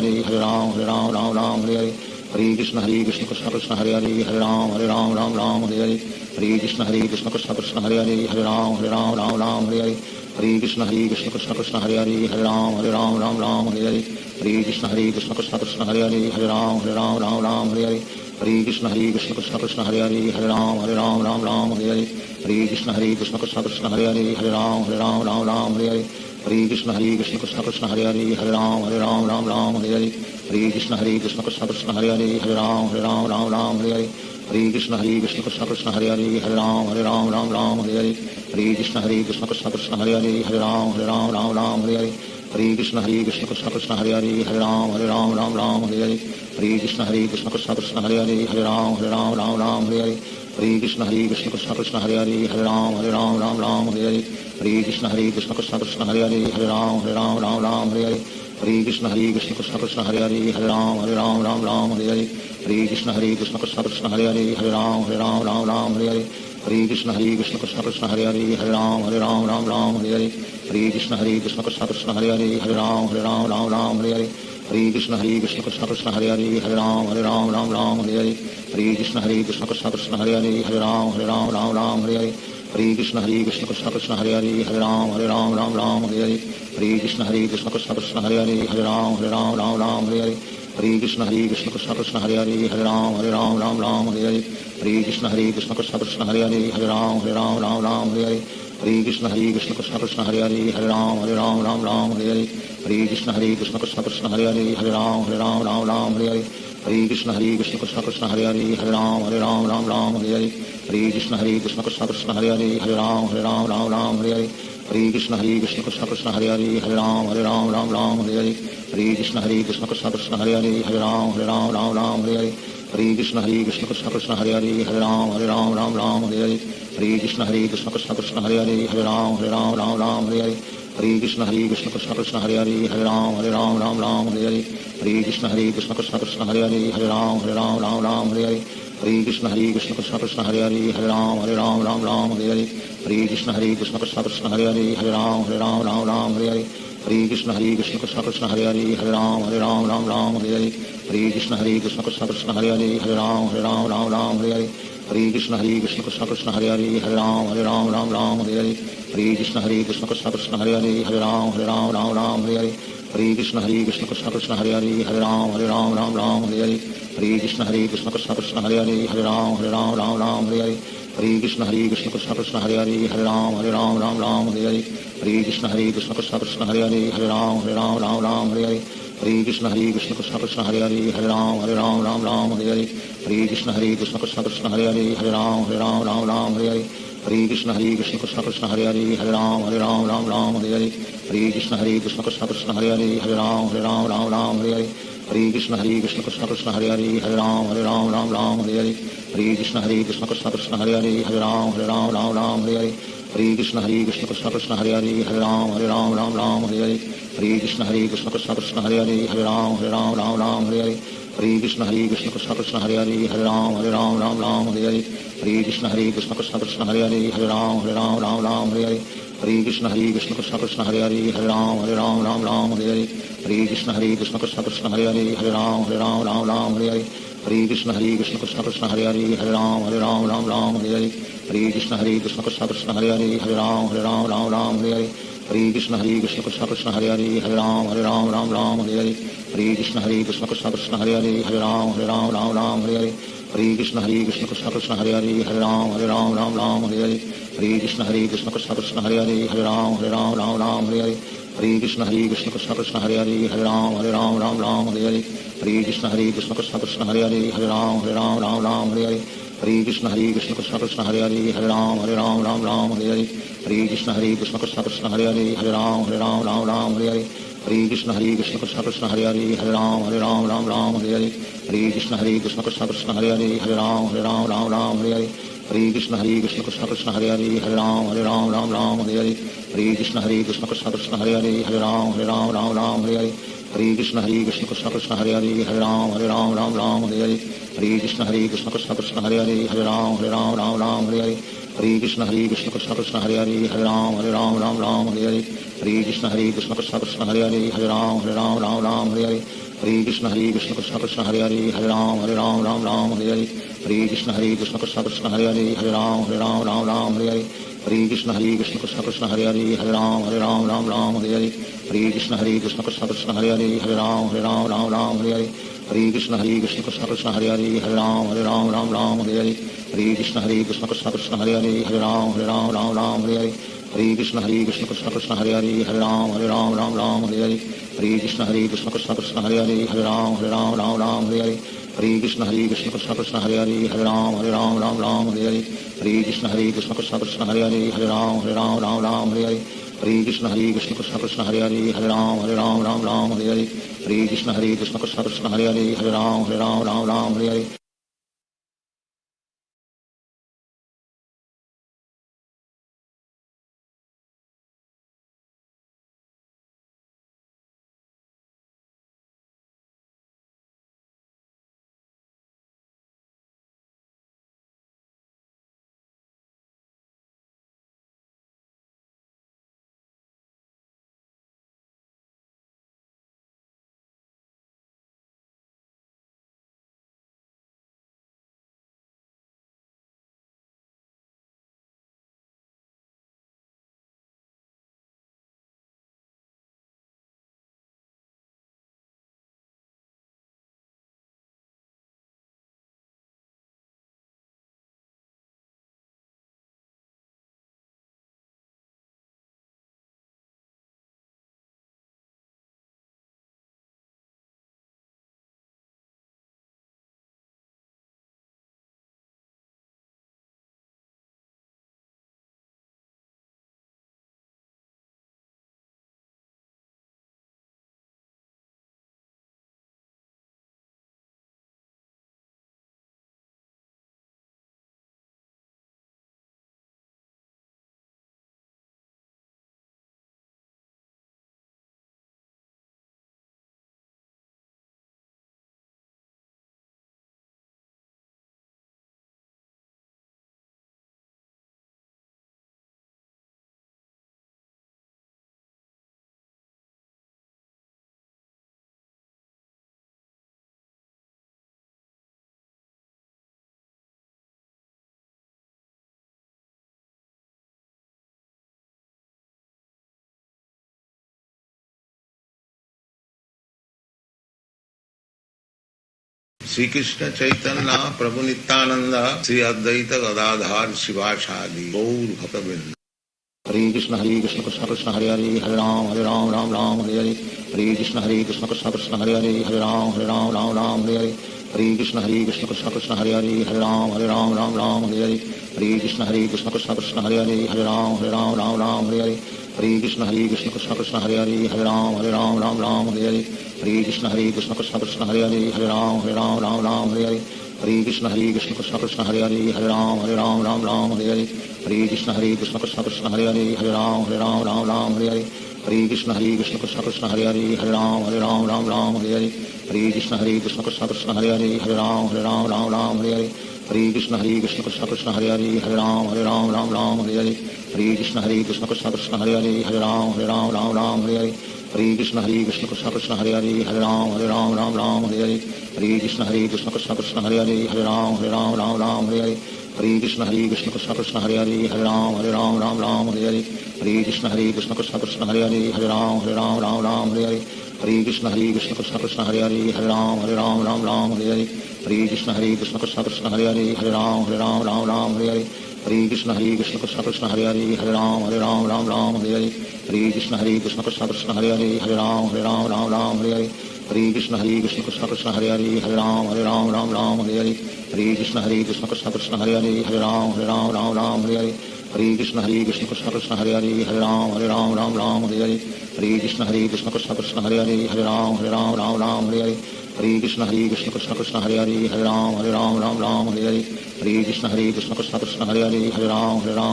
हरे हरे राम राम हरे हरे हरे कृष्ण कृष्ण कृष्ण हरे हरे हरे राम राम हरे हरे हरे कृष्ण कृष्ण कृष्ण हरे हरे हरे राम राम हरे हरे हरे कृष्ण कृष्ण कृष्ण हरे हरे हरे राम राम हरे हरे हरे कृष्ण कृष्ण कृष्ण हरे हरे हरे राम राम हरे हरे हरे कृष्ण कृष्ण कृष्ण हरे हरे हरे राम राम हरे हरे हरे कृष्ण कृष्ण कृष्ण हरे हरे हरे राम राम हरे हरे हरे कृष्ण कृष्ण कृष्ण हरे हरे हरे राम राम हरे हरे हरे कृष्ण कृष्ण कृष्ण हरे हरे हरे राम राम हरे हरे हरे कृष्ण कृष्ण कृष्ण हरे हरे हरे राम राम हरे हरे हरे कृष्ण कृष्ण कृष्ण हरे हरे हरे राम राम हरे हरे हरे कृष्ण कृष्ण कृष्ण हरे हरे हरे राम राम हरे हरे हरे कृष्ण कृष्ण कृष्ण हरे हरे हरे राम राम हरे हरे हरे कृष्ण कृष्ण कृष्ण हरे हरे हरे राम राम हरे हरे हरे कृष्ण कृष्ण कृष्ण हरे हरे हरे राम राम राम हरे हरे हरे कृष्ण कृष्ण कृष्ण हरे हरे हरे राम राम हरे हरे हरे कृष्ण कृष्ण कृष्ण हरे हरे हरे राम राम हरे हरे हरे कृष्ण कृष्ण कृष्ण हरे हरे हरे राम हरे हरे हरे कृष्ण कृष्ण कृष्ण हरे हरे हरे राम हरे हरे हरे कृष्ण कृष्ण कृष्ण हरे हरे हरे राम हरे हरे हरे कृष्ण कृष्ण कृष्ण हरे हरे हरे राम हरे हरे हरे कृष्ण कृष्ण कृष्ण हरे हरे हरे राम हरे हरे हरे कृष्ण कृष्ण कृष्ण हरे हरे हरे राम हरे हरे हरे कृष्ण कृष्ण कृष्ण हरे हरे हरे राम हरे हरे हरे कृष्ण कृष्ण कृष्ण हरे हरे हरे राम हरे हरे हरे कृष्ण कृष्ण कृष्ण हरे हरे हरे राम हरे हरे हरे कृष्ण कृष्ण कृष्ण हरे हरे हरे राम हरे हरे हरे कृष्ण कृष्ण कृष्ण हरे हरे हरे राम हरे हरे हरे कृष्ण कृष्ण कृष्ण हरे हरे हरे राम हरे हरे हरे कृष्ण कृष्ण कृष्ण हरे हरे हरे राम हरे हरे हरे कृष्ण कृष्ण कृष्ण हरे हरे हरे राम हरे हरे हरे कृष्ण कृष्ण कृष्ण हरे हरे हरे राम हरे हरे हरे कृष्ण कृष्ण कृष्ण हरे हरे हरे राम हरे हरे हरे कृष्ण कृष्ण कृष्ण हरे हरे हरे राम हरे हरे हरे कृष्ण कृष्ण कृष्ण हरे हरे हरे राम हरे हरे हरे कृष्ण कृष्ण कृष्ण हरे हरे हरे राम हरे हरे हरे कृष्ण कृष्ण कृष्ण हरे हरे हरे राम हरे हरे हरे कृष्ण कृष्ण कृष्ण हरे हरे हरे राम हरे हरे हरे कृष्ण कृष्ण कृष्ण हरे हरे हरे राम हरे हरे हरे कृष्ण कृष्ण कृष्ण हरे हरे हरे राम हरे हरे हरे कृष्ण कृष्ण कृष्ण हरे हरे हरे राम हरे हरे हरे कृष्ण कृष्ण कृष्ण हरे हरे हरे राम हरे हरे हरे कृष्ण कृष्ण कृष्ण हरे हरे हरे राम हरे हरे हरे कृष्ण कृष्ण कृष्ण हरे हरे हरे राम हरे हरे हरे कृष्ण कृष्ण कृष्ण हरे हरे हरे राम हरे हरे हरे कृष्ण कृष्ण कृष्ण हरे हरे हरे राम हरे हरे हरे कृष्ण कृष्ण कृष्ण हरे हरे हरे राम हरे हरे हरे कृष्ण कृष्ण कृष्ण कृष्ण हरे हरे हरे राम हरे हरे हरे कृष्ण कृष्ण कृष्ण हरे हरे हरे राम हरे हरे हरे कृष्ण कृष्ण कृष्ण कृष्ण हरे हरे हरे राम हरे हरे हरे कृष्ण कृष्ण कृष्ण हरे हरे हरे राम हरे हरे हरे कृष्ण कृष्ण कृष्ण कृष्ण हरे हरे हरे राम हरे हरे हरे कृष्ण कृष्ण कृष्ण हरे हरे हरे राम हरे हरे हरे कृष्ण कृष्ण कृष्ण कृष्ण हरे हरे हरे राम हरे हरे हरे कृष्ण कृष्ण कृष्ण हरे हरे हरे राम हरे हरे हरे कृष्ण कृष्ण कृष्ण कृष्ण हरे हरे हरे राम हरे हरे हरे कृष्ण कृष्ण कृष्ण हरे हरे हरे राम हरे हरे हरे कृष्ण कृष्ण कृष्ण कृष्ण हरे हरे हरे राम हरे हरे हरे कृष्ण कृष्ण कृष्ण हरे हरे हरे राम हरे हरे हरे कृष्ण कृष्ण कृष्ण कृष्ण हरे हरे हरे राम हरे हरे हरे कृष्ण कृष्ण कृष्ण हरे हरे हरे राम हरे हरे हरे कृष्ण कृष्ण कृष्ण कृष्ण हरे हरे हरे राम हरे हरे हरे कृष्ण कृष्ण कृष्ण हरे हरे हरे राम हरे हरे हरे कृष्ण कृष्ण कृष्ण कृष्ण हरे हरे हरे राम हरे हरे हरे कृष्ण कृष्ण कृष्ण हरे हरे हरे राम हरे हरे हरे कृष्ण कृष्ण कृष्ण कृष्ण हरे हरे हरे राम हरे हरे हरे कृष्ण कृष्ण कृष्ण हरे हरे हरे राम हरे हरे हरे कृष्ण कृष्ण कृष्ण कृष्ण हरे हरे हरे राम हरे हरे हरे कृष्ण कृष्ण कृष्ण हरे हरे हरे राम हरे हरे हरे कृष्ण कृष्ण कृष्ण कृष्ण हरे हरे हरे राम हरे हरे हरे कृष्ण कृष्ण कृष्ण हरे हरे हरे राम हरे हरे हरे कृष्ण कृष्ण कृष्ण कृष्ण हरे हरे हरे राम हरे हरे हरे कृष्ण कृष्ण कृष्ण हरे हरे हरे राम हरे हरे हरे कृष्ण कृष्ण कृष्ण कृष्ण हरे हरे हरे राम हरे हरे हरे कृष्ण कृष्ण कृष्ण हरे हरे हरे राम हरे हरे हरे कृष्ण कृष्ण कृष्ण कृष्ण हरे हरे हरे राम हरे हरे हरे कृष्ण कृष्ण कृष्ण हरे हरे हरे राम हरे हरे हरे कृष्ण कृष्ण कृष्ण कृष्ण हरे हरे हरे राम हरे हरे हरे कृष्ण कृष्ण कृष्ण हरे हरे हरे राम हरे हरे हरे कृष्ण कृष्ण कृष्ण कृष्ण हरे हरे हरे राम हरे हरे हरे कृष्ण कृष्ण कृष्ण हरे हरे हरे राम हरे हरे हरे कृष्ण कृष्ण कृष्ण कृष्ण हरे हरे हरे राम हरे हरे हरे कृष्ण कृष्ण कृष्ण हरे हरे हरे राम हरे हरे हरे कृष्ण कृष्ण कृष्ण कृष्ण हरे हरे हरे राम हरे हरे हरे कृष्ण कृष्ण कृष्ण हरे हरे हरे राम हरे हरे हरे कृष्ण कृष्ण कृष्ण कृष्ण हरे हरे हरे राम हरे हरे श्री कृष्ण चैतन्य प्रभु नित्यानंद श्री अद्वैत गदाधर शिवासादि गौर भक्तवृंद। हरे कृष्ण कृष्ण कृष्ण हरे हरे हरे राम राम राम हरे हरे। हरे कृष्ण कृष्ण कृष्ण हरे हरे हरे राम राम राम हरे हरे। हरे कृष्ण कृष्ण कृष्ण हरे हरे हरे राम राम हरे हरे। हरे कृष्ण कृष्ण कृष्ण हरे हरे हरे राम हरे हरे। हरे कृष्ण कृष्ण कृष्ण हरे हरे हरे राम राम हरे हरे। हरे कृष्ण कृष्ण कृष्ण हरे हरे हरे राम हरे हरे। हरे कृष्ण कृष्ण कृष्ण हरे हरे हरे राम हरे हरे। हरे कृष्ण कृष्ण कृष्ण हरे हरे हरे राम हरे हरे। हरे कृष्ण कृष्ण कृष्ण हरे हरे हरे राम हरे हरे। हरे कृष्ण कृष्ण कृष्ण कृष्ण हरे हरे हरे राम हरे हरे। हरे कृष्ण कृष्ण कृष्ण हरे हरे हरे राम हरे हरे। हरे कृष्ण कृष्ण कृष्ण कृष्ण हरे हरे हरे राम हरे हरे। हरे कृष्ण कृष्ण कृष्ण कृष्ण हरे हरे हरे राम हरे हरे। हरे कृष्ण कृष्ण कृष्ण कृष्ण हरे हरे हरे राम हरे हरे। हरे कृष्ण कृष्ण कृष्ण कृष्ण हरे हरे हरे राम हरे हरे। हरे कृष्ण कृष्ण कृष्ण कृष्ण हरे हरे हरे राम हरे हरे। हरे कृष्ण कृष्ण कृष्ण कृष्ण हरे हरे हरे राम हरे हरे। हरे कृष्ण कृष्ण कृष्ण कृष्ण हरे हरे हरे राम हरे हरे। हरे कृष्ण कृष्ण कृष्ण कृष्ण हरे हरे हरे राम हरे हरे। हरे कृष्ण कृष्ण कृष्ण कृष्ण हरे हरे हरे राम हरे हरे। हरे कृष्ण कृष्ण कृष्ण कृष्ण हरे हरे हरे राम हरे हरे। हरे कृष्ण कृष्ण कृष्ण कृष्ण हरे हरे हरे राम हरे हरे। हरे कृष्ण कृष्ण कृष्ण कृष्ण हरे हरे हरे राम हरे हरे। हरे कृष्ण कृष्ण कृष्ण कृष्ण हरे हरे हरे राम हरे हरे। हरे कृष्ण कृष्ण कृष्ण कृष्ण हरे हरे हरे राम हरे हरे। हरे कृष्ण कृष्ण कृष्ण कृष्ण हरे हरे हरे राम हरे हरे। हरे कृष्ण कृष्ण कृष्ण कृष्ण हरे हरे हरे राम हरे हरे। हरे कृष्ण कृष्ण कृष्ण कृष्ण हरे हरे हरे राम हरे हरे। हरे कृष्ण कृष्ण कृष्ण कृष्ण हरे हरे हरे राम हरे हरे। हरे कृष्ण कृष्ण कृष्ण कृष्ण हरे हरे हरे राम हरे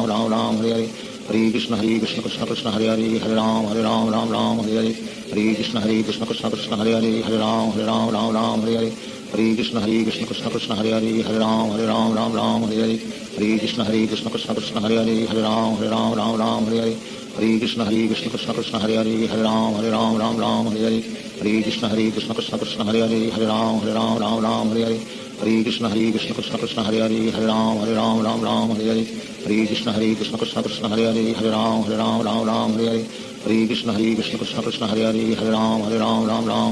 हरे। हरे कृष्ण कृष्ण कृष्ण कृष्ण हरे हरे हरे राम हरे हरे। हरे कृष्ण कृष्ण कृष्ण कृष्ण हरे हरे हरे राम हरे हरे। हरे कृष्ण कृष्ण कृष्ण कृष्ण हरे हरे हरे राम हरे हरे। हरे कृष्ण कृष्ण कृष्ण कृष्ण हरे हरे हरे राम हरे हरे। हरे कृष्ण कृष्ण कृष्ण कृष्ण हरे हरे हरे राम हरे हरे। हरे कृष्ण कृष्ण कृष्ण कृष्ण हरे हरे हरे राम हरे हरे। हरे कृष्ण कृष्ण कृष्ण कृष्ण हरे हरे हरे राम हरे हरे। हरे कृष्ण कृष्ण कृष्ण कृष्ण हरे हरे हरे राम हरे हरे। हरे कृष्ण कृष्ण कृष्ण कृष्ण हरे हरे हरे राम हरे हरे। हरे कृष्ण कृष्ण कृष्ण कृष्ण हरे हरे हरे राम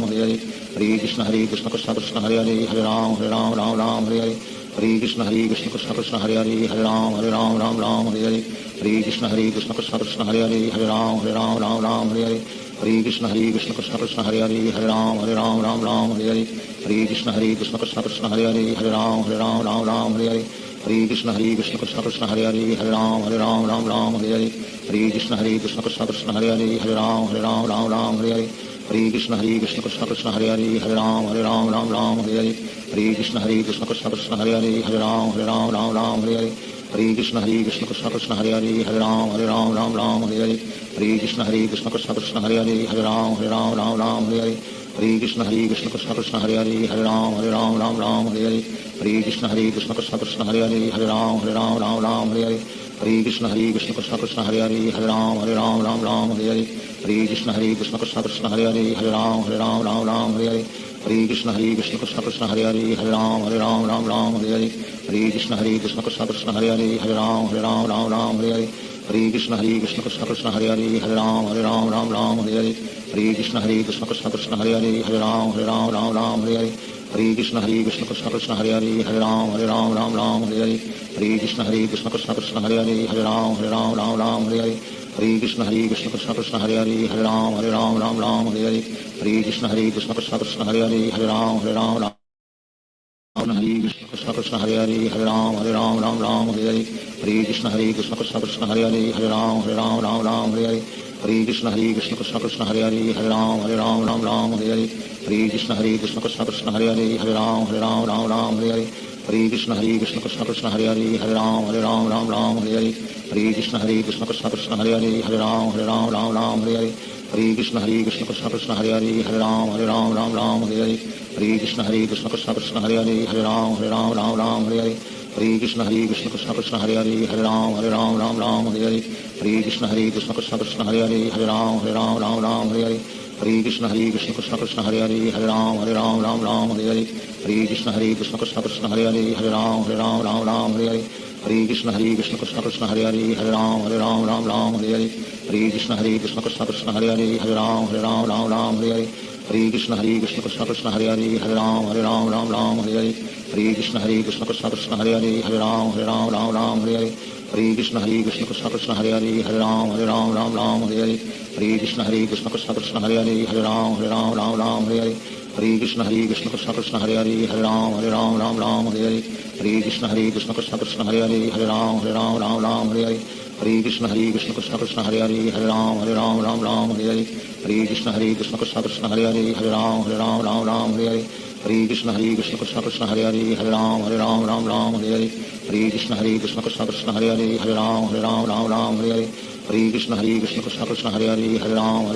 हरे हरे। हरे कृष्ण कृष्ण कृष्ण कृष्ण हरे हरे हरे राम हरे हरे। हरे कृष्ण कृष्ण कृष्ण कृष्ण हरे हरे हरे राम हरे हरे। हरे कृष्ण कृष्ण कृष्ण कृष्ण हरे हरे हरे राम हरे हरे। हरे कृष्ण कृष्ण कृष्ण कृष्ण हरे हरे हरे राम हरे हरे। हरे कृष्ण कृष्ण कृष्ण कृष्ण हरे हरे हरे राम हरे हरे। हरे कृष्ण कृष्ण कृष्ण कृष्ण हरे हरे हरे राम हरे हरे। हरे कृष्ण कृष्ण कृष्ण कृष्ण हरे हरे हरे राम हरे हरे। हरे कृष्ण कृष्ण कृष्ण कृष्ण हरे हरे हरे राम हरे हरे। हरे कृष्ण कृष्ण कृष्ण कृष्ण हरे हरे हरे राम हरे हरे। हरे कृष्ण कृष्ण कृष्ण कृष्ण हरे हरे हरे राम हरे हरे। हरे कृष्ण कृष्ण कृष्ण कृष्ण हरे हरे हरे राम हरे हरे। हरे कृष्ण कृष्ण कृष्ण कृष्ण हरे हरे हरे राम हरे हरे। हरे कृष्ण कृष्ण कृष्ण कृष्ण हरे हरे हरे राम हरे हरे। हरे कृष्ण कृष्ण कृष्ण कृष्ण हरे हरे हरे राम हरे हरे। हरे कृष्ण कृष्ण कृष्ण कृष्ण हरे हरे हरे राम हरे हरे। हरे कृष्ण कृष्ण कृष्ण कृष्ण हरे हरे हरे राम हरे हरे। हरे कृष्ण कृष्ण कृष्ण कृष्ण हरे हरे हरे राम हरे हरे। हरे कृष्ण कृष्ण कृष्ण कृष्ण हरे हरे हरे राम हरे कृष्ण कृष्ण कृष्ण हरे हरे हरे राम हरे हरे। हरे कृष्ण कृष्ण कृष्ण कृष्ण हरे हरे हरे राम हरे हरे। हरे कृष्ण कृष्ण कृष्ण कृष्ण हरे हरे हरे राम हरे हरे। हरे कृष्ण कृष्ण कृष्ण कृष्ण हरे हरे हरे राम हरे हरे। हरे कृष्ण कृष्ण कृष्ण कृष्ण हरे हरे हरे राम हरे हरे। हरे कृष्ण कृष्ण कृष्ण कृष्ण हरे हरे हरे राम हरे हरे। हरे कृष्ण कृष्ण कृष्ण कृष्ण हरे हरे हरे राम हरे हरे। हरे कृष्ण कृष्ण कृष्ण कृष्ण हरे हरे हरे राम हरे हरे। हरे कृष्ण कृष्ण कृष्ण कृष्ण हरे हरे हरे राम हरे हरे। हरे कृष्ण कृष्ण कृष्ण कृष्ण हरे हरे हरे राम हरे हरे। हरे कृष्ण कृष्ण कृष्ण कृष्ण हरे हरे हरे राम हरे हरे। हरे कृष्ण कृष्ण कृष्ण कृष्ण हरे हरे हरे राम हरे हरे। हरे कृष्ण कृष्ण कृष्ण कृष्ण हरे हरे हरे राम हरे हरे। हरे कृष्ण कृष्ण कृष्ण कृष्ण हरे हरे हरे राम हरे हरे। हरे कृष्ण कृष्ण कृष्ण हरे हरे हरे राम राम हरे हरे हरे कृष्ण कृष्ण कृष्ण हरे हरे राम राम हरे हरे हरे कृष्ण कृष्ण कृष्ण हरे हरे राम राम हरे हरे हरे कृष्ण कृष्ण कृष्ण हरे हरे राम राम हरे हरे हरे कृष्ण कृष्ण कृष्ण हरे हरे राम राम हरे हरे हरे कृष्ण कृष्ण कृष्ण हरे हरे राम राम हरे हरे हरे कृष्ण कृष्ण कृष्ण हरे हरे राम राम हरे हरे हरे कृष्ण कृष्ण कृष्ण हरे हरे राम राम हरे हरे हरे कृष्ण कृष्ण कृष्ण हरे हरे राम राम हरे हरे हरे कृष्ण कृष्ण कृष्ण हरे हरे राम राम हरे हरे हरे कृष्ण कृष्ण कृष्ण हरे हरे राम राम हरे हरे हरे कृष्ण कृष्ण कृष्ण हरे हरे राम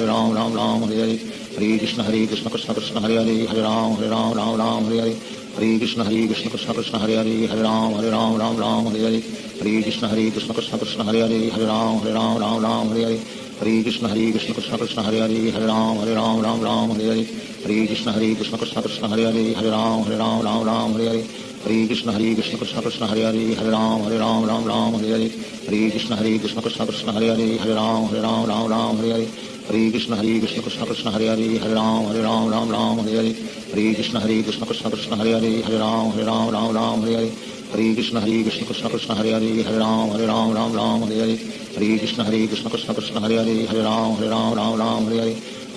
राम हरे हरे हरे कृष्ण कृष्ण कृष्ण हरे हरे राम राम हरे हरे हरे कृष्ण कृष्ण कृष्ण हरे हरे राम राम हरे हरे हरे कृष्ण कृष्ण कृष्ण हरे हरे राम राम हरे हरे हरे कृष्ण कृष्ण कृष्ण हरे हरे राम राम हरे हरे हरे कृष्ण कृष्ण कृष्ण हरे हरे राम राम हरे हरे हरे कृष्ण कृष्ण कृष्ण हरे हरे राम राम हरे हरे हरे कृष्ण कृष्ण कृष्ण हरे हरे राम राम हरे हरे हरे कृष्ण कृष्ण कृष्ण हरे हरे राम राम हरे हरे हरे कृष्ण कृष्ण कृष्ण हरे हरे राम राम हरे हरे हरे कृष्ण कृष्ण कृष्ण हरे हरे राम राम हरे हरे हरे कृष्ण कृष्ण कृष्ण हरे हरे राम राम हरे हरे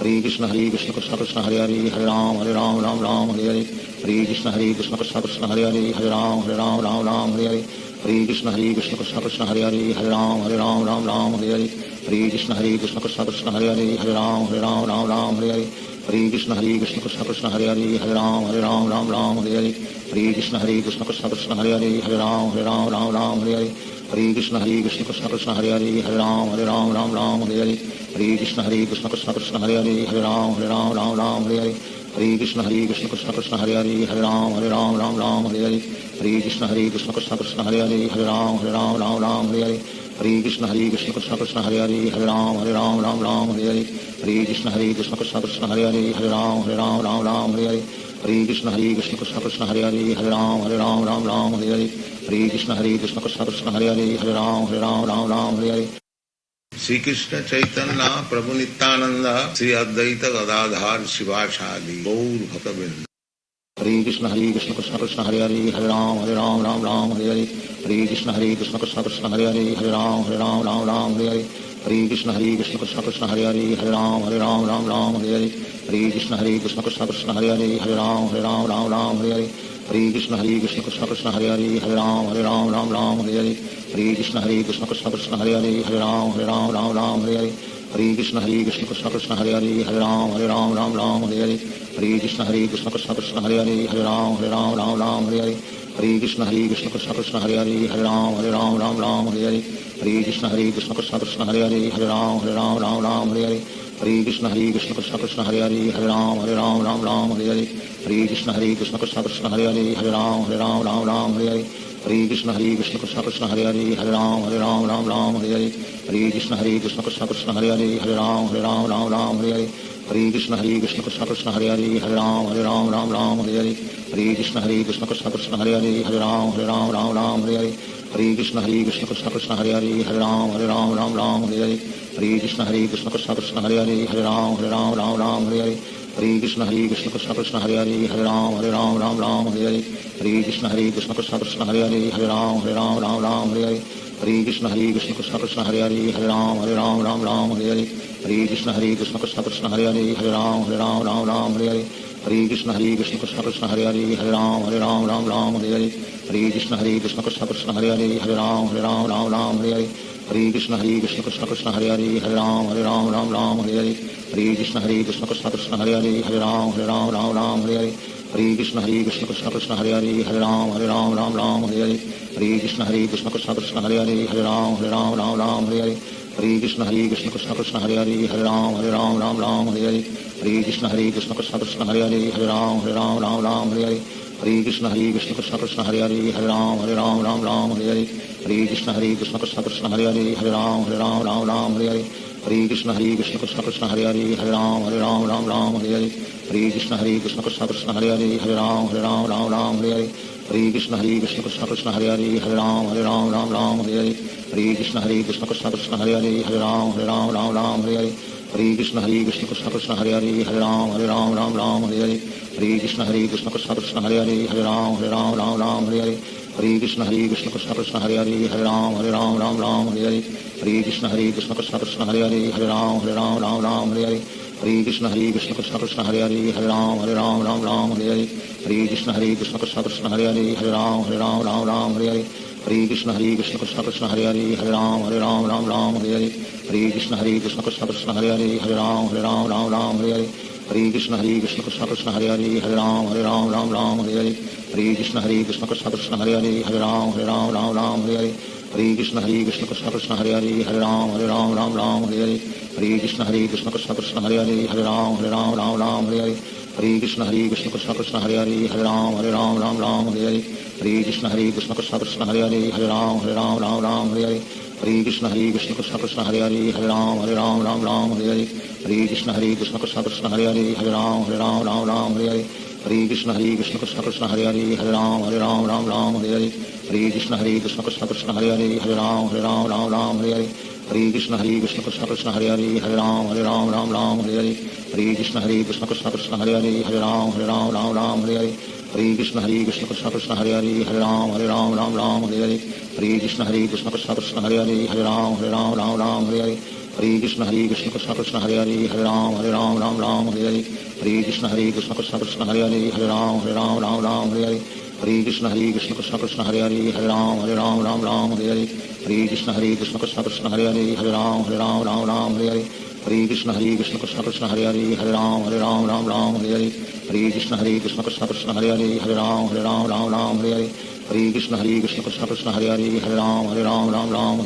हरे कृष्ण कृष्ण कृष्ण हरे हरे राम राम हरे हरे हरे कृष्ण कृष्ण कृष्ण हरे हरे राम राम हरे हरे हरे कृष्ण कृष्ण कृष्ण हरे हरे राम राम हरे हरे हरे कृष्ण कृष्ण कृष्ण हरे हरे राम राम हरे हरे हरे कृष्ण कृष्ण कृष्ण हरे हरे राम राम हरे हरे हरे कृष्ण कृष्ण कृष्ण हरे हरे राम राम हरे हरे हरे कृष्ण कृष्ण कृष्ण हरे हरे राम राम हरे हरे हरे कृष्ण कृष्ण कृष्ण हरे हरे राम राम हरे हरे हरे कृष्ण कृष्ण कृष्ण हरे हरे राम राम हरे हरे हरे कृष्ण कृष्ण कृष्ण हरे हरे राम राम हरे हरे हरे कृष्ण कृष्ण कृष्ण हरे हरे राम राम हरे हरे हरे कृष्ण कृष्ण कृष्ण हरे हरे राम राम हरे हरे हरे कृष्ण कृष्ण कृष्ण हरे हरे राम राम हरे हरे श्री कृष्ण चैतन्य प्रभु नित्यानंद श्री अद्वैत गदाधार शिवासादि गौर भक्तवृंद हरे कृष्ण कृष्ण कृष्ण हरे हरे राम राम हरे हरे हरे कृष्ण कृष्ण कृष्ण हरे हरे राम राम हरे हरे हरे कृष्ण कृष्ण कृष्ण हरे हरे राम राम हरे हरे हरे कृष्ण कृष्ण कृष्ण हरे हरे राम राम हरे हरे हरे कृष्ण कृष्ण कृष्ण हरे हरे राम राम हरे हरे हरे कृष्ण कृष्ण कृष्ण हरे हरे राम राम हरे हरे हरे कृष्ण कृष्ण कृष्ण हरे हरे राम राम हरे हरे हरे कृष्ण कृष्ण कृष्ण हरे हरे राम राम हरे हरे हरे कृष्ण कृष्ण कृष्ण हरे हरे राम राम हरे हरे हरे कृष्ण कृष्ण कृष्ण हरे हरे राम राम हरे हरे हरे कृष्ण कृष्ण कृष्ण हरे हरे राम राम हरे हरे हरे कृष्ण कृष्ण कृष्ण हरे हरे राम राम हरे हरे हरे कृष्ण कृष्ण कृष्ण हरे हरे राम राम हरे हरे हरे कृष्ण कृष्ण कृष्ण हरे हरे राम राम हरे हरे हरे कृष्ण कृष्ण कृष्ण हरे हरे राम राम हरे हरे हरे कृष्ण कृष्ण कृष्ण हरे हरे राम राम हरे हरे हरे कृष्ण कृष्ण कृष्ण हरे हरे राम राम हरे हरे हरे कृष्ण कृष्ण कृष्ण हरे हरे राम राम हरे हरे हरे कृष्ण कृष्ण कृष्ण हरे हरे राम राम हरे हरे हरे कृष्ण कृष्ण कृष्ण हरे हरे राम राम हरे हरे हरे कृष्ण कृष्ण कृष्ण हरे हरे राम राम हरे हरे हरे कृष्ण कृष्ण कृष्ण हरे हरे राम राम हरे हरे हरे कृष्ण कृष्ण कृष्ण हरे हरे राम राम हरे हरे हरे कृष्ण कृष्ण कृष्ण हरे हरे राम राम हरे हरे हरे कृष्ण कृष्ण कृष्ण हरे हरे राम राम हरे हरे हरे कृष्ण कृष्ण कृष्ण हरे हरे राम राम हरे हरे हरे कृष्ण कृष्ण कृष्ण हरे हरे राम राम हरे हरे हरे कृष्ण कृष्ण कृष्ण हरे हरे राम राम हरे हरे हरे कृष्ण कृष्ण कृष्ण हरे हरे राम राम हरे हरे हरे कृष्ण कृष्ण कृष्ण हरे हरे राम राम हरे हरे हरे कृष्ण कृष्ण कृष्ण हरे हरे राम राम हरे हरे हरे कृष्ण कृष्ण कृष्ण हरे हरे राम राम हरे हरे हरे कृष्ण कृष्ण कृष्ण हरे हरे राम राम हरे हरे हरे कृष्ण कृष्ण कृष्ण हरे हरे राम राम हरे हरे हरे कृष्ण कृष्ण कृष्ण हरे हरे राम राम हरे हरे हरे कृष्ण कृष्ण कृष्ण हरे हरे राम राम हरे हरे हरे कृष्ण कृष्ण कृष्ण हरे हरे हरे राम राम राम हरे हरे हरे कृष्ण कृष्ण कृष्ण हरे हरे हरे राम राम हरे हरे हरे कृष्ण कृष्ण कृष्ण हरे हरे हरे राम राम हरे हरे हरे कृष्ण कृष्ण कृष्ण हरे हरे हरे राम राम हरे हरे हरे कृष्ण कृष्ण कृष्ण हरे हरे हरे राम राम हरे हरे हरे कृष्ण कृष्ण कृष्ण हरे हरे हरे राम राम हरे हरे हरे कृष्ण कृष्ण कृष्ण हरे हरे हरे राम राम हरे हरे हरे कृष्ण कृष्ण कृष्ण हरे हरे हरे राम राम हरे हरे हरे कृष्ण कृष्ण कृष्ण हरे हरे हरे राम राम हरे हरे हरे कृष्ण कृष्ण कृष्ण कृष्ण हरे हरे हरे राम राम हरे हरे हरे कृष्ण कृष्ण कृष्ण हरे हरे हरे राम राम हरे हरे हरे कृष्ण कृष्ण कृष्ण कृष्ण हरे हरे हरे राम राम हरे हरे हरे कृष्ण कृष्ण कृष्ण हरे हरे हरे राम राम हरे हरे हरे कृष्ण कृष्ण कृष्ण कृष्ण हरे हरे हरे राम हरे हरे हरे कृष्ण कृष्ण कृष्ण हरे हरे हरे राम हरे हरे हरे कृष्ण कृष्ण कृष्ण कृष्ण हरे हरे हरे राम हरे हरे हरे कृष्ण कृष्ण कृष्ण हरे हरे हरे राम हरे हरे हरे कृष्ण कृष्ण कृष्ण कृष्ण हरे हरे हरे राम हरे हरे हरे कृष्ण कृष्ण कृष्ण कृष्ण हरे हरे हरे राम हरे हरे हरे कृष्ण कृष्ण कृष्ण कृष्ण हरे हरे हरे राम हरे हरे हरे कृष्ण कृष्ण कृष्ण कृष्ण हरे हरे हरे राम हरे हरे हरे कृष्ण कृष्ण कृष्ण कृष्ण हरे हरे हरे राम हरे हरे हरे कृष्ण कृष्ण कृष्ण कृष्ण हरे हरे हरे राम हरे हरे हरे कृष्ण कृष्ण कृष्ण कृष्ण हरे हरे हरे राम हरे हरे हरे कृष्ण कृष्ण कृष्ण कृष्ण हरे हरे हरे राम हरे हरे हरे कृष्ण कृष्ण कृष्ण कृष्ण हरे हरे हरे राम हरे हरे हरे कृष्ण कृष्ण कृष्ण कृष्ण हरे हरे हरे राम हरे हरे हरे कृष्ण कृष्ण कृष्ण कृष्ण हरे हरे हरे राम हरे हरे हरे कृष्ण कृष्ण कृष्ण कृष्ण हरे हरे हरे राम हरे हरे हरे कृष्ण कृष्ण कृष्ण कृष्ण हरे हरे हरे राम हरे हरे हरे कृष्ण कृष्ण कृष्ण कृष्ण हरे हरे हरे राम हरे हरे हरे कृष्ण कृष्ण कृष्ण कृष्ण हरे हरे हरे राम हरे हरे हरे कृष्ण कृष्ण कृष्ण कृष्ण हरे हरे हरे राम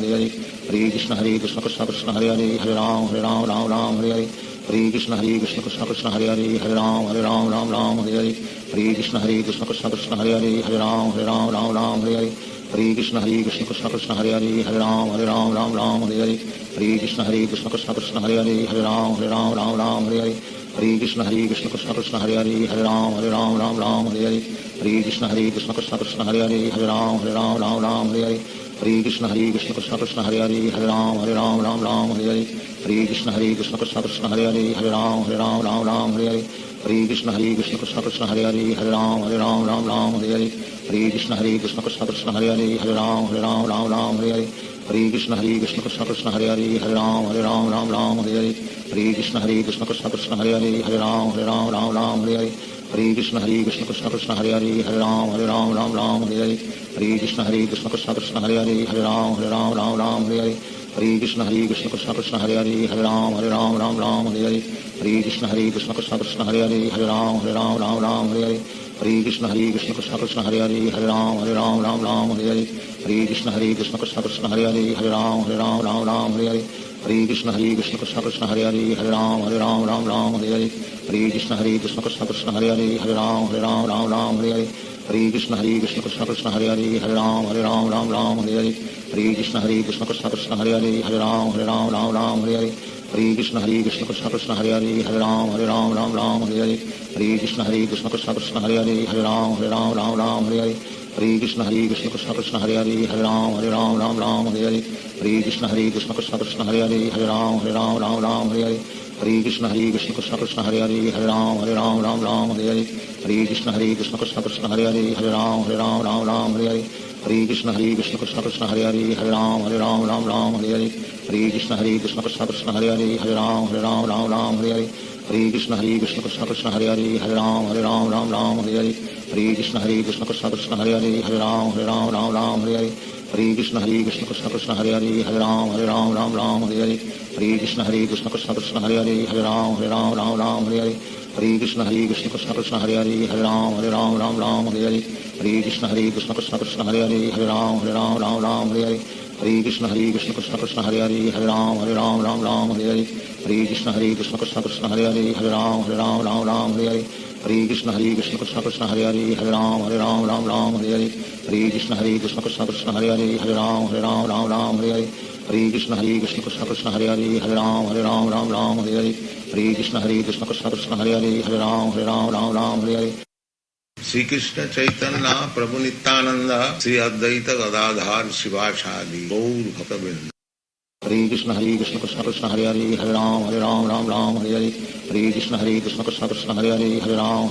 हरे हरे हरे कृष्ण कृष्ण कृष्ण कृष्ण हरे हरे हरे राम हरे हरे हरे कृष्ण कृष्ण कृष्ण कृष्ण हरे हरे हरे राम हरे हरे हरे कृष्ण कृष्ण कृष्ण कृष्ण हरे हरे हरे राम हरे हरे हरे कृष्ण कृष्ण कृष्ण कृष्ण हरे हरे हरे राम हरे हरे हरे कृष्ण कृष्ण कृष्ण कृष्ण हरे हरे हरे राम हरे हरे हरे कृष्ण कृष्ण कृष्ण कृष्ण हरे हरे हरे राम हरे हरे हरे कृष्ण कृष्ण कृष्ण कृष्ण हरे हरे हरे राम हरे हरे हरे कृष्ण कृष्ण कृष्ण कृष्ण हरे हरे हरे राम हरे हरे हरे कृष्ण कृष्ण कृष्ण कृष्ण हरे हरे हरे राम हरे हरे हरे कृष्ण कृष्ण कृष्ण कृष्ण हरे हरे हरे राम हरे हरे हरे कृष्ण कृष्ण कृष्ण कृष्ण हरे हरे हरे राम हरे हरे हरे कृष्ण कृष्ण कृष्ण कृष्ण हरे हरे हरे राम हरे हरे हरे कृष्ण कृष्ण कृष्ण कृष्ण हरे हरे हरे राम हरे हरे हरे कृष्ण कृष्ण कृष्ण कृष्ण हरे हरे हरे राम हरे हरे हरे कृष्ण कृष्ण कृष्ण कृष्ण हरे हरे हरे राम हरे हरे हरे कृष्ण कृष्ण कृष्ण कृष्ण हरे हरे हरे राम हरे हरे हरे कृष्ण कृष्ण कृष्ण कृष्ण हरे हरे हरे राम हरे हरे हरे कृष्ण कृष्ण कृष्ण कृष्ण हरे हरे हरे राम हरे हरे हरे कृष्ण कृष्ण कृष्ण कृष्ण हरे हरे हरे राम हरे हरे हरे कृष्ण कृष्ण कृष्ण कृष्ण हरे हरे हरे राम हरे हरे हरे कृष्ण कृष्ण कृष्ण कृष्ण हरे हरे हरे राम हरे हरे हरे कृष्ण कृष्ण कृष्ण कृष्ण हरे हरे हरे राम हरे हरे हरे कृष्ण कृष्ण कृष्ण कृष्ण हरे हरे हरे राम हरे हरे हरे कृष्ण कृष्ण कृष्ण कृष्ण हरे हरे हरे राम हरे हरे हरे कृष्ण कृष्ण कृष्ण कृष्ण हरे हरे हरे राम हरे हरे हरे कृष्ण कृष्ण कृष्ण कृष्ण हरे हरे हरे राम हरे हरे हरे कृष्ण कृष्ण कृष्ण कृष्ण हरे हरे हरे राम हरे हरे हरे कृष्ण कृष्ण कृष्ण कृष्ण हरे हरे हरे राम हरे हरे हरे कृष्ण कृष्ण कृष्ण कृष्ण हरे हरे हरे राम हरे हरे हरे कृष्ण कृष्ण कृष्ण कृष्ण हरे हरे हरे राम हरे हरे हरे कृष्ण कृष्ण कृष्ण कृष्ण हरे हरे हरे राम हरे हरे हरे कृष्ण कृष्ण कृष्ण कृष्ण हरे हरे हरे राम हरे हरे हरे कृष्ण कृष्ण कृष्ण कृष्ण हरे हरे हरे राम हरे हरे हरे कृष्ण कृष्ण कृष्ण कृष्ण हरे हरे हरे राम हरे हरे हरे कृष्ण कृष्ण कृष्ण कृष्ण हरे हरे हरे राम हरे हरे हरे कृष्ण कृष्ण कृष्ण कृष्ण हरे हरे हरे राम हरे हरे हरे कृष्ण कृष्ण कृष्ण कृष्ण हरे हरे हरे राम हरे हरे हरे कृष्ण कृष्ण कृष्ण कृष्ण हरे हरे हरे राम हरे हरे हरे कृष्ण कृष्ण कृष्ण कृष्ण हरे हरे हरे राम हरे हरे श्री कृष्ण चैतन्य प्रभु नित्यानंद श्री अद्वैत गदाधार शिवासादि गौर भक्तवृंद Hare Krishna Krishna Krishna Hare Hare Hare Ram Ram Ram Hare Hare Hare Krishna Krishna Krishna Hare Hare Hare Ram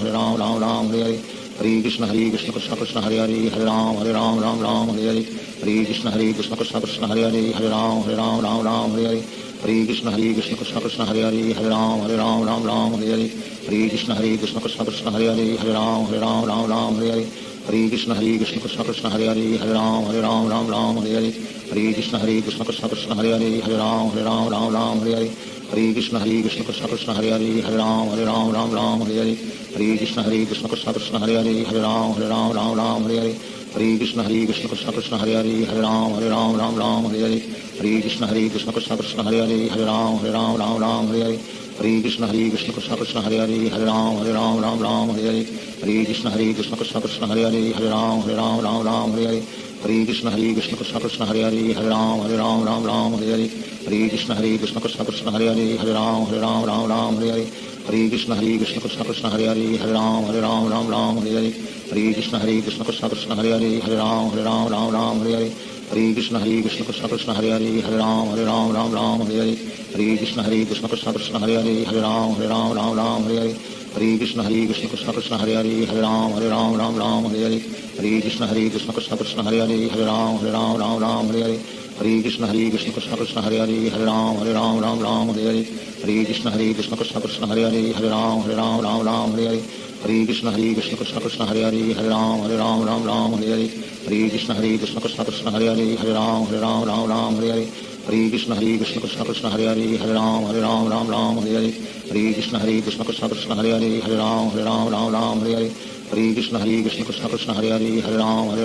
Ram Hare Hare Hare Krishna Krishna Krishna Hare Hare Hare Ram Ram Hare Hare Hare Krishna Krishna Krishna Hare Hare Hare Ram Ram Hare Hare Hare Krishna Krishna Krishna Hare Hare Hare Ram Ram Hare Hare Hare Krishna Krishna Krishna Hare Hare Hare Ram Ram Hare Hare Hare Krishna Krishna Krishna Hare Hare Hare Ram Ram Hare Hare Hare Krishna Krishna Krishna Hare Hare Hare Ram Ram Hare Hare Hare Krishna Krishna Krishna Hare Hare Hare Ram Ram Hare Hare Hare Krishna Krishna Krishna Hare Hare Hare Ram Ram Hare Hare Hare Krishna Krishna Krishna Hare Hare Hare Ram Ram Hare Hare Hare Krishna Krishna Krishna Hare Hare Hare Ram Ram Hare Hare Hare Krishna Krishna Krishna Hare Hare Hare Ram Ram Hare Hare Hare Krishna Krishna Krishna Hare Hare Hare Ram Ram Hare Hare Hare Krishna Krishna Krishna Hare Hare Hare Ram Ram Hare Hare Hare Krishna Krishna Krishna Hare Hare Hare Ram Ram Hare Hare Hare Krishna Krishna Krishna Hare Hare Hare Ram Ram Hare Hare Hare Krishna Krishna Krishna Hare Hare Hare Ram Ram Hare Hare Hare Krishna Krishna Krishna Hare Hare Hare Ram Ram Hare Hare Hare Krishna Krishna Krishna Hare Hare Hare Ram Ram Hare Hare Hare Krishna Krishna Krishna Hare Hare Hare Ram Ram Hare Hare Hare Krishna Krishna Krishna Hare Hare Hare Ram Ram Hare Hare Hare Krishna Krishna Krishna Hare Hare Hare Ram Ram Hare Hare Hare Krishna Krishna Krishna Hare Hare Hare Ram Ram Hare Hare Hare Krishna Krishna Krishna Hare Hare Hare Ram Ram Hare Hare Hare Krishna Krishna Krishna Hare Hare Hare Ram Ram Hare Hare Hare Krishna Krishna Krishna Hare Hare Hare Ram Ram Hare Hare Hare Krishna Krishna Krishna Hare Hare Hare Ram Ram Hare Hare Hare Krishna Krishna Krishna Hare Hare Hare Ram Ram Hare Hare Hare Krishna Krishna Krishna Hare Hare Hare Ram Ram Hare Hare Hare Krishna Krishna Krishna Hare Hare Hare Ram Ram Hare Hare Hare Krishna Krishna Krishna Hare Hare Hare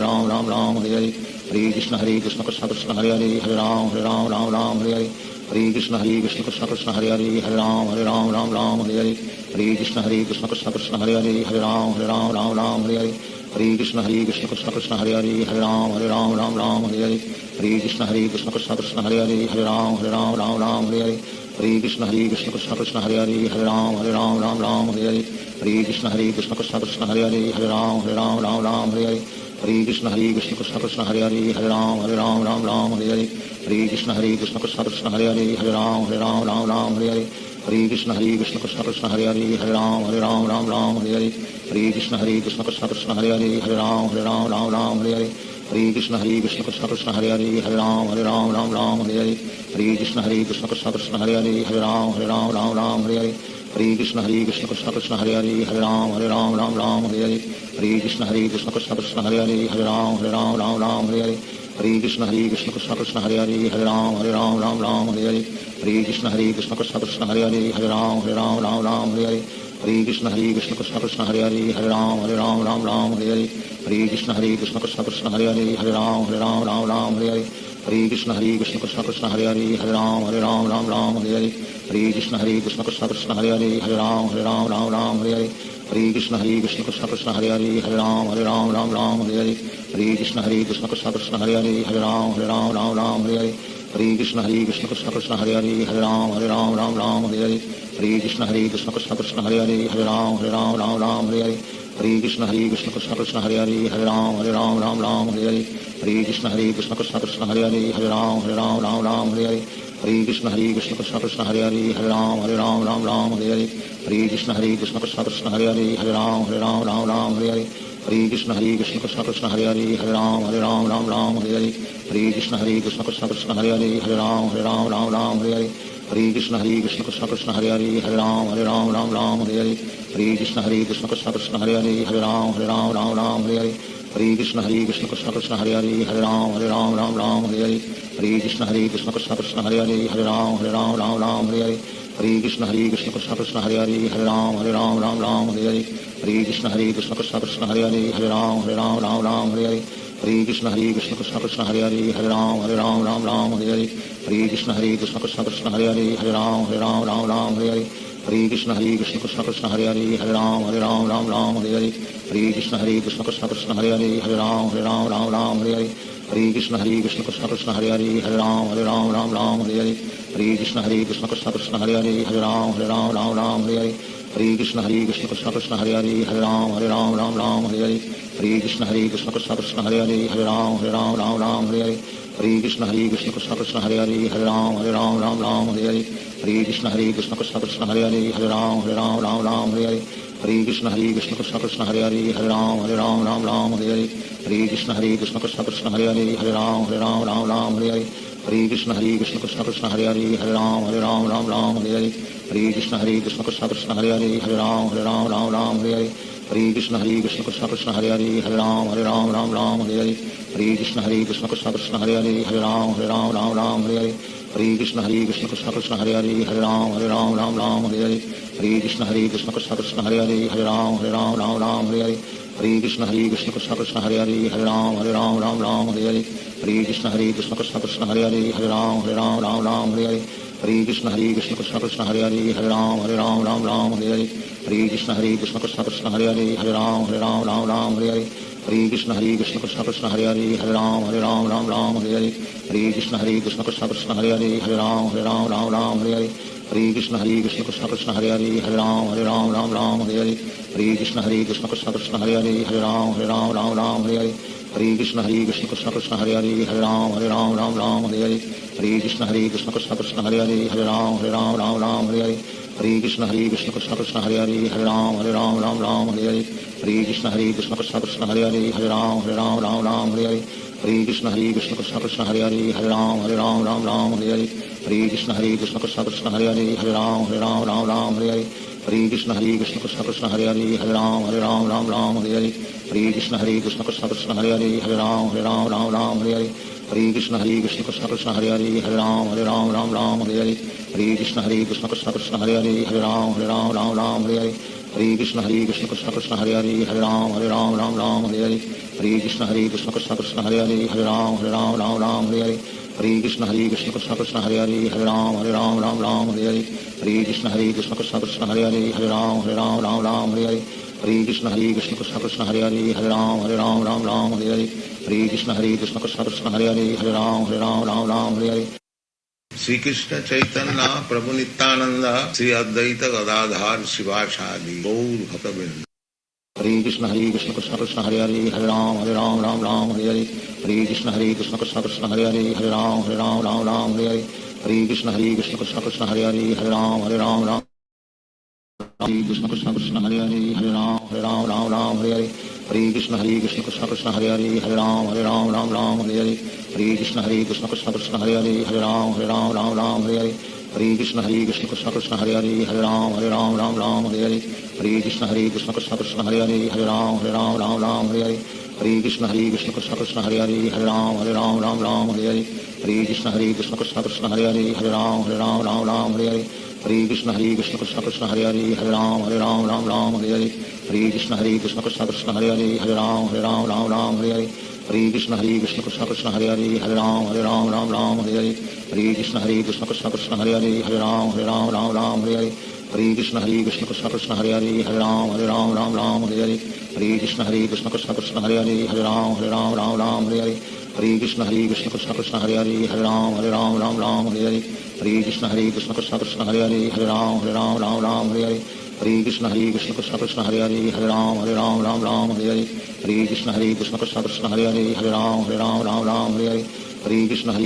Ram Ram Hare Hare Hare Krishna Krishna Krishna Hare Hare Hare Ram Ram Hare Hare Hare Krishna Krishna Krishna Hare Hare Hare Ram Ram Hare Hare Hare Krishna Krishna Krishna Hare Hare Hare Ram Ram Hare Hare Hare Krishna Krishna Krishna Hare Hare Hare Ram Ram Hare Hare Hare Krishna Krishna Krishna Hare Hare Hare Ram Ram Hare Hare Hare Krishna Krishna Krishna Hare Hare Hare Ram Ram Hare Hare Hare Krishna Krishna Krishna Hare Hare Hare Ram Ram Hare Hare Hare Krishna Krishna Krishna Hare Hare Hare Ram Ram Hare Hare Hare Krishna Krishna Krishna Hare Hare Hare Ram Ram Hare Hare Hare Krishna Krishna Krishna Hare Hare Hare Ram Ram Hare Hare Hare Krishna Krishna Krishna Hare Hare Hare Ram Ram Hare Hare Hare Krishna Krishna Krishna Hare Hare Hare Ram Ram Hare Hare Hare Krishna Krishna Krishna Hare Hare Hare Ram Ram Hare Hare Hare Krishna Krishna Krishna Hare Hare Hare Ram Ram Hare Hare Hare Krishna Krishna Krishna Hare Hare Hare Ram Ram Hare Hare Hare Krishna Krishna Krishna Hare Hare Hare Ram Ram Hare Hare Hare Krishna Krishna Krishna Hare Hare Hare Ram Ram Hare Hare Hare Krishna Krishna Krishna Hare Hare Hare Ram Ram Hare Hare Hare Krishna Krishna Krishna Hare Hare Hare Ram Ram Hare Hare Hare Krishna Krishna Krishna Hare Hare Hare Ram Ram Hare Hare Hare Krishna Krishna Krishna Hare Hare Hare Ram Ram Hare Hare Hare Krishna Krishna Krishna Hare Hare Hare Ram Ram Hare Hare Hare Krishna Krishna Krishna Hare Hare Hare Ram Ram Hare Hare Hare Krishna Krishna Krishna Hare Hare Hare Ram Ram Hare Hare Hare Krishna Krishna Krishna Hare Hare Hare Ram Ram Hare Hare Hare Krishna Krishna Krishna Hare Hare Hare Ram Ram Hare Hare Hare Krishna Krishna Krishna Hare Hare Hare Ram Ram Hare Hare Hare Krishna Krishna Krishna Hare Hare Hare Ram Ram Hare Hare Hare Krishna Krishna Krishna Hare Hare Hare Ram Ram Hare Hare Hare Krishna Krishna Krishna Hare Hare Hare Ram Ram Hare Hare Hare Krishna Krishna Krishna Hare Hare Hare Ram Ram Hare Hare Hare Krishna Krishna Krishna Hare Hare Hare Ram Ram Hare Hare Hare Krishna Krishna Krishna Hare Hare Hare Ram Ram Hare Hare Hare Krishna Krishna Krishna Hare Hare Hare Ram Ram Hare Hare Hare Krishna Krishna Krishna Hare Hare Hare Ram Ram Hare Hare Hare Krishna Krishna Krishna Hare Hare Hare Ram Ram Hare Hare Hare Krishna Krishna Krishna Hare Hare Hare Ram Ram Hare Hare Hare Krishna Krishna Krishna Hare Hare Hare Ram Ram Hare Hare Hare Krishna Krishna Krishna Hare Hare Hare Ram Ram Hare Hare Hare Krishna Krishna Krishna Hare Hare Hare Ram Ram Hare Hare हरे कृष्ण कृष्ण कृष्ण हरे हरे हरे राम राम हरे हरे हरे कृष्ण कृष्ण कृष्ण हरे हरे राम राम हरे हरे हरे कृष्ण कृष्ण कृष्ण हरे हरे राम राम हरे हरे हरे कृष्ण कृष्ण कृष्ण हरे हरे राम हरे हरे हरे कृष्ण कृष्ण कृष्ण हरे राम राम हरे हरे हरे कृष्ण कृष्ण कृष्ण हरे राम हरे हरे हरे कृष्ण कृष्ण कृष्ण हरे राम हरे हरे हरे कृष्ण कृष्ण कृष्ण कृष्ण हरे राम हरे हरे हरे कृष्ण कृष्ण कृष्ण कृष्ण हरे राम हरे हरे हरे कृष्ण कृष्ण कृष्ण कृष्ण हरे राम हरे हरे हरे कृष्ण कृष्ण कृष्ण कृष्ण हरे राम हरे हरे हरे कृष्ण कृष्ण कृष्ण कृष्ण हरे राम हरे हरे हरे कृष्ण कृष्ण कृष्ण कृष्ण हरे राम हरे हरे हरे कृष्ण कृष्ण कृष्ण कृष्ण हरे राम हरे हरे हरे कृष्ण कृष्ण कृष्ण कृष्ण हरे राम हरे हरे हरे कृष्ण कृष्ण कृष्ण कृष्ण हरे राम हरे हरे हरे कृष्ण कृष्ण कृष्ण कृष्ण हरे राम हरे हरे हरे कृष्ण कृष्ण कृष्ण कृष्ण हरे राम हरे हरे हरे कृष्ण कृष्ण कृष्ण कृष्ण हरे राम हरे हरे हरे कृष्ण कृष्ण कृष्ण कृष्ण हरे राम हरे हरे हरे कृष्ण कृष्ण कृष्ण कृष्ण हरे राम हरे हरे हरे कृष्ण कृष्ण कृष्ण कृष्ण हरे राम हरे हरे हरे कृष्ण कृष्ण कृष्ण कृष्ण हरे राम हरे हरे हरे कृष्ण कृष्ण कृष्ण कृष्ण हरे राम हरे हरे हरे कृष्ण कृष्ण कृष्ण कृष्ण हरे राम हरे हरे हरे कृष्ण कृष्ण कृष्ण कृष्ण हरे राम हरे हरे हरे कृष्ण कृष्ण कृष्ण कृष्ण हरे राम हरे हरे हरे कृष्ण कृष्ण कृष्ण कृष्ण हरे राम हरे हरे हरे कृष्ण कृष्ण कृष्ण कृष्ण हरे राम हरे हरे हरे कृष्ण कृष्ण कृष्ण कृष्ण हरे राम हरे हरे हरे कृष्ण कृष्ण कृष्ण कृष्ण हरे राम हरे हरे हरे कृष्ण कृष्ण कृष्ण कृष्ण हरे राम हरे हरे हरे कृष्ण कृष्ण कृष्ण कृष्ण हरे राम हरे हरे हरे कृष्ण कृष्ण कृष्ण कृष्ण हरे राम हरे हरे हरे कृष्ण कृष्ण कृष्ण कृष्ण हरे राम हरे हरे हरे कृष्ण कृष्ण कृष्ण कृष्ण हरे राम हरे हरे श्री कृष्ण चैतन्य प्रभु नित्यानंद श्री अद्वैत गदाधार शिवासादि गौर भक्तवृंद हरे कृष्ण कृष्ण कृष्ण हरे राम राम हरे हरे हरे कृष्ण कृष्ण कृष्ण कृष्ण हरे राम हरे हरे हरे कृष्ण कृष्ण कृष्ण हरे राम हरे कृष्ण कृष्ण कृष्ण हरे राम हरे हरे हरे कृष्ण कृष्ण कृष्ण हरे राम हरे हरे हरे कृष्ण कृष्ण कृष्ण कृष्ण हरे राम हरे हरे हरे कृष्ण कृष्ण कृष्ण हरे राम हरे हरे हरे कृष्ण कृष्ण कृष्ण कृष्ण हरे राम हरे हरे हरे कृष्ण कृष्ण कृष्ण कृष्ण हरे राम हरे हरे हरे कृष्ण कृष्ण कृष्ण कृष्ण हरे राम हरे हरे हरे कृष्ण कृष्ण कृष्ण हरे राम हरे हरे हरे कृष्ण कृष्ण कृष्ण कृष्ण हरे राम हरे हरे हरे कृष्ण कृष्ण कृष्ण कृष्ण हरे राम हरे हरे हरे कृष्ण कृष्ण कृष्ण कृष्ण हरे राम हरे हरे हरे कृष्ण कृष्ण कृष्ण कृष्ण हरे राम हरे हरे हरे कृष्ण कृष्ण कृष्ण कृष्ण हरे राम हरे हरे हरे कृष्ण कृष्ण कृष्ण कृष्ण हरे राम हरे हरे हरे कृष्ण कृष्ण कृष्ण कृष्ण हरे राम हरे हरे हरे कृष्ण कृष्ण कृष्ण कृष्ण हरे राम हरे हरे हरे कृष्ण कृष्ण कृष्ण कृष्ण हरे राम हरे हरे हरे कृष्ण कृष्ण कृष्ण कृष्ण हरे राम हरे हरे हरे कृष्ण कृष्ण कृष्ण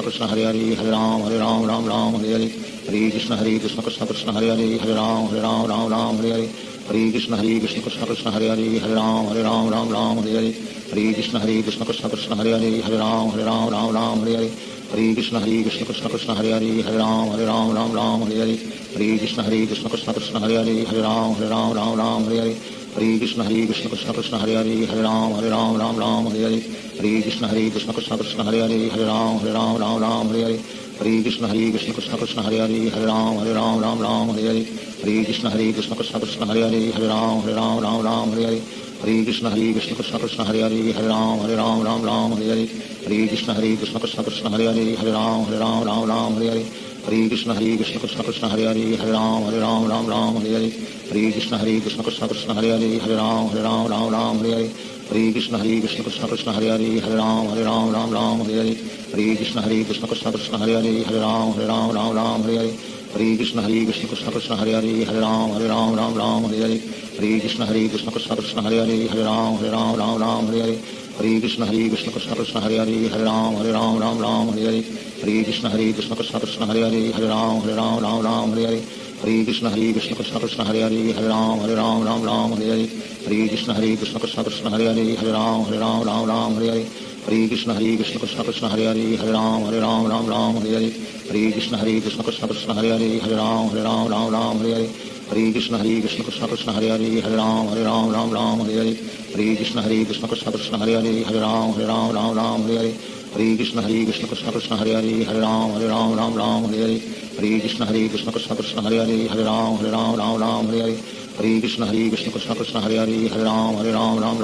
कृष्ण हरे राम हरे हरे हरे कृष्ण कृष्ण कृष्ण कृष्ण हरे राम हरे हरे हरे कृष्ण कृष्ण कृष्ण कृष्ण हरे राम हरे हरे हरे कृष्ण कृष्ण कृष्ण कृष्ण हरे राम हरे हरे हरे कृष्ण कृष्ण कृष्ण कृष्ण हरे राम हरे हरे हरे कृष्ण कृष्ण कृष्ण कृष्ण हरे राम हरे हरे हरे कृष्ण कृष्ण कृष्ण कृष्ण हरे राम हरे हरे हरे कृष्ण कृष्ण कृष्ण कृष्ण हरे राम हरे हरे हरे कृष्ण कृष्ण कृष्ण कृष्ण हरे राम हरे हरे हरे कृष्ण कृष्ण कृष्ण कृष्ण हरे राम हरे हरे हरे कृष्ण कृष्ण कृष्ण कृष्ण हरे राम हरे हरे हरे कृष्ण कृष्ण कृष्ण कृष्ण हरे राम हरे हरे हरे कृष्ण कृष्ण कृष्ण कृष्ण हरे राम हरे हरे हरे कृष्ण कृष्ण कृष्ण कृष्ण हरे राम हरे हरे हरे कृष्ण कृष्ण कृष्ण कृष्ण हरे राम हरे हरे हरे कृष्ण कृष्ण कृष्ण हरे हरे हरे राम राम राम हरे हरे हरे कृष्ण कृष्ण कृष्ण हरे हरे राम राम हरे हरे हरे कृष्ण कृष्ण कृष्ण हरे हरे राम राम हरे हरे हरे कृष्ण कृष्ण कृष्ण हरे हरे राम राम हरे हरे हरे कृष्ण कृष्ण कृष्ण हरे हरे राम राम हरे हरे हरे कृष्ण कृष्ण कृष्ण हरे हरे राम राम हरे हरे हरे कृष्ण कृष्ण कृष्ण हरे हरे राम राम हरे हरे हरे कृष्ण कृष्ण कृष्ण हरे हरे राम हरे हरे हरे कृष्ण कृष्ण कृष्ण हरे हरे राम हरे हरे हरे कृष्ण कृष्ण कृष्ण हरे हरे राम हरे हरे हरे कृष्ण कृष्ण कृष्ण हरे हरे राम हरे हरे हरे कृष्ण कृष्ण कृष्ण हरे हरे राम हरे हरे हरे कृष्ण कृष्ण कृष्ण हरे हरे राम